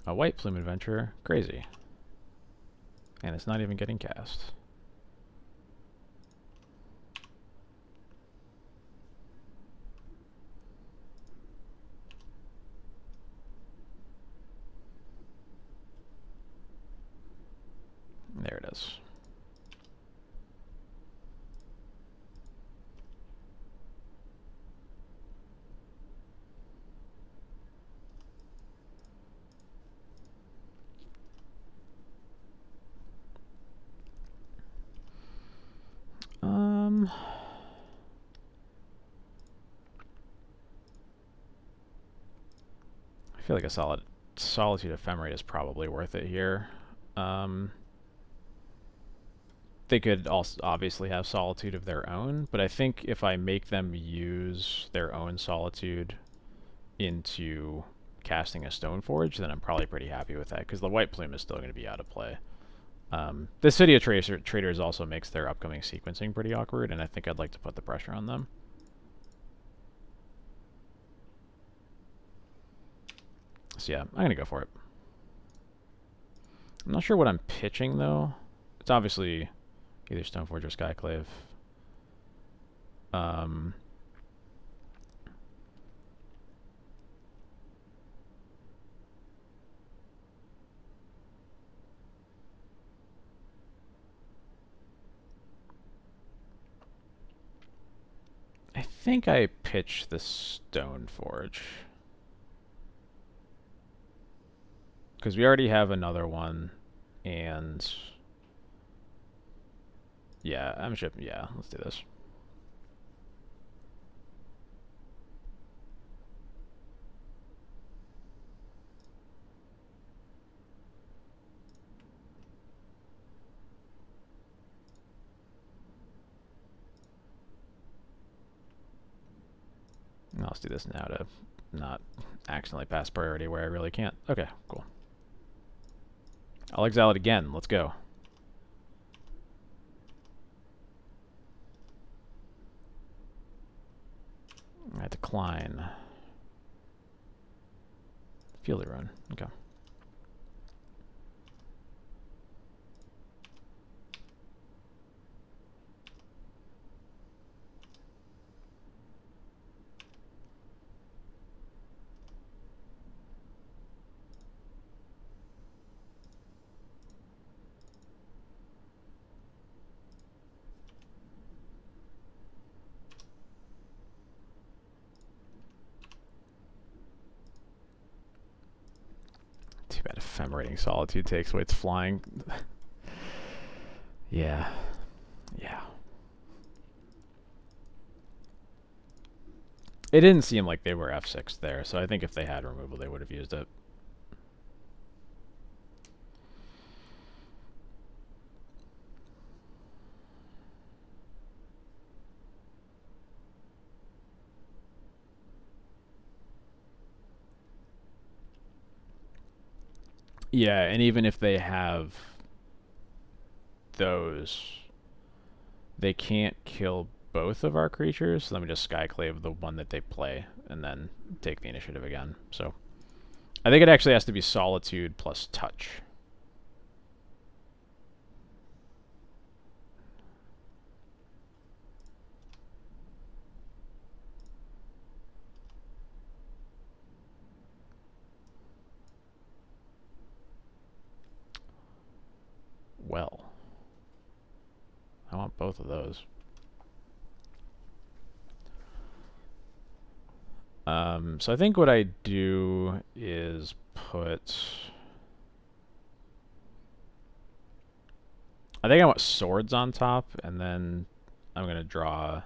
A white plume adventurer, crazy. And it's not even getting cast. There it is. I feel like a Solitude Ephemerate is probably worth it here. They could also obviously have Solitude of their own, but I think if I make them use their own Solitude into casting a Stoneforge, then I'm probably pretty happy with that, because the White Plume is still going to be out of play. This City of Traders also makes their upcoming sequencing pretty awkward, and I think I'd like to put the pressure on them. So yeah, I'm going to go for it. I'm not sure what I'm pitching, though. It's obviously either Stoneforge or Skyclave. I think I pitch the Stoneforge. Because we already have another one, and yeah, I'm shipping. Yeah, let's do this. Let's do this now to not accidentally pass priority where I really can't. Okay, cool. I'll exile it again. Let's go. I decline. Fieldy run. Okay. Too bad Ephemerating Solitude takes away its flying. Yeah. Yeah. It didn't seem like they were F6 there, so I think if they had removal, they would have used it. Yeah, and even if they have those, they can't kill both of our creatures. So let me just Skyclave the one that they play and then take the initiative again. So I think it actually has to be Solitude plus Touch. Well, I want both of those. So I think what I do is put... I think I want swords on top, and then I'm going to draw...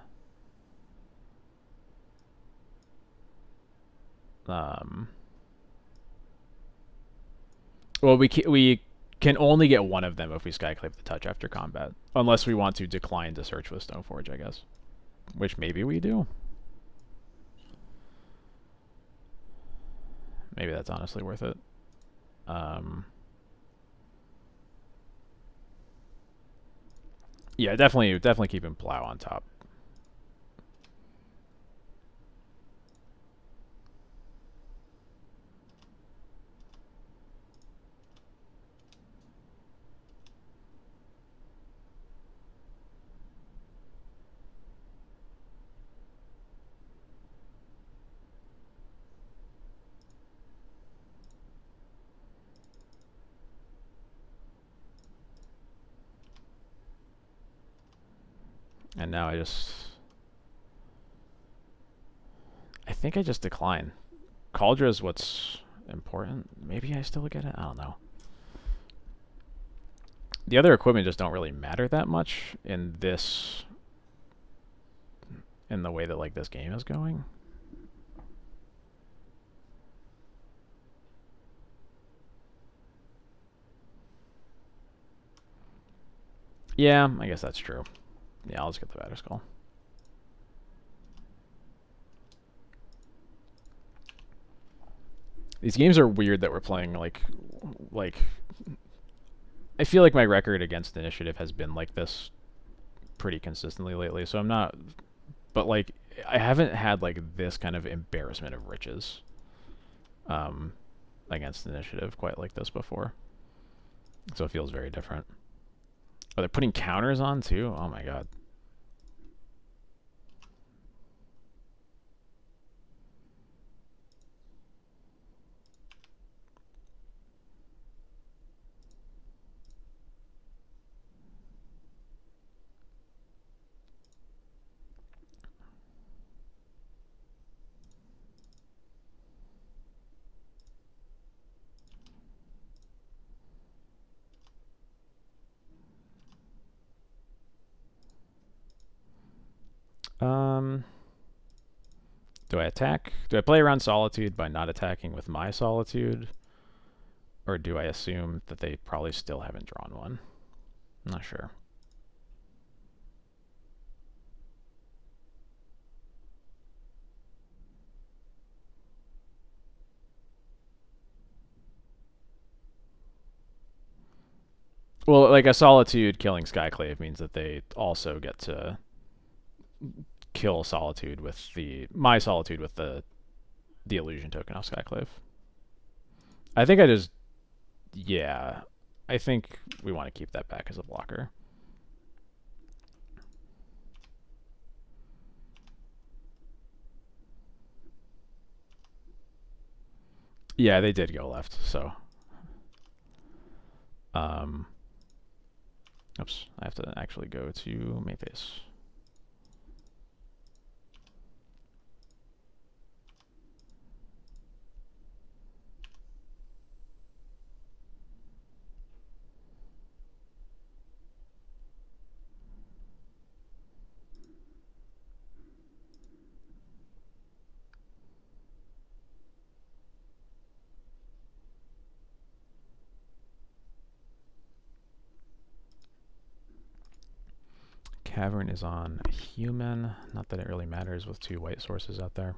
Well, we can only get one of them if we skyclave the touch after combat, unless we want to decline to search with Stoneforge, I guess. Which maybe we do. Maybe that's honestly worth it. Yeah, definitely keeping Plow on top. And now I think I just decline. Cauldra is what's important. Maybe I still get it? I don't know. The other equipment just don't really matter that much in the way that like this game is going. Yeah, I guess that's true. Yeah, I'll just get the Batter Skull. These games are weird that we're playing like I feel like my record against initiative has been like this pretty consistently lately, so I'm not, but like I haven't had like this kind of embarrassment of riches against initiative quite like this before. So it feels very different. Oh, they're putting counters on too? Oh my god. Do I attack? Do I play around Solitude by not attacking with my Solitude? Or do I assume that they probably still haven't drawn one? I'm not sure. Well, like a Solitude killing Skyclave means that they also get to kill Solitude with my Solitude with the illusion token off Skyclave. I think yeah, I think we want to keep that back as a blocker. Yeah, they did go left, so. Oops, I have to actually go to main phase. Cavern is on human. Not that it really matters with two white sources out there.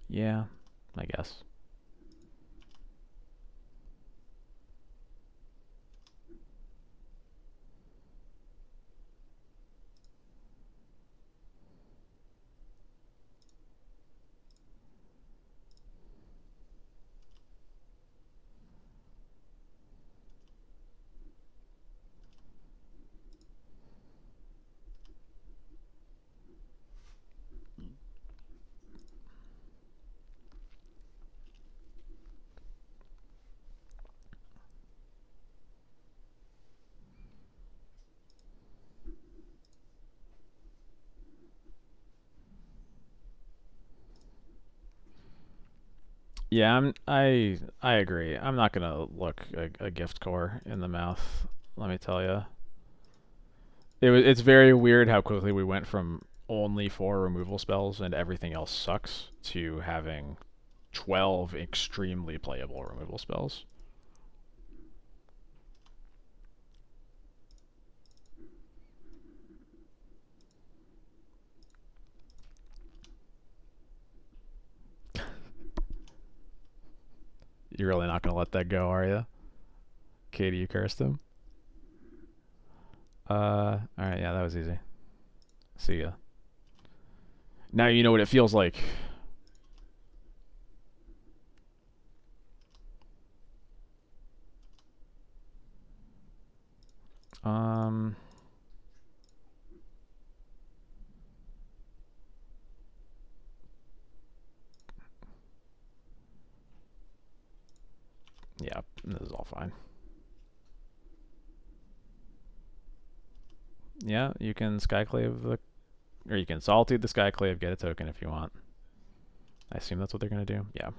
Yeah, I guess. Yeah, I agree. I'm not gonna look a gift core in the mouth. Let me tell you, it's very weird how quickly we went from only 4 removal spells and everything else sucks to having 12 extremely playable removal spells. You're really not gonna let that go, are you? Katie, you cursed him. All right, yeah, that was easy. See ya. Now you know what it feels like. Um, yeah, this is all fine. Yeah, you can Skyclave the, or you can Solitude the Skyclave, get a token if you want. I assume that's what they're gonna do. Yeah.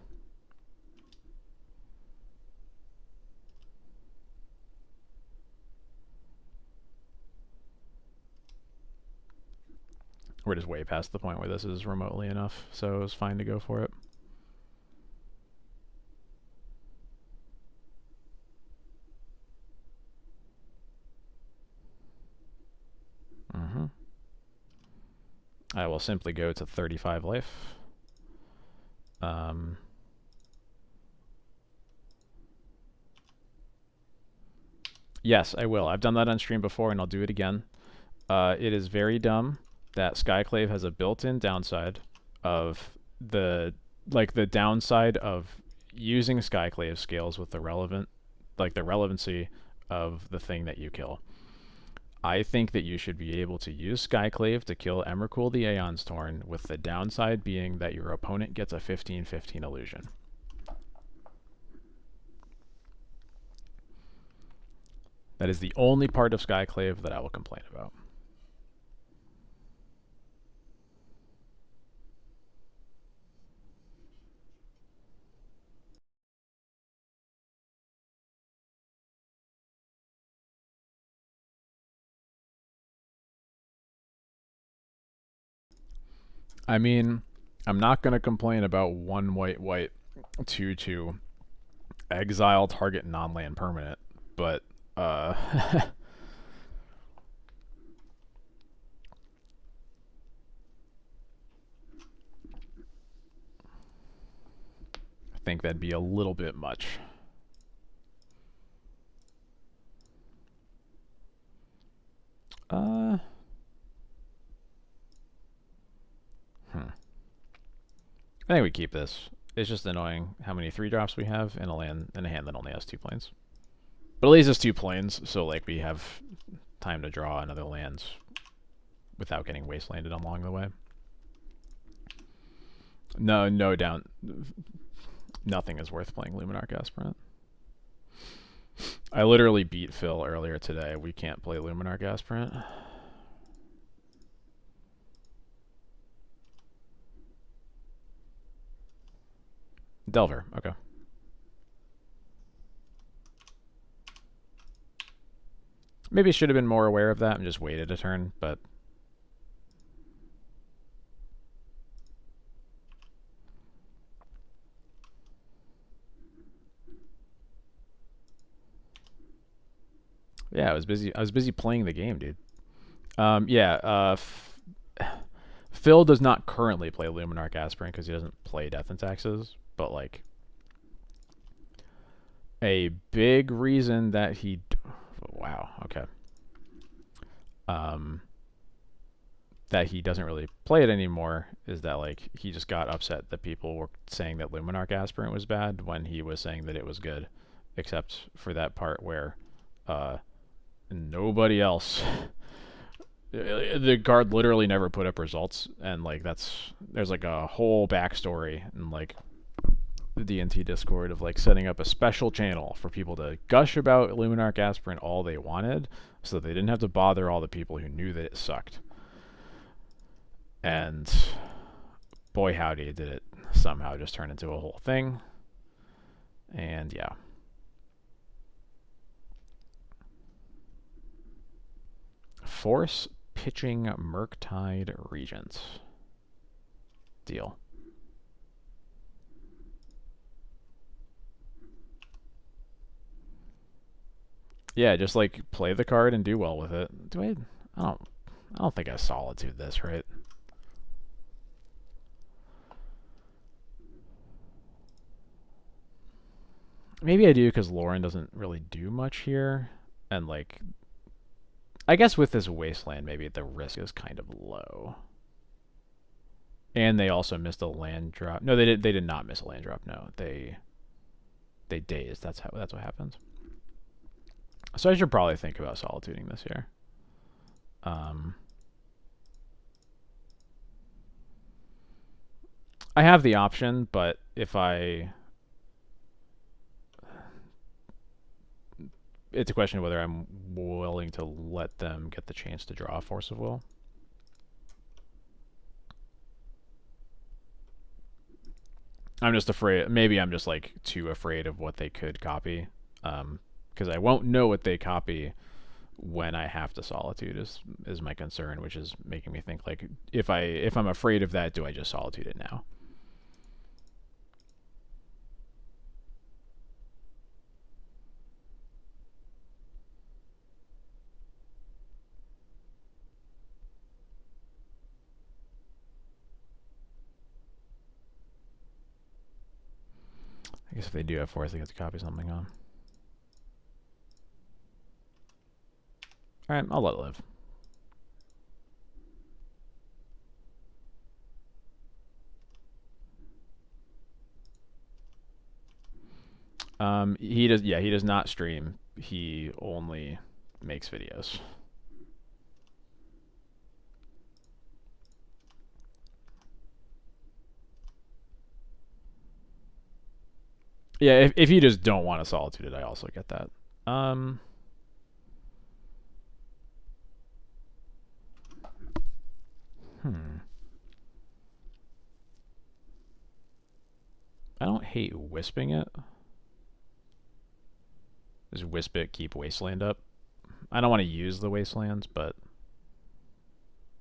We're just way past the point where this is remotely enough, so it was fine to go for it. Mm-hmm. I will simply go to 35 life. Yes, I will. I've done that on stream before, and I'll do it again. It is very dumb that Skyclave has a built-in downside of the the downside of using Skyclave scales with the relevancy of the thing that you kill. I think that you should be able to use Skyclave to kill Emrakul the Aeon's Torn, with the downside being that your opponent gets a 15/15 illusion. That is the only part of Skyclave that I will complain about. I mean, I'm not going to complain about 1 white 2/2 exile target non-land permanent, but I think that'd be a little bit much. I think we keep this. It's just annoying how many 3-drops we have in a hand that only has 2 planes. But at least it's 2 planes, so like we have time to draw another lands without getting wastelanded along the way. No down. Nothing is worth playing Luminarch Aspirant. I literally beat Phil earlier today. We can't play Luminarch Aspirant. Delver, okay. Maybe should have been more aware of that and just waited a turn, but yeah, I was busy playing the game, dude. Phil does not currently play Luminarch Aspirant because he doesn't play Death and Taxes, but like a big reason that he wow, okay. That he doesn't really play it anymore is that like he just got upset that people were saying that Luminarch Aspirant was bad when he was saying that it was good, except for that part where nobody else the card literally never put up results, and like there's like a whole backstory and like the D&T Discord of like setting up a special channel for people to gush about Luminarch Aspirant all they wanted, so that they didn't have to bother all the people who knew that it sucked. And boy howdy, did it somehow just turn into a whole thing. And yeah. Force pitching Murktide Regents. Deal. Yeah, just like play the card and do well with it. I don't think I solitude this, right? Maybe I do because Lauren doesn't really do much here, and like I guess with this wasteland, maybe the risk is kind of low. And they also missed a land drop. No, they did. They did not miss a land drop. No, they dazed. That's what happens. So I should probably think about solituding this here. I have the option, but if I, it's a question of whether I'm willing to let them get the chance to draw a Force of Will. I'm just afraid. Maybe I'm just like too afraid of what they could copy, because I won't know what they copy when I have to solitude is my concern, which is making me think like if I'm afraid of that, do I just solitude it now? I guess if they do have Force, they get to copy something on. All right, I'll let it live. He does. Yeah, he does not stream. He only makes videos. Yeah, if you just don't want to solitude it, I also get that. Um, hmm. I don't hate wisping it. Just wisp it, keep wasteland up. I don't want to use the wastelands, but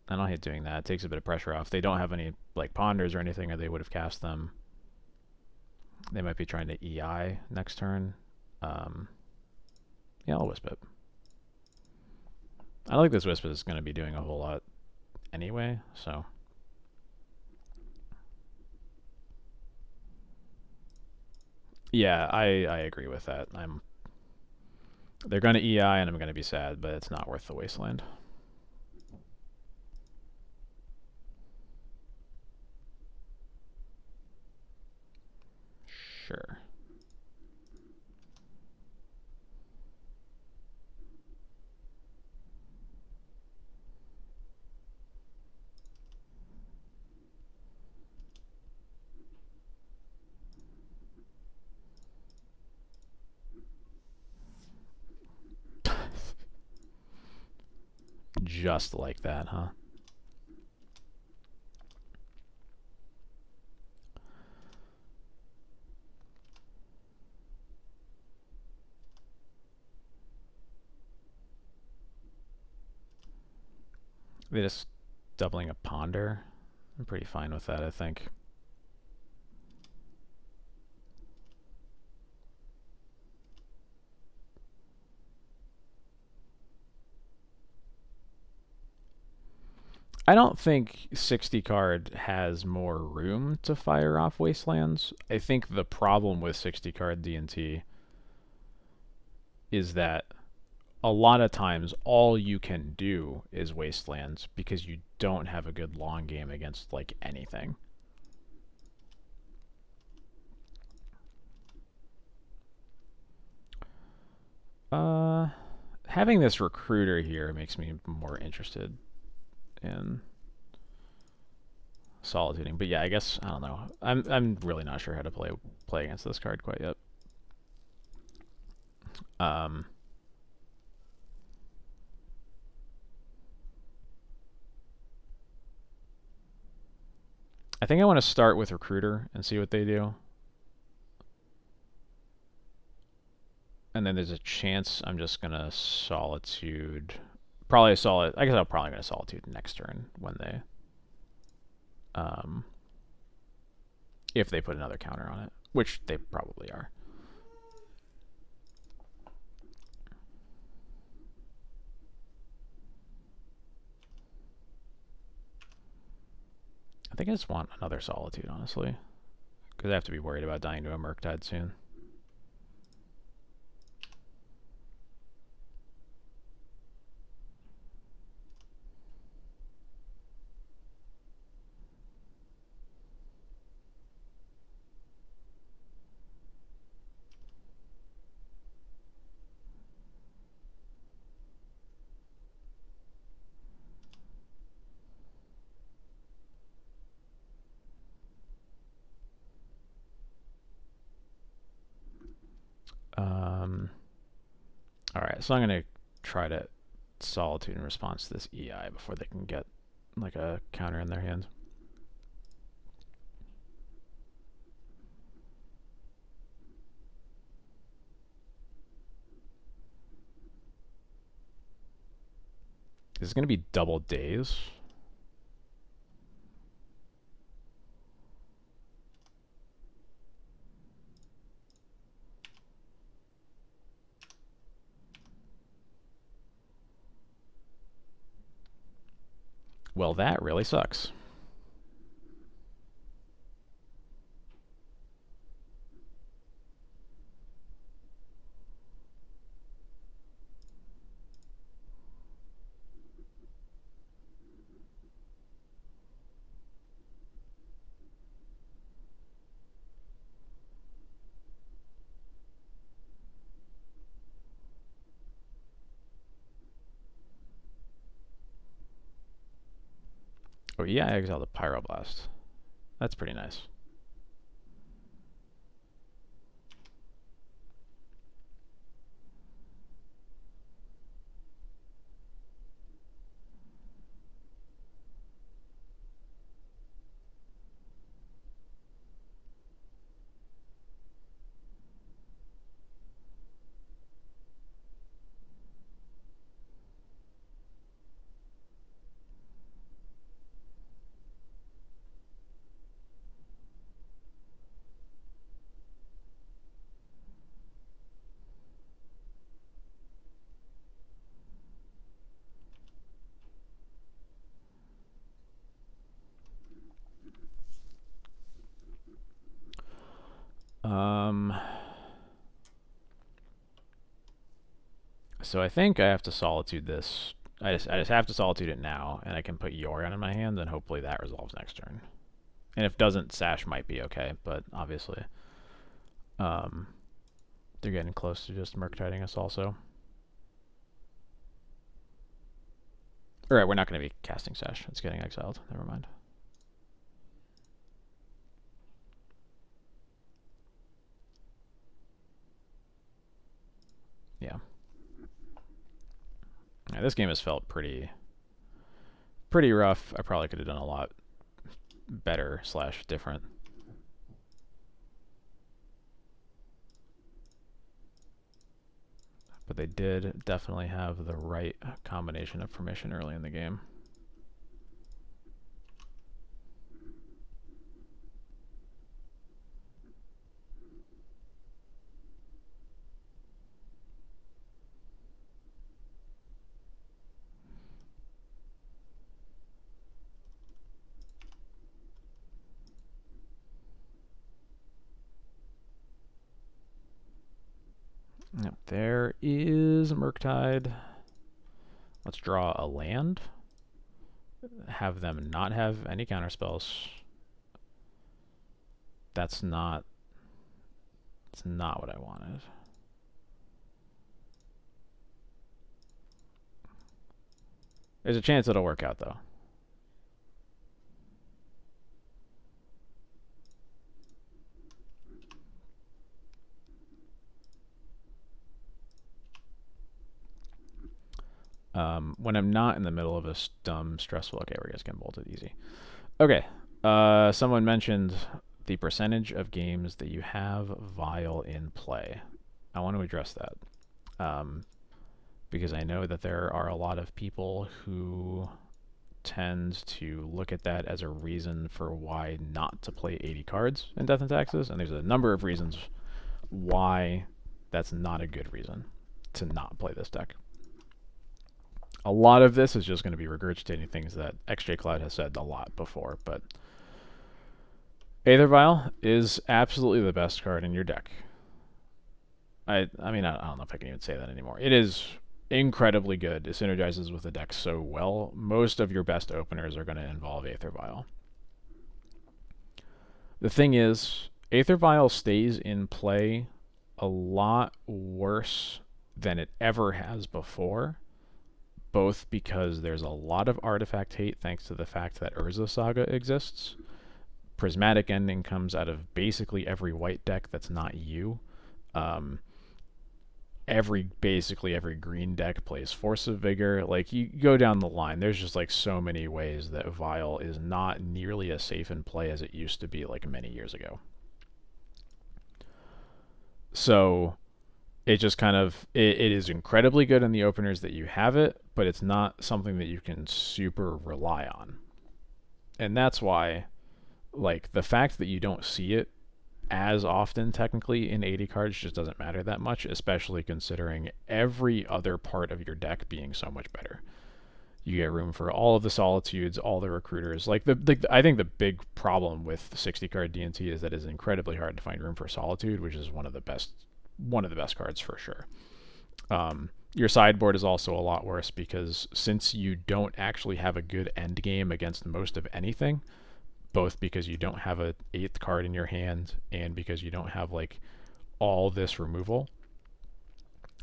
I don't hate doing that. It takes a bit of pressure off. They don't have any like ponders or anything, or they would have cast them. They might be trying to EI next turn. Yeah, I'll wisp it. I don't think this wisp is going to be doing a whole lot anyway, so. Yeah, I agree with that. They're going to EI and I'm going to be sad, but it's not worth the wasteland. Sure. Just like that, huh? They just doubling a ponder. I'm pretty fine with that, I think. I don't think 60 card has more room to fire off wastelands. I think the problem with 60 card D&T is that a lot of times all you can do is wastelands because you don't have a good long game against like anything. Having this recruiter here makes me more interested in solituding. But yeah, I guess I don't know. I'm really not sure how to play against this card quite yet. I think I want to start with recruiter and see what they do. And then there's a chance I'm just gonna Solitude. Probably Solid. I guess I'm probably gonna Solitude next turn when they, um, if they put another counter on it, which they probably are. I think I just want another Solitude, honestly, because I have to be worried about dying to a Murktide soon. Alright, so I'm going to try to Solitude in response to this EI before they can get like a counter in their hand. Is it going to be double days? Well, that really sucks. Oh yeah, I exiled a Pyroblast. That's pretty nice. So I think I have to Solitude this. I just have to Solitude it now, and I can put Yorion in my hand, and hopefully that resolves next turn. And if it doesn't, Sash might be okay, but obviously, they're getting close to just Murktiding us also. Alright, we're not going to be casting Sash. It's getting exiled. Never mind. Yeah. Yeah, this game has felt pretty rough. I probably could have done a lot better / different. But they did definitely have the right combination of permission early in the game. Yep, there is Murktide. Let's draw a land. Have them not have any counterspells. That's not what I wanted. There's a chance it'll work out though. When I'm not in the middle of a dumb, stressful... Okay, we're just getting bolted easy. Okay. Someone mentioned the percentage of games that you have Vile in play. I want to address that. Because I know that there are a lot of people who tend to look at that as a reason for why not to play 80 cards in Death and Taxes, and there's a number of reasons why that's not a good reason to not play this deck. A lot of this is just going to be regurgitating things that XJ Cloud has said a lot before, but Aether Vial is absolutely the best card in your deck. I mean, I don't know if I can even say that anymore. It is incredibly good. It synergizes with the deck so well. Most of your best openers are going to involve Aether Vial. The thing is, Aether Vial stays in play a lot worse than it ever has before, both because there's a lot of artifact hate thanks to the fact that Urza Saga exists. Prismatic Ending comes out of basically every white deck that's not you. Basically every green deck plays Force of Vigor. Like, you go down the line, there's just like so many ways that Vial is not nearly as safe in play as it used to be like many years ago. So it just kind of it is incredibly good in the openers that you have it, but it's not something that you can super rely on. And that's why, like, the fact that you don't see it as often technically in 80 cards just doesn't matter that much, especially considering every other part of your deck being so much better. You get room for all of the Solitudes, all the Recruiters. Like, I think the big problem with 60 card D&T is that it's incredibly hard to find room for Solitude, which is one of the best cards for sure. Your sideboard is also a lot worse because since you don't actually have a good end game against most of anything, both because you don't have a 8th card in your hand and because you don't have like all this removal,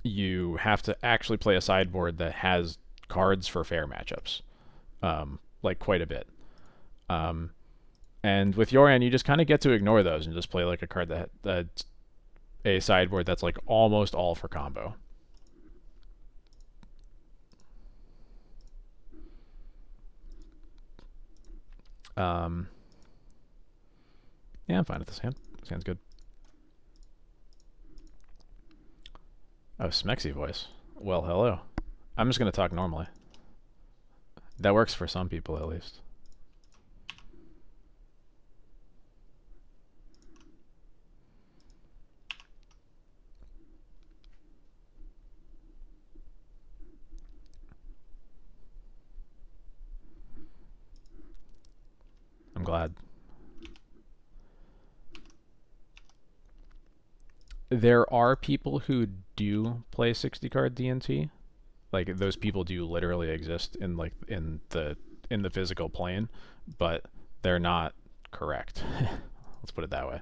you have to actually play a sideboard that has cards for fair matchups, like quite a bit. And with Yorion, you just kind of get to ignore those and just play like a card that's a sideboard that's like almost all for combo. Yeah, I'm fine with this hand. This hand's good. Oh, Smexy voice. Well, hello. I'm just going to talk normally. That works for some people, at least. I'm glad. There are people who do play 60 card D&T. Like, those people do literally exist in like in the physical plane, but they're not correct. Let's put it that way.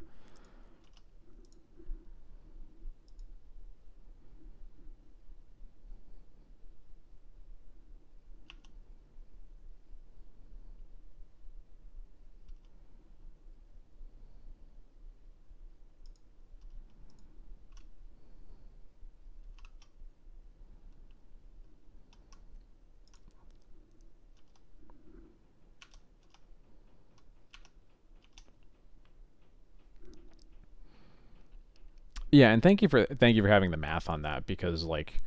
Yeah, and thank you for having the math on that, because like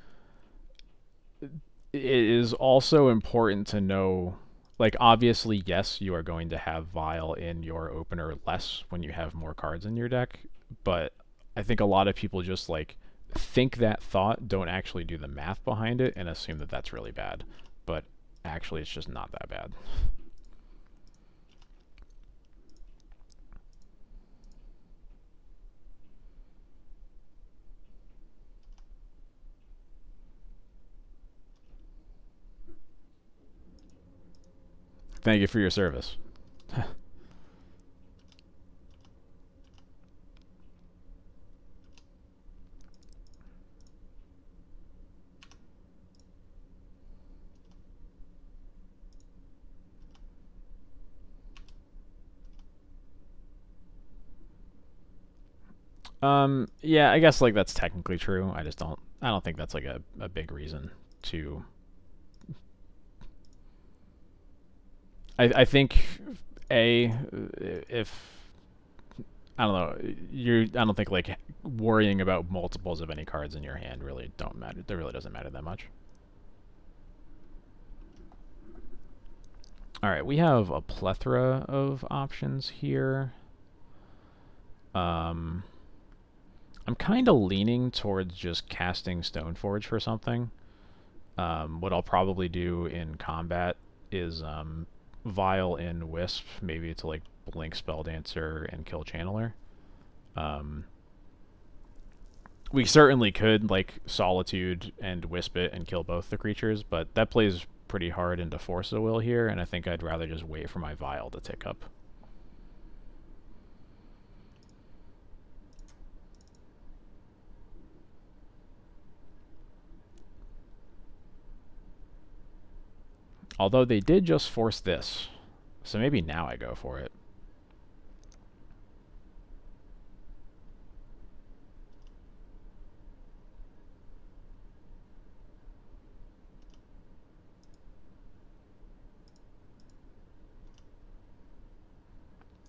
it is also important to know, like, obviously, yes, you are going to have Vial in your opener less when you have more cards in your deck, but I think a lot of people just like think that thought, don't actually do the math behind it, and assume that that's really bad. But actually, it's just not that bad. Thank you for your service. Yeah, I guess like that's technically true. I don't think that's like a big reason to. I think if I don't know. I don't think like worrying about multiples of any cards in your hand really don't matter. That really doesn't matter that much. All right, we have a plethora of options here. I'm kind of leaning towards just casting Stoneforge for something. What I'll probably do in combat is Vial in Wisp, maybe to like blink Spelldancer and kill Channeler. We certainly could like Solitude and Wisp it and kill both the creatures, but that plays pretty hard into Force of Will here, and I think I'd rather just wait for my Vial to tick up. Although they did just force this, so maybe now I go for it.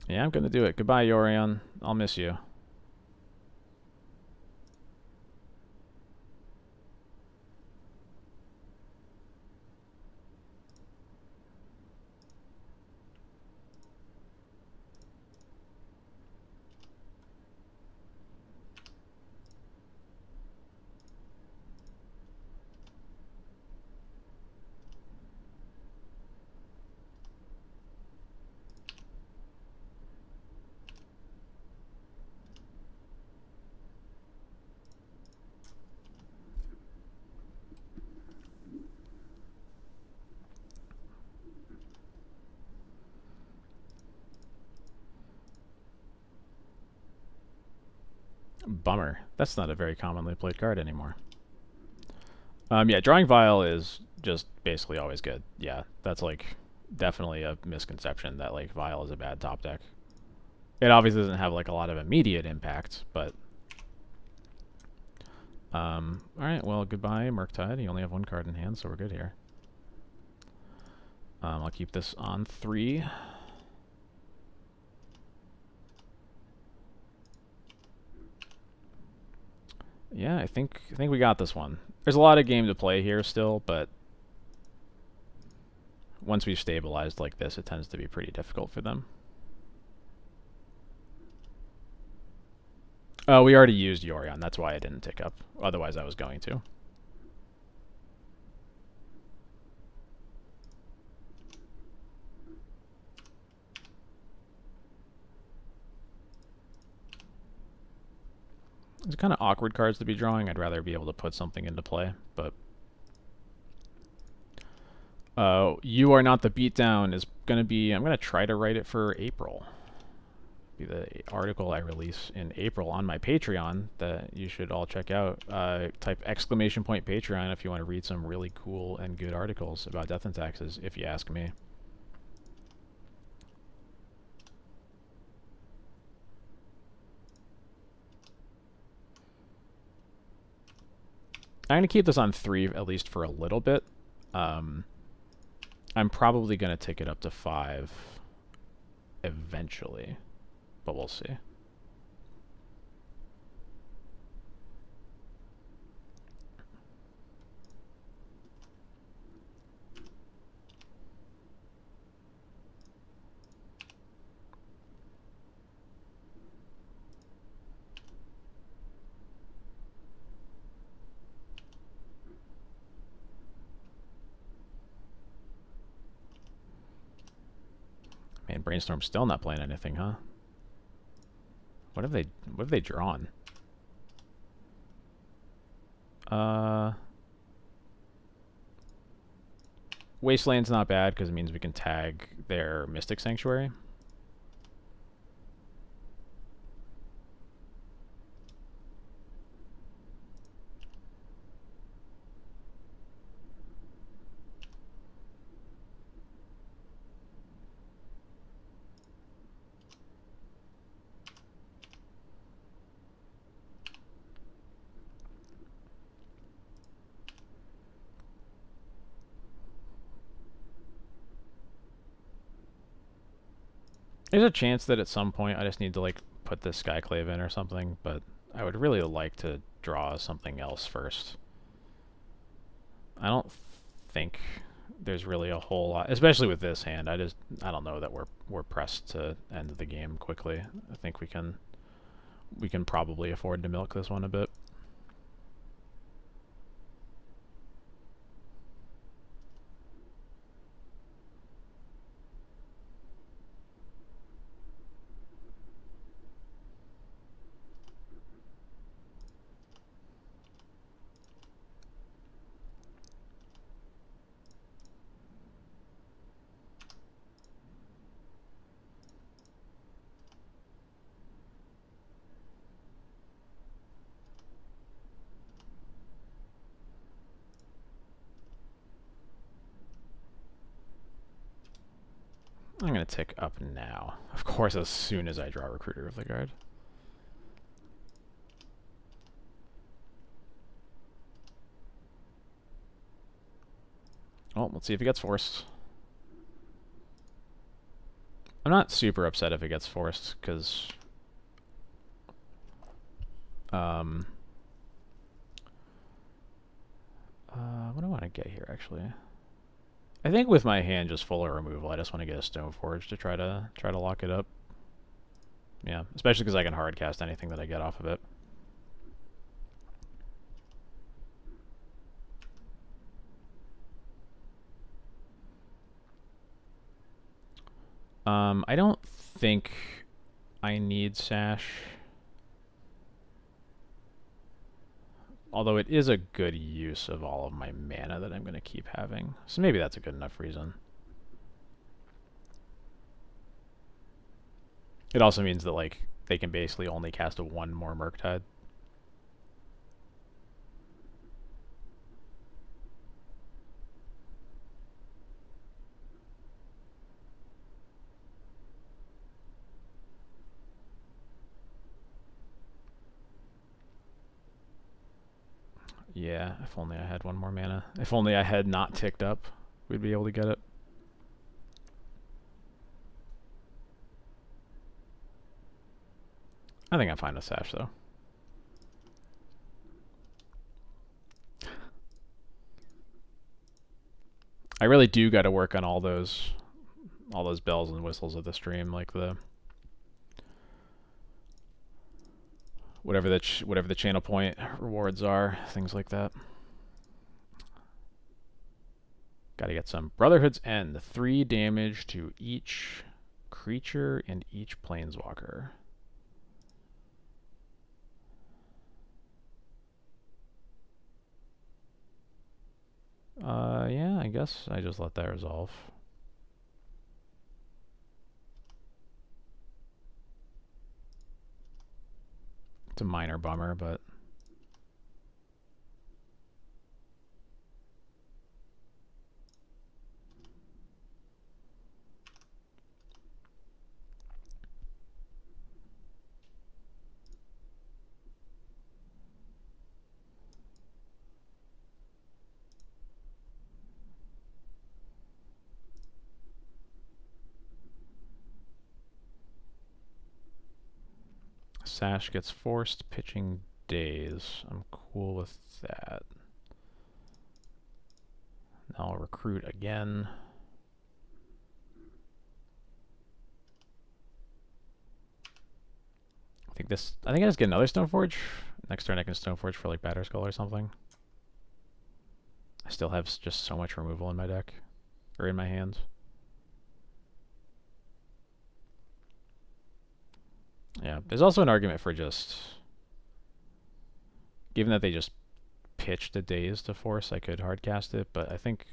Yeah, I'm gonna do it. Goodbye, Yorion. I'll miss you. Bummer. That's not a very commonly played card anymore. Yeah, drawing Vial is just basically always good. Yeah, that's like definitely a misconception that like Vial is a bad top deck. It obviously doesn't have like a lot of immediate impact, but alright, well goodbye, Murktide. You only have one card in hand, so we're good here. I'll keep this on 3. Yeah, I think we got this one. There's a lot of game to play here still, but once we've stabilized like this, it tends to be pretty difficult for them. Oh, we already used Yorion. That's why I didn't tick up. Otherwise, I was going to. It's kind of awkward cards to be drawing. I'd rather be able to put something into play, but You Are Not the Beatdown is going to be, I'm going to try to write it for April. Be the article I release in April on my Patreon that you should all check out. Type !Patreon if you want to read some really cool and good articles about Death and Taxes, if you ask me. I'm going to keep this on 3 at least for a little bit. I'm probably going to take it up to 5 eventually, but we'll see. Man, Brainstorm's still not playing anything, huh? What have they drawn? Wasteland's not bad because it means we can tag their Mystic Sanctuary. There's a chance that at some point I just need to like put this Skyclave in or something, but I would really like to draw something else first. I don't think there's really a whole lot, especially with this hand. I don't know that we're pressed to end the game quickly. I think we can probably afford to milk this one a bit. I'm going to tick up now. Of course, as soon as I draw Recruiter of the Guard. Well, let's see if he gets forced. I'm not super upset if it gets forced, because... what do I want to get here, actually? I think with my hand just full of removal, I just want to get a Stoneforge to try to lock it up. Yeah, especially because I can hard cast anything that I get off of it. I don't think I need Sash. Although it is a good use of all of my mana that I'm going to keep having. So maybe that's a good enough reason. It also means that, like, they can basically only cast a one more Murktide. Yeah, if only I had one more mana. If only I had not ticked up, we'd be able to get it. I think I'm fine with Sash, though. I really do got to work on all those bells and whistles of the stream, like the whatever the channel point rewards are, things like that. Got to get some Brotherhood's End. 3 damage to each creature and each planeswalker. Yeah, I guess I just let that resolve. It's a minor bummer, but... Sash gets forced, pitching Daze. I'm cool with that. Now I'll recruit again. I think I just get another Stoneforge. Next turn I can Stoneforge for like Batterskull or something. I still have just so much removal in my deck. Or in my hands. Yeah, there's also an argument for just... Given that they just pitched a Daze to force, I could hardcast it, but I think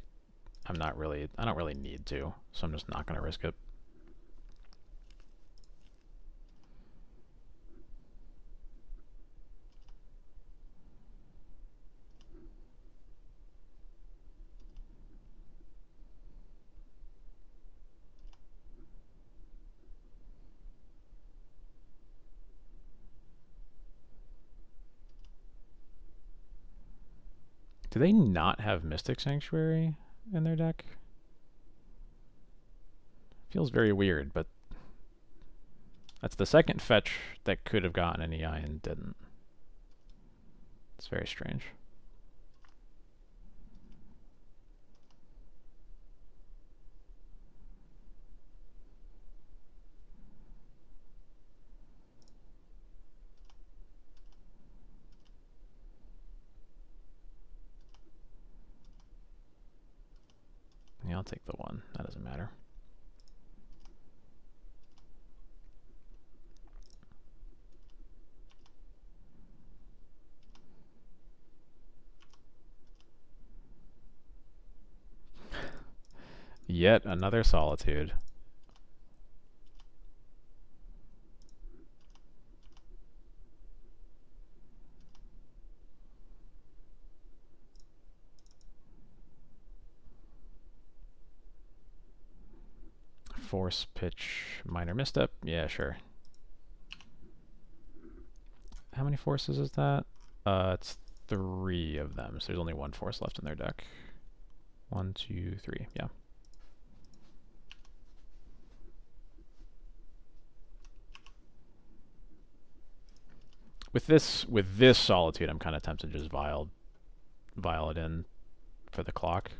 I don't really need to, so I'm just not going to risk it. Do they not have Mystic Sanctuary in their deck? Feels very weird, but That's the second fetch that could have gotten an EI and didn't. It's very strange. Yeah, I'll take the 1. That doesn't matter. Yet another solitude. Force, pitch, minor misstep. Yeah, sure. How many forces is that? It's 3 of them, so there's only 1 force left in their deck. 1, 2, 3, yeah. With this solitude, I'm kind of tempted to just vial it in for the clock.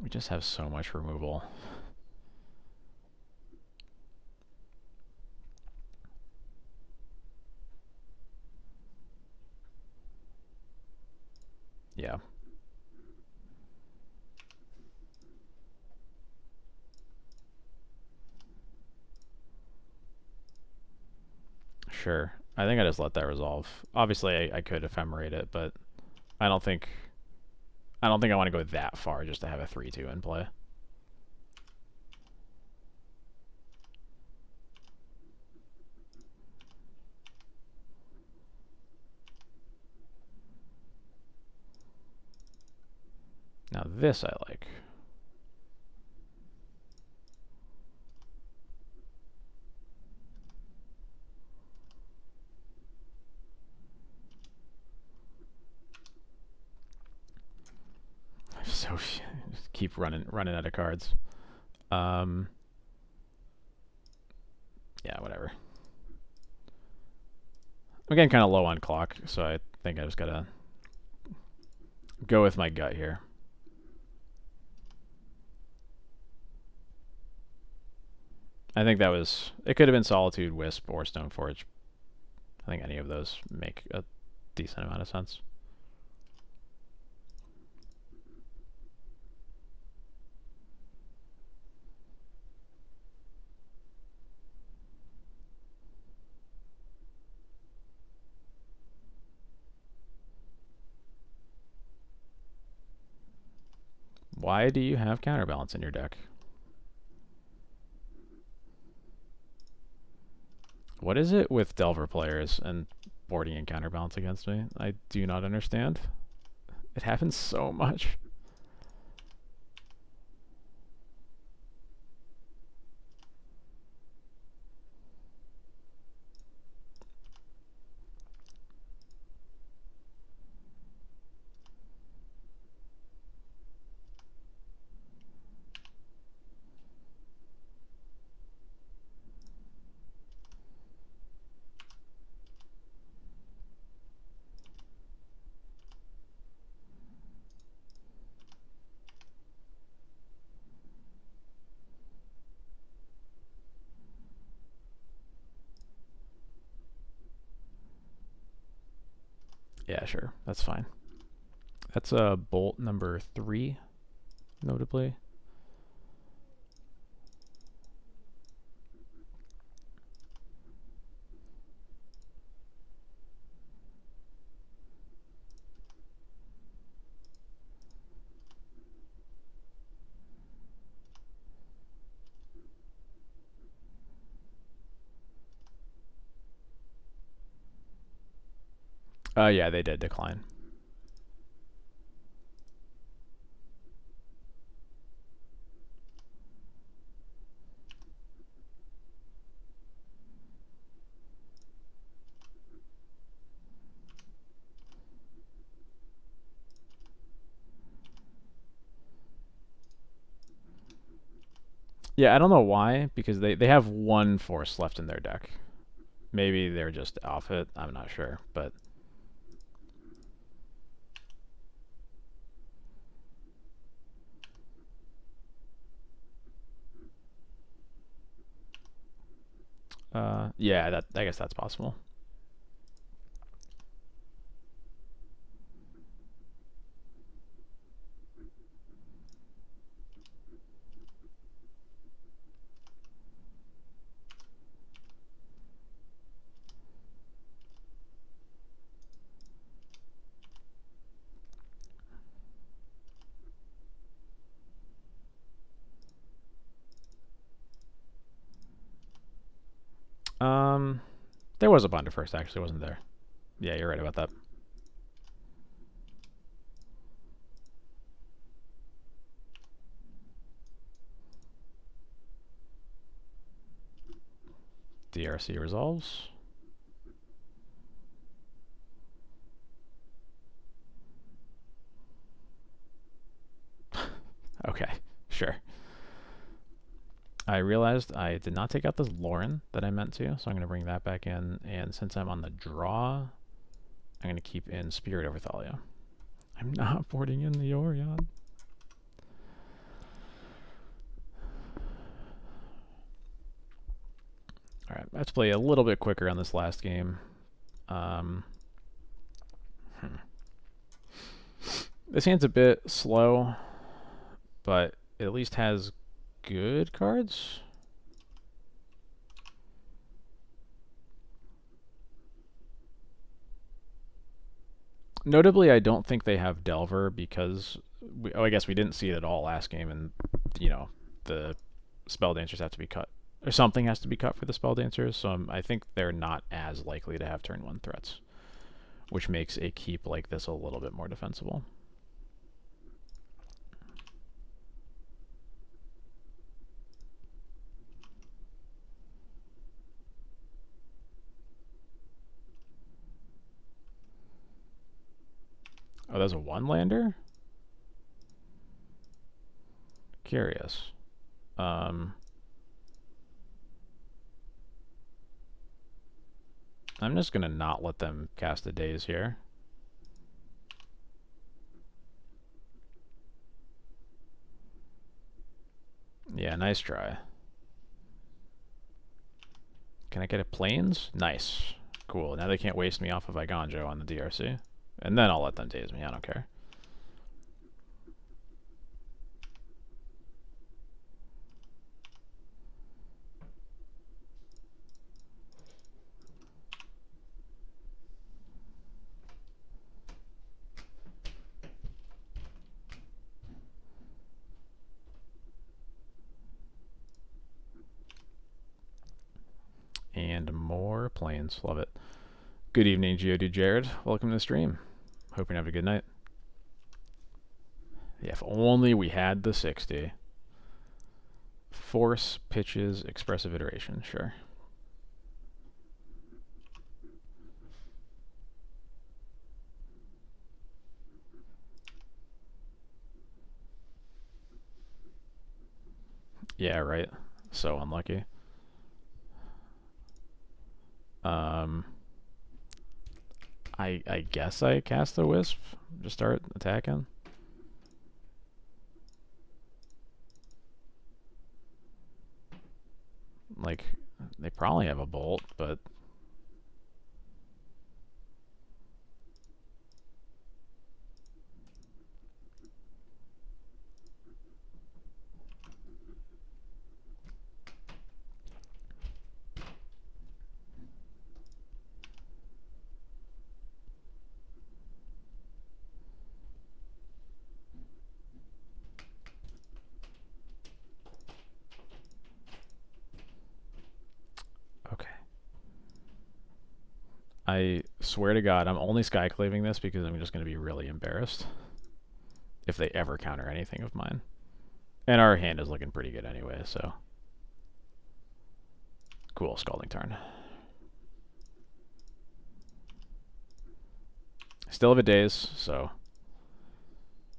We just have so much removal. Yeah. Sure. I think I just let that resolve. Obviously, I could ephemerate it, but I don't think I want to go that far just to have a 3/2 in play. Now this I like. So just keep running out of cards. Yeah, whatever. I'm getting kind of low on clock, so I think I just gotta go with my gut here. I think that was... It could have been Solitude, Wisp, or Stoneforge. I think any of those make a decent amount of sense. Why do you have Counterbalance in your deck? What is it with Delver players and boarding and Counterbalance against me? I do not understand. It happens so much. Yeah, sure. That's fine. That's bolt number 3, notably. Yeah, they did decline. Yeah, I don't know why, because they have one force left in their deck. Maybe they're just off it. I'm not sure, but yeah, that I guess that's possible. Um, there was a binder first, actually, wasn't there? Yeah, you're right about that. DRC resolves. Okay, sure. I realized I did not take out this Lauren that I meant to, so I'm going to bring that back in. And since I'm on the draw, I'm going to keep in Spirit over Thalia. I'm not boarding in the Yorion. Alright, let's play a little bit quicker on this last game. This hand's a bit slow, but it at least has good cards. Notably, I don't think they have Delver because, I guess we didn't see it at all last game, and, the Spell Dancers have to be cut. Or something has to be cut for the Spell Dancers, so I think they're not as likely to have turn 1 threats, which makes a keep like this a little bit more defensible. Oh, there's a 1-lander? Curious. I'm just going to not let them cast a Daze here. Yeah, nice try. Can I get a Plains? Nice. Cool. Now they can't waste me off of Iganjo on the DRC. And then I'll let them Daze me. I don't care. And more Plains. Love it. Good evening, Geodude Jared. Welcome to the stream. Hope you're having a good night. Yeah, if only we had the 60. Force, pitches, expressive iteration. Sure. Yeah, right. So unlucky. I guess I cast the Wisp. Just start attacking. Like, they probably have a Bolt, but... Okay. I swear to God, I'm only skyclaving this because I'm just going to be really embarrassed if they ever counter anything of mine. And our hand is looking pretty good anyway, so... Cool, Scalding Tarn. Still have a Daze, so...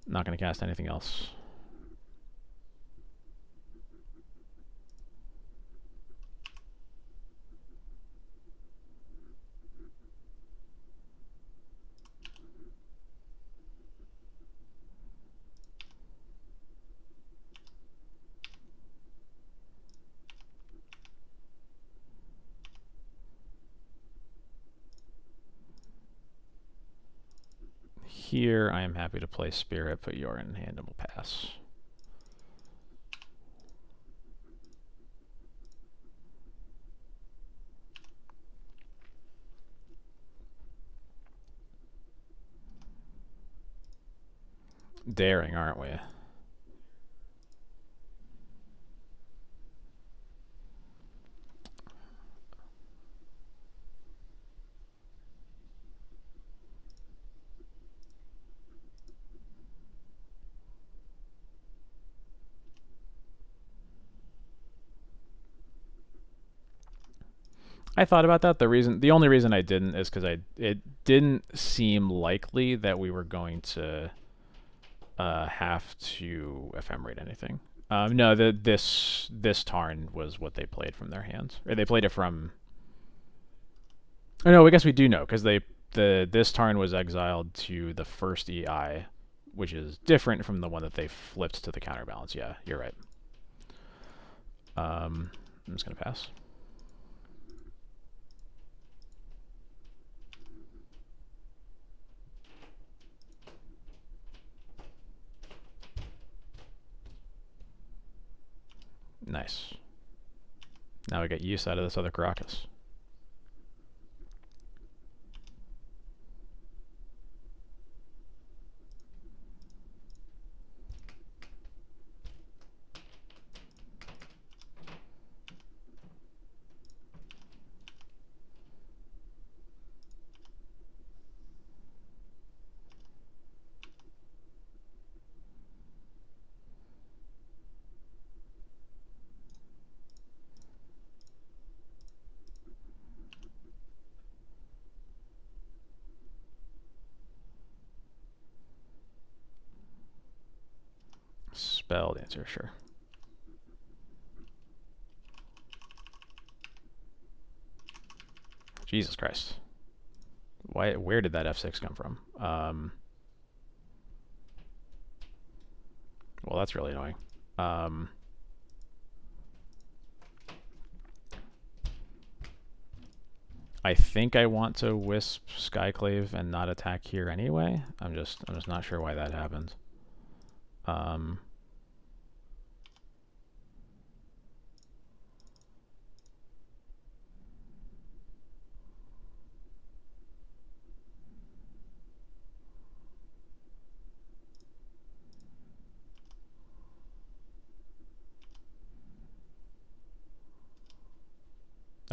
Not going to cast anything else. here, I am happy to play Spirit, put Yorion in hand, and we'll pass. Daring, aren't we? I thought about that. The only reason I didn't is because it didn't seem likely that we were going to have to ephemerate anything. No, this Tarn was what they played from their hands, or they played it from. Oh no, I guess we do know because this Tarn was exiled to the first EI, which is different from the one that they flipped to the counterbalance. Yeah, you're right. I'm just gonna pass. Nice. Now we get use out of this other Caracas. Spell dancer, sure. Jesus Christ. Why? Where did that F6 come from? Well, that's really annoying. I think I want to Wisp Skyclave and not attack here anyway. I'm just not sure why that happened.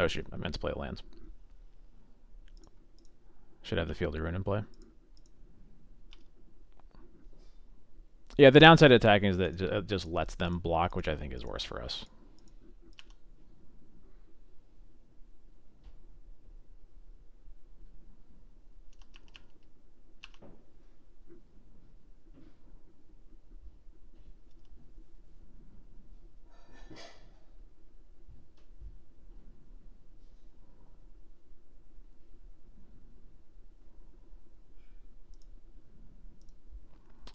Oh shoot, I meant to play lands. Should have the Field of Ruin in play. Yeah, the downside of attacking is that it just lets them block, which I think is worse for us.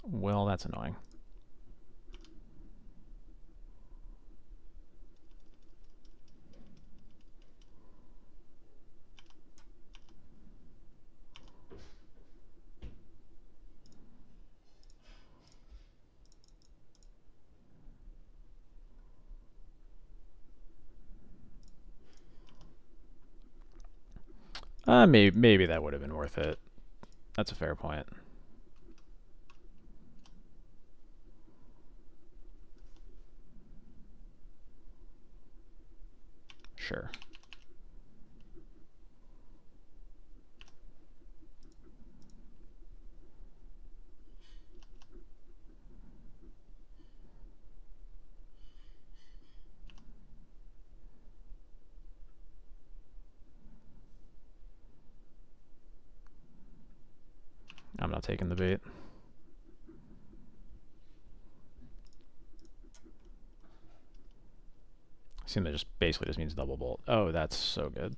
Well, that's annoying. Maybe that would have been worth it. That's a fair point. Sure. I'm not taking the bait. I assume that just basically just means double bolt. Oh, that's so good.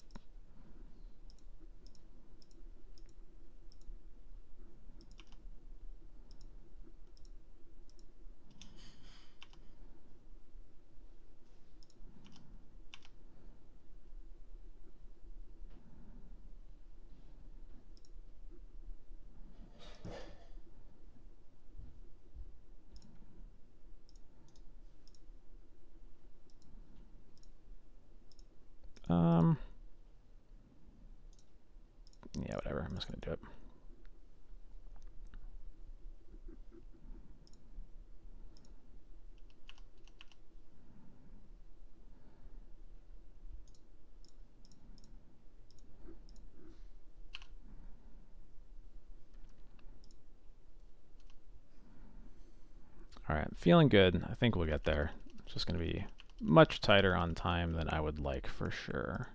Yeah, whatever. I'm just gonna do it. All right, feeling good. I think we'll get there. It's just gonna be much tighter on time than I would like for sure.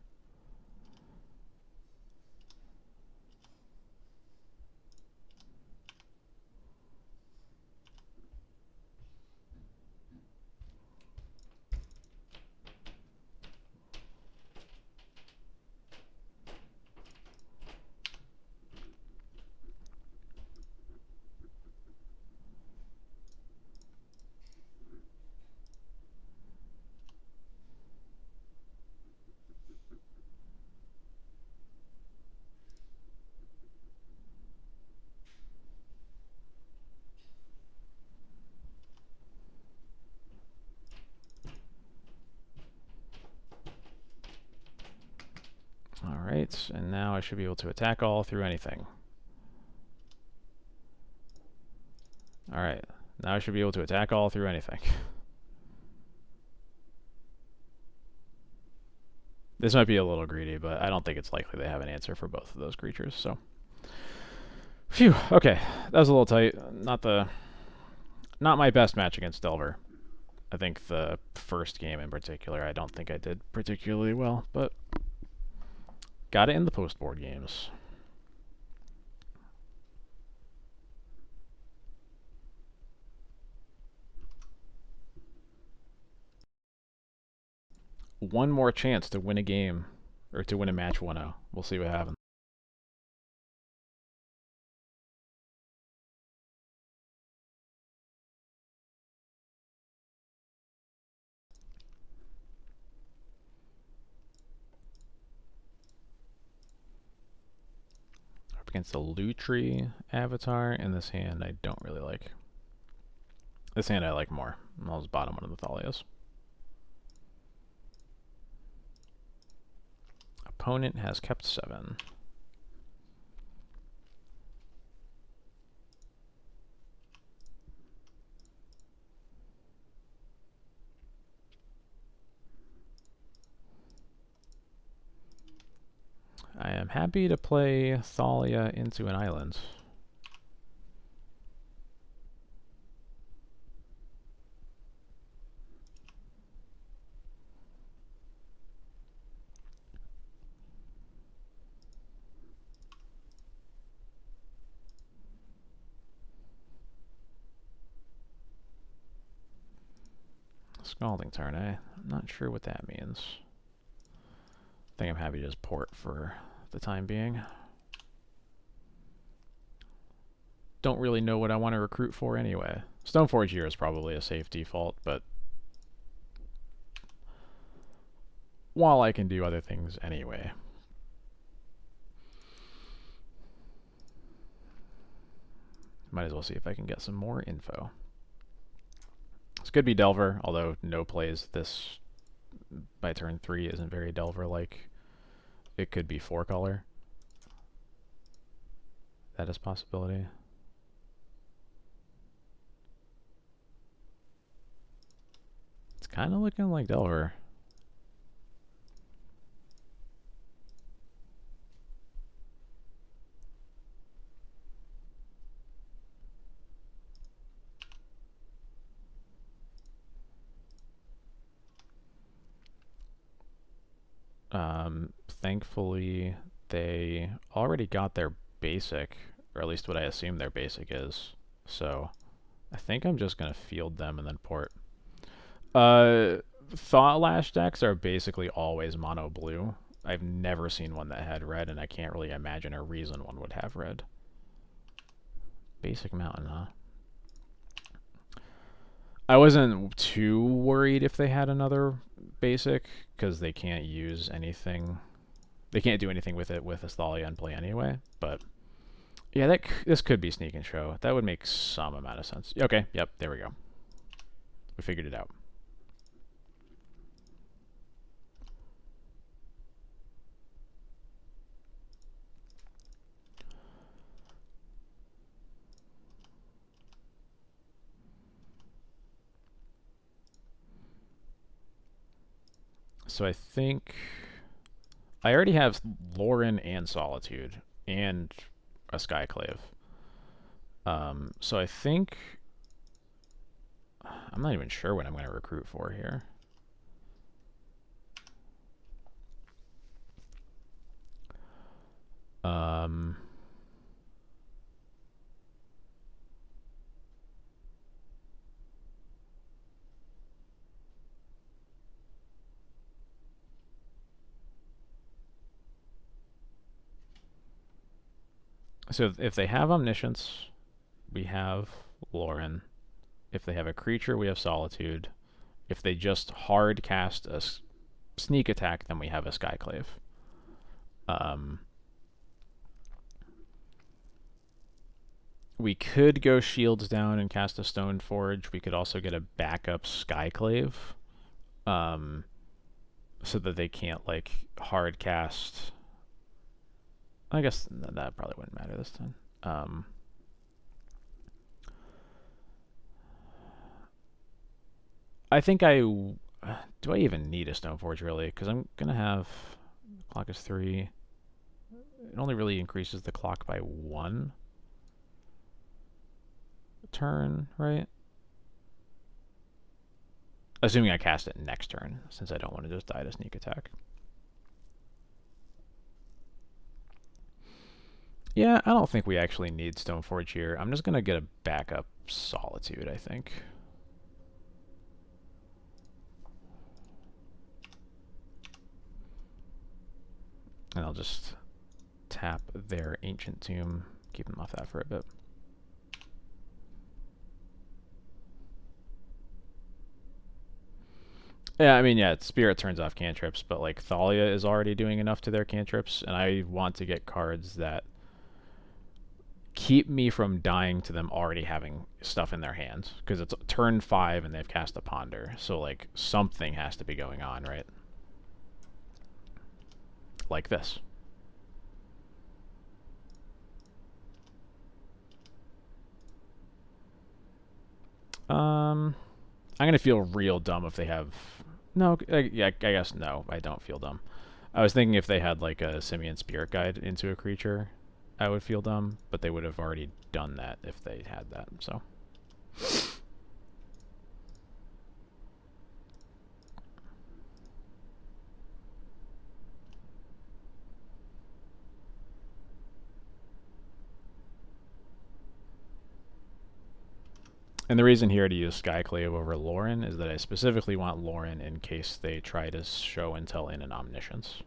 Alright, and now I should be able to attack all through anything. Alright, now I should be able to attack all through anything. This might be a little greedy, but I don't think it's likely they have an answer for both of those creatures, so. Phew, okay. That was a little tight. Not my best match against Delver. I think the first game in particular, I don't think I did particularly well, but got it in the post-board games. One more chance to win a game, or to win a match 1-0. We'll see what happens. Up against the Lutri avatar in this hand I don't really like. This hand I like more. I'll just bottom one of the Thalias. Opponent has kept 7. I am happy to play Thalia into an island. Scalding turn, eh? I'm not sure what that means. I think I'm happy to just port for the time being. Don't really know what I want to recruit for anyway. Stoneforge here is probably a safe default, but while I can do other things anyway. Might as well see if I can get some more info. This could be Delver, although no plays this by turn 3 isn't very Delver-like. It could be 4-color. That is a possibility. It's kind of looking like Delver. Thankfully, they already got their basic, or at least what I assume their basic is. So I think I'm just going to field them and then port. Thought Lash decks are basically always mono blue. I've never seen one that had red, and I can't really imagine a reason one would have red. Basic Mountain, huh? I wasn't too worried if they had another basic, because they can't use anything. They can't do anything with it with Asthalia and play anyway, but yeah, this could be Sneak and Show. That would make some amount of sense. Okay, yep, there we go. We figured it out. So I think I already have Lauren and Solitude and a Skyclave. So I think I'm not even sure what I'm going to recruit for here. Um, so if they have Omniscience, we have Lauren. If they have a creature, we have Solitude. If they just hard cast a sneak attack, then we have a Skyclave. We could go shields down and cast a Stone Forge. We could also get a backup Skyclave, so that they can't like hard cast. I guess that probably wouldn't matter this time. I think do I even need a Stoneforge really? Because I'm gonna have clock is 3. It only really increases the clock by 1 turn, right? Assuming I cast it next turn, since I don't want to just die to sneak attack. Yeah, I don't think we actually need Stoneforge here. I'm just gonna get a backup Solitude, I think. And I'll just tap their Ancient Tomb, keep them off that for a bit. Yeah, I mean, yeah, Spirit turns off cantrips, but like Thalia is already doing enough to their cantrips, and I want to get cards that keep me from dying to them already having stuff in their hands, because it's turn 5 and they've cast a Ponder, so like something has to be going on, right? Like this. I'm gonna feel real dumb if they have. No, yeah, I guess no. I don't feel dumb. I was thinking if they had like a Simian Spirit Guide into a creature, I would feel dumb, but they would have already done that if they had that. So. And the reason here to use Skyclave over Lauren is that I specifically want Lauren in case they try to show and tell in an Omniscience.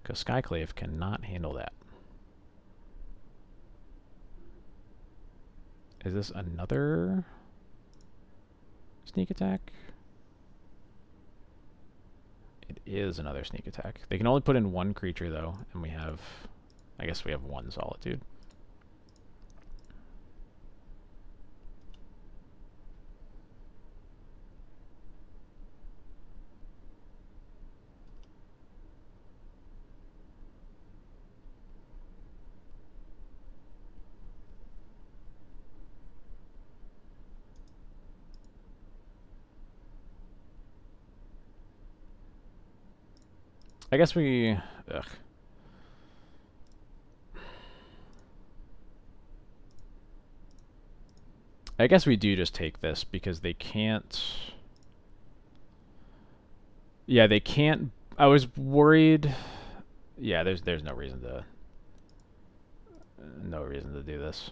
Because Skyclave cannot handle that. Is this another sneak attack? It is another sneak attack. They can only put in one creature though, and we have, I guess we have one Solitude. I guess we... Ugh. I guess we do just take this because they can't... Yeah, they can't... I was worried... Yeah, there's no reason to... No reason to do this.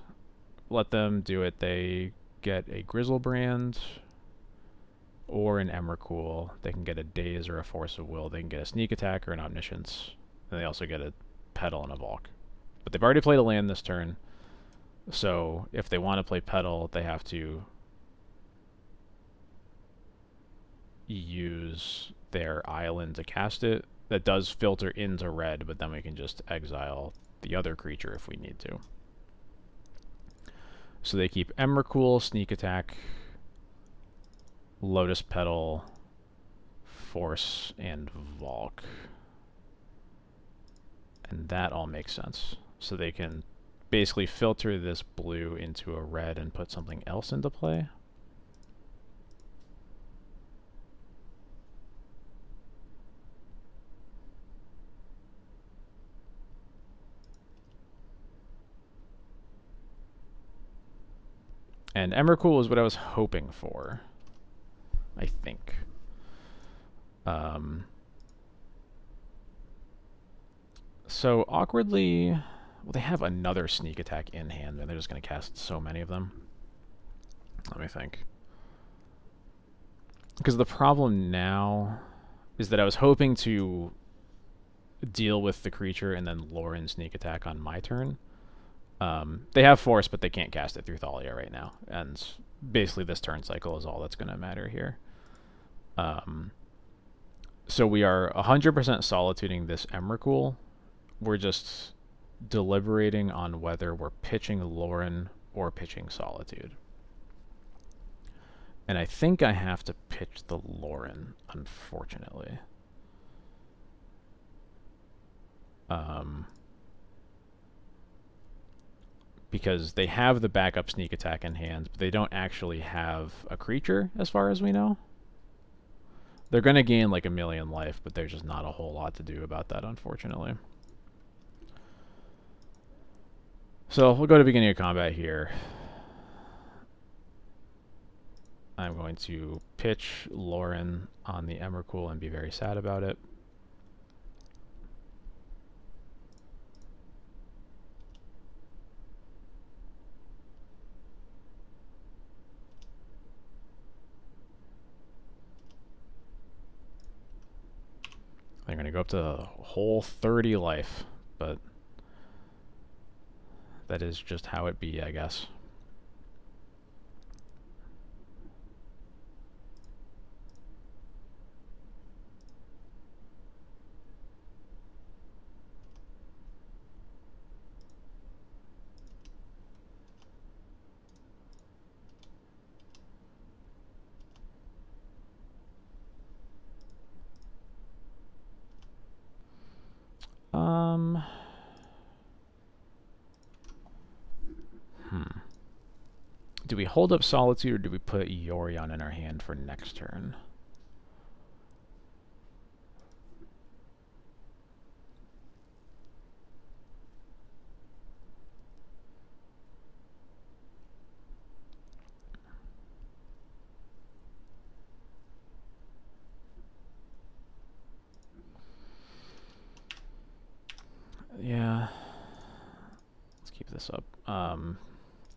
Let them do it. They get a Grizzlebrand or an Emrakul. They can get a Daze or a Force of Will. They can get a Sneak Attack or an Omniscience. And they also get a Petal and a Valk. But they've already played a land this turn. So if they want to play Petal, they have to use their island to cast it. That does filter into red, but then we can just exile the other creature if we need to. So they keep Emrakul, Sneak Attack, Lotus Petal, Force, and Valk. And that all makes sense. So they can basically filter this blue into a red and put something else into play. And Emrakul is what I was hoping for, I think. So awkwardly, well, they have another sneak attack in hand, and they're just going to cast so many of them. Let me think. Because the problem now is that I was hoping to deal with the creature and then Lauren sneak attack on my turn. They have force, but they can't cast it through Thalia right now, and basically this turn cycle is all that's going to matter here. So we are 100% solituding this Emrakul. We're just deliberating on whether we're pitching Lauren or pitching Solitude. And I think I have to pitch the Lauren, unfortunately. Because they have the backup sneak attack in hand, but they don't actually have a creature, as far as we know. They're going to gain like 1,000,000 life, but there's just not a whole lot to do about that, unfortunately. So we'll go to beginning of combat here. I'm going to pitch Lauren on the Emrakul and be very sad about it. They're going to go up to a whole 30 life, but that is just how it be, I guess. Do we hold up Solitude or do we put Yorion in our hand for next turn? Yeah. Let's keep this up.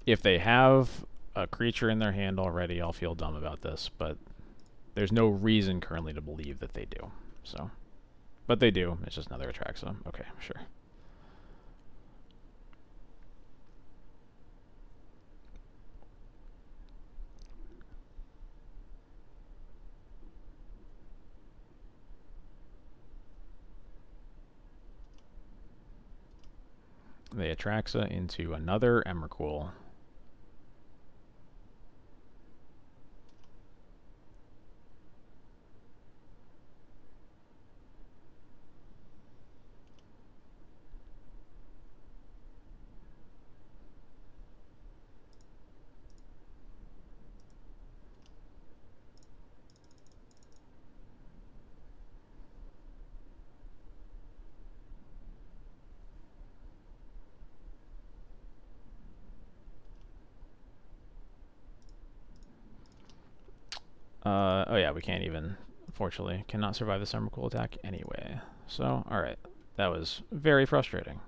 If they have a creature in their hand already, I'll feel dumb about this, but there's no reason currently to believe that they do. So, but they do. It's just another Atraxa. Okay, sure. They Atraxa into another Emrakul. Oh yeah, we can't even, unfortunately, cannot survive the Emrakul attack anyway. So, alright. That was very frustrating.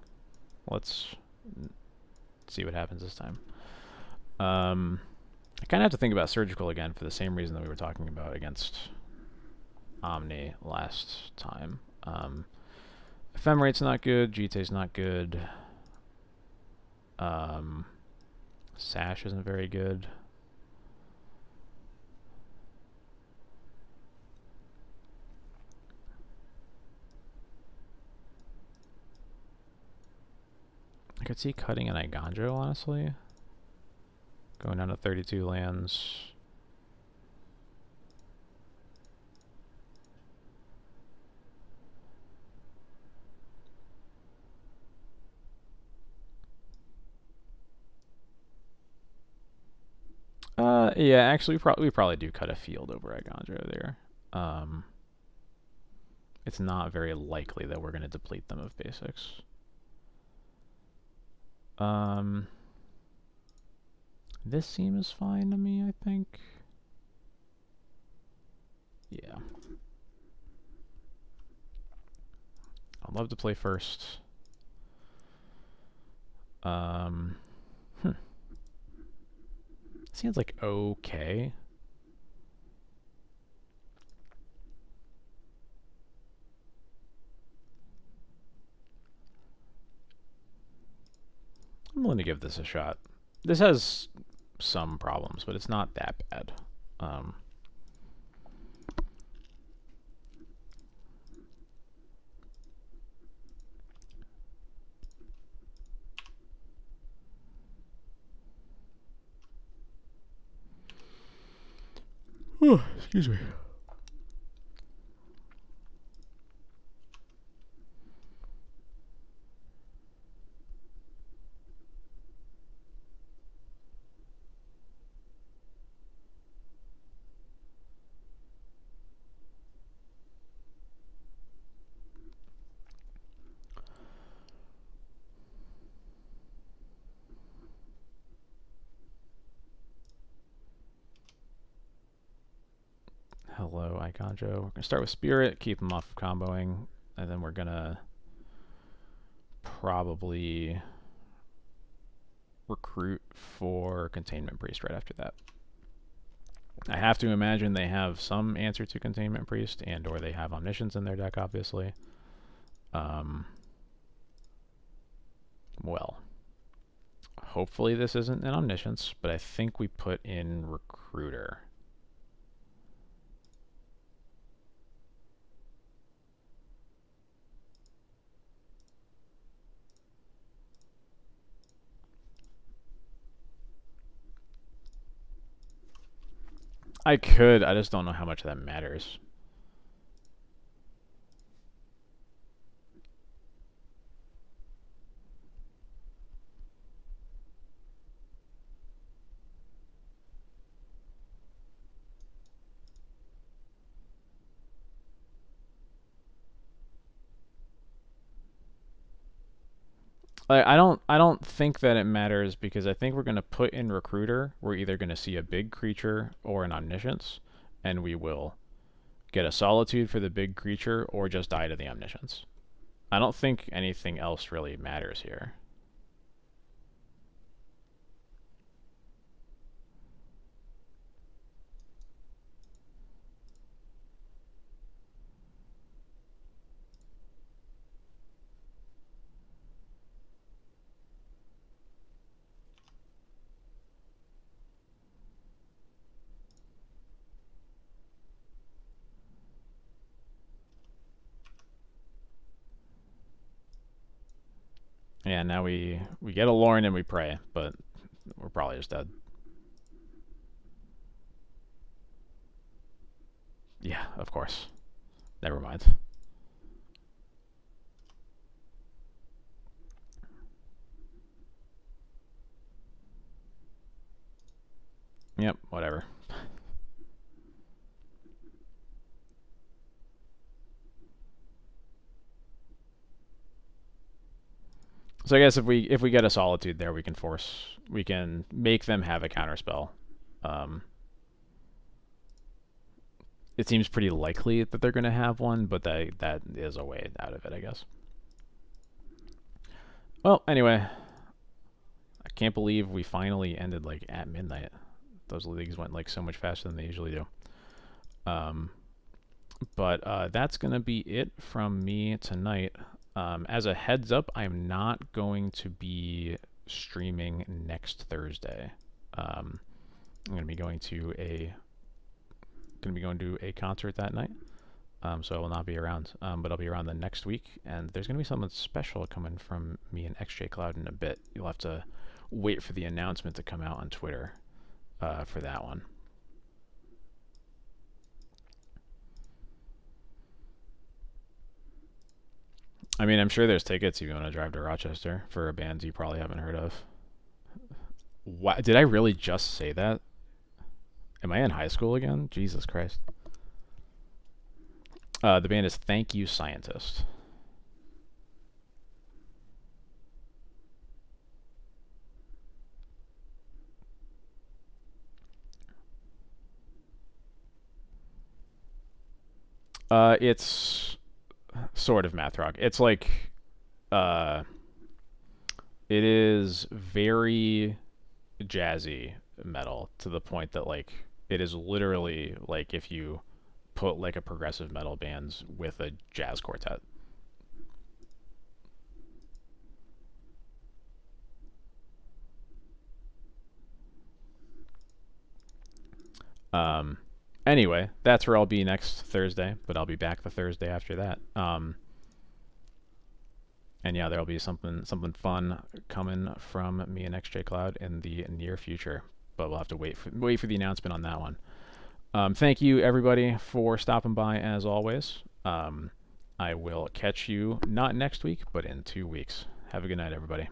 Let's see what happens this time. I kind of have to think about Surgical again for the same reason that we were talking about against Omni last time. Ephemerate's not good, Jite's not good. Sash isn't very good. I could see cutting an Igandro, honestly. Going down to 32 lands. Yeah, actually, we probably do cut a field over Igandro there. It's not very likely that we're going to deplete them of basics. This seems fine to me, I think. Yeah. I'd love to play first. Hmm. Seems like okay. I'm willing to give this a shot. This has some problems, but it's not that bad. Oh, excuse me. Hello, Iconjo. We're going to start with Spirit, keep them off of comboing, and then we're going to probably recruit for Containment Priest right after that. I have to imagine they have some answer to Containment Priest, and or they have Omniscience in their deck, obviously. Well, hopefully this isn't an Omniscience, but I think we put in Recruiter. I could, I just don't know how much that matters. I don't think that it matters because I think we're going to put in Recruiter. We're either going to see a big creature or an Omniscience, and we will get a Solitude for the big creature or just die to the Omniscience. I don't think anything else really matters here. Yeah, now we get a Lorne and we pray, but we're probably just dead. Yeah, of course. Never mind. Yep, whatever. So I guess if we get a Solitude there, we can make them have a counterspell. It seems pretty likely that they're going to have one, but that is a way out of it, I guess. Well, anyway, I can't believe we finally ended like at midnight. Those leagues went like so much faster than they usually do. But that's going to be it from me tonight. As a heads up, I'm not going to be streaming next Thursday. I'm going to be going to a concert that night. So I will not be around, but I'll be around the next week, and there's going to be something special coming from me and XJ Cloud in a bit. You'll have to wait for the announcement to come out on Twitter for that one. I mean, I'm sure there's tickets if you want to drive to Rochester for a band you probably haven't heard of. What? Did I really just say that? Am I in high school again? Jesus Christ. The band is Thank You Scientist. It's sort of math rock. It's like uh, it is very jazzy metal to the point that like it is literally like if you put like a progressive metal band with a jazz quartet. Um, anyway, that's where I'll be next Thursday, but I'll be back the Thursday after that. And yeah, there'll be something fun coming from me and XJ Cloud in the near future, but we'll have to wait for the announcement on that one. Thank you everybody for stopping by as always. I will catch you not next week, but in 2 weeks. Have a good night, everybody.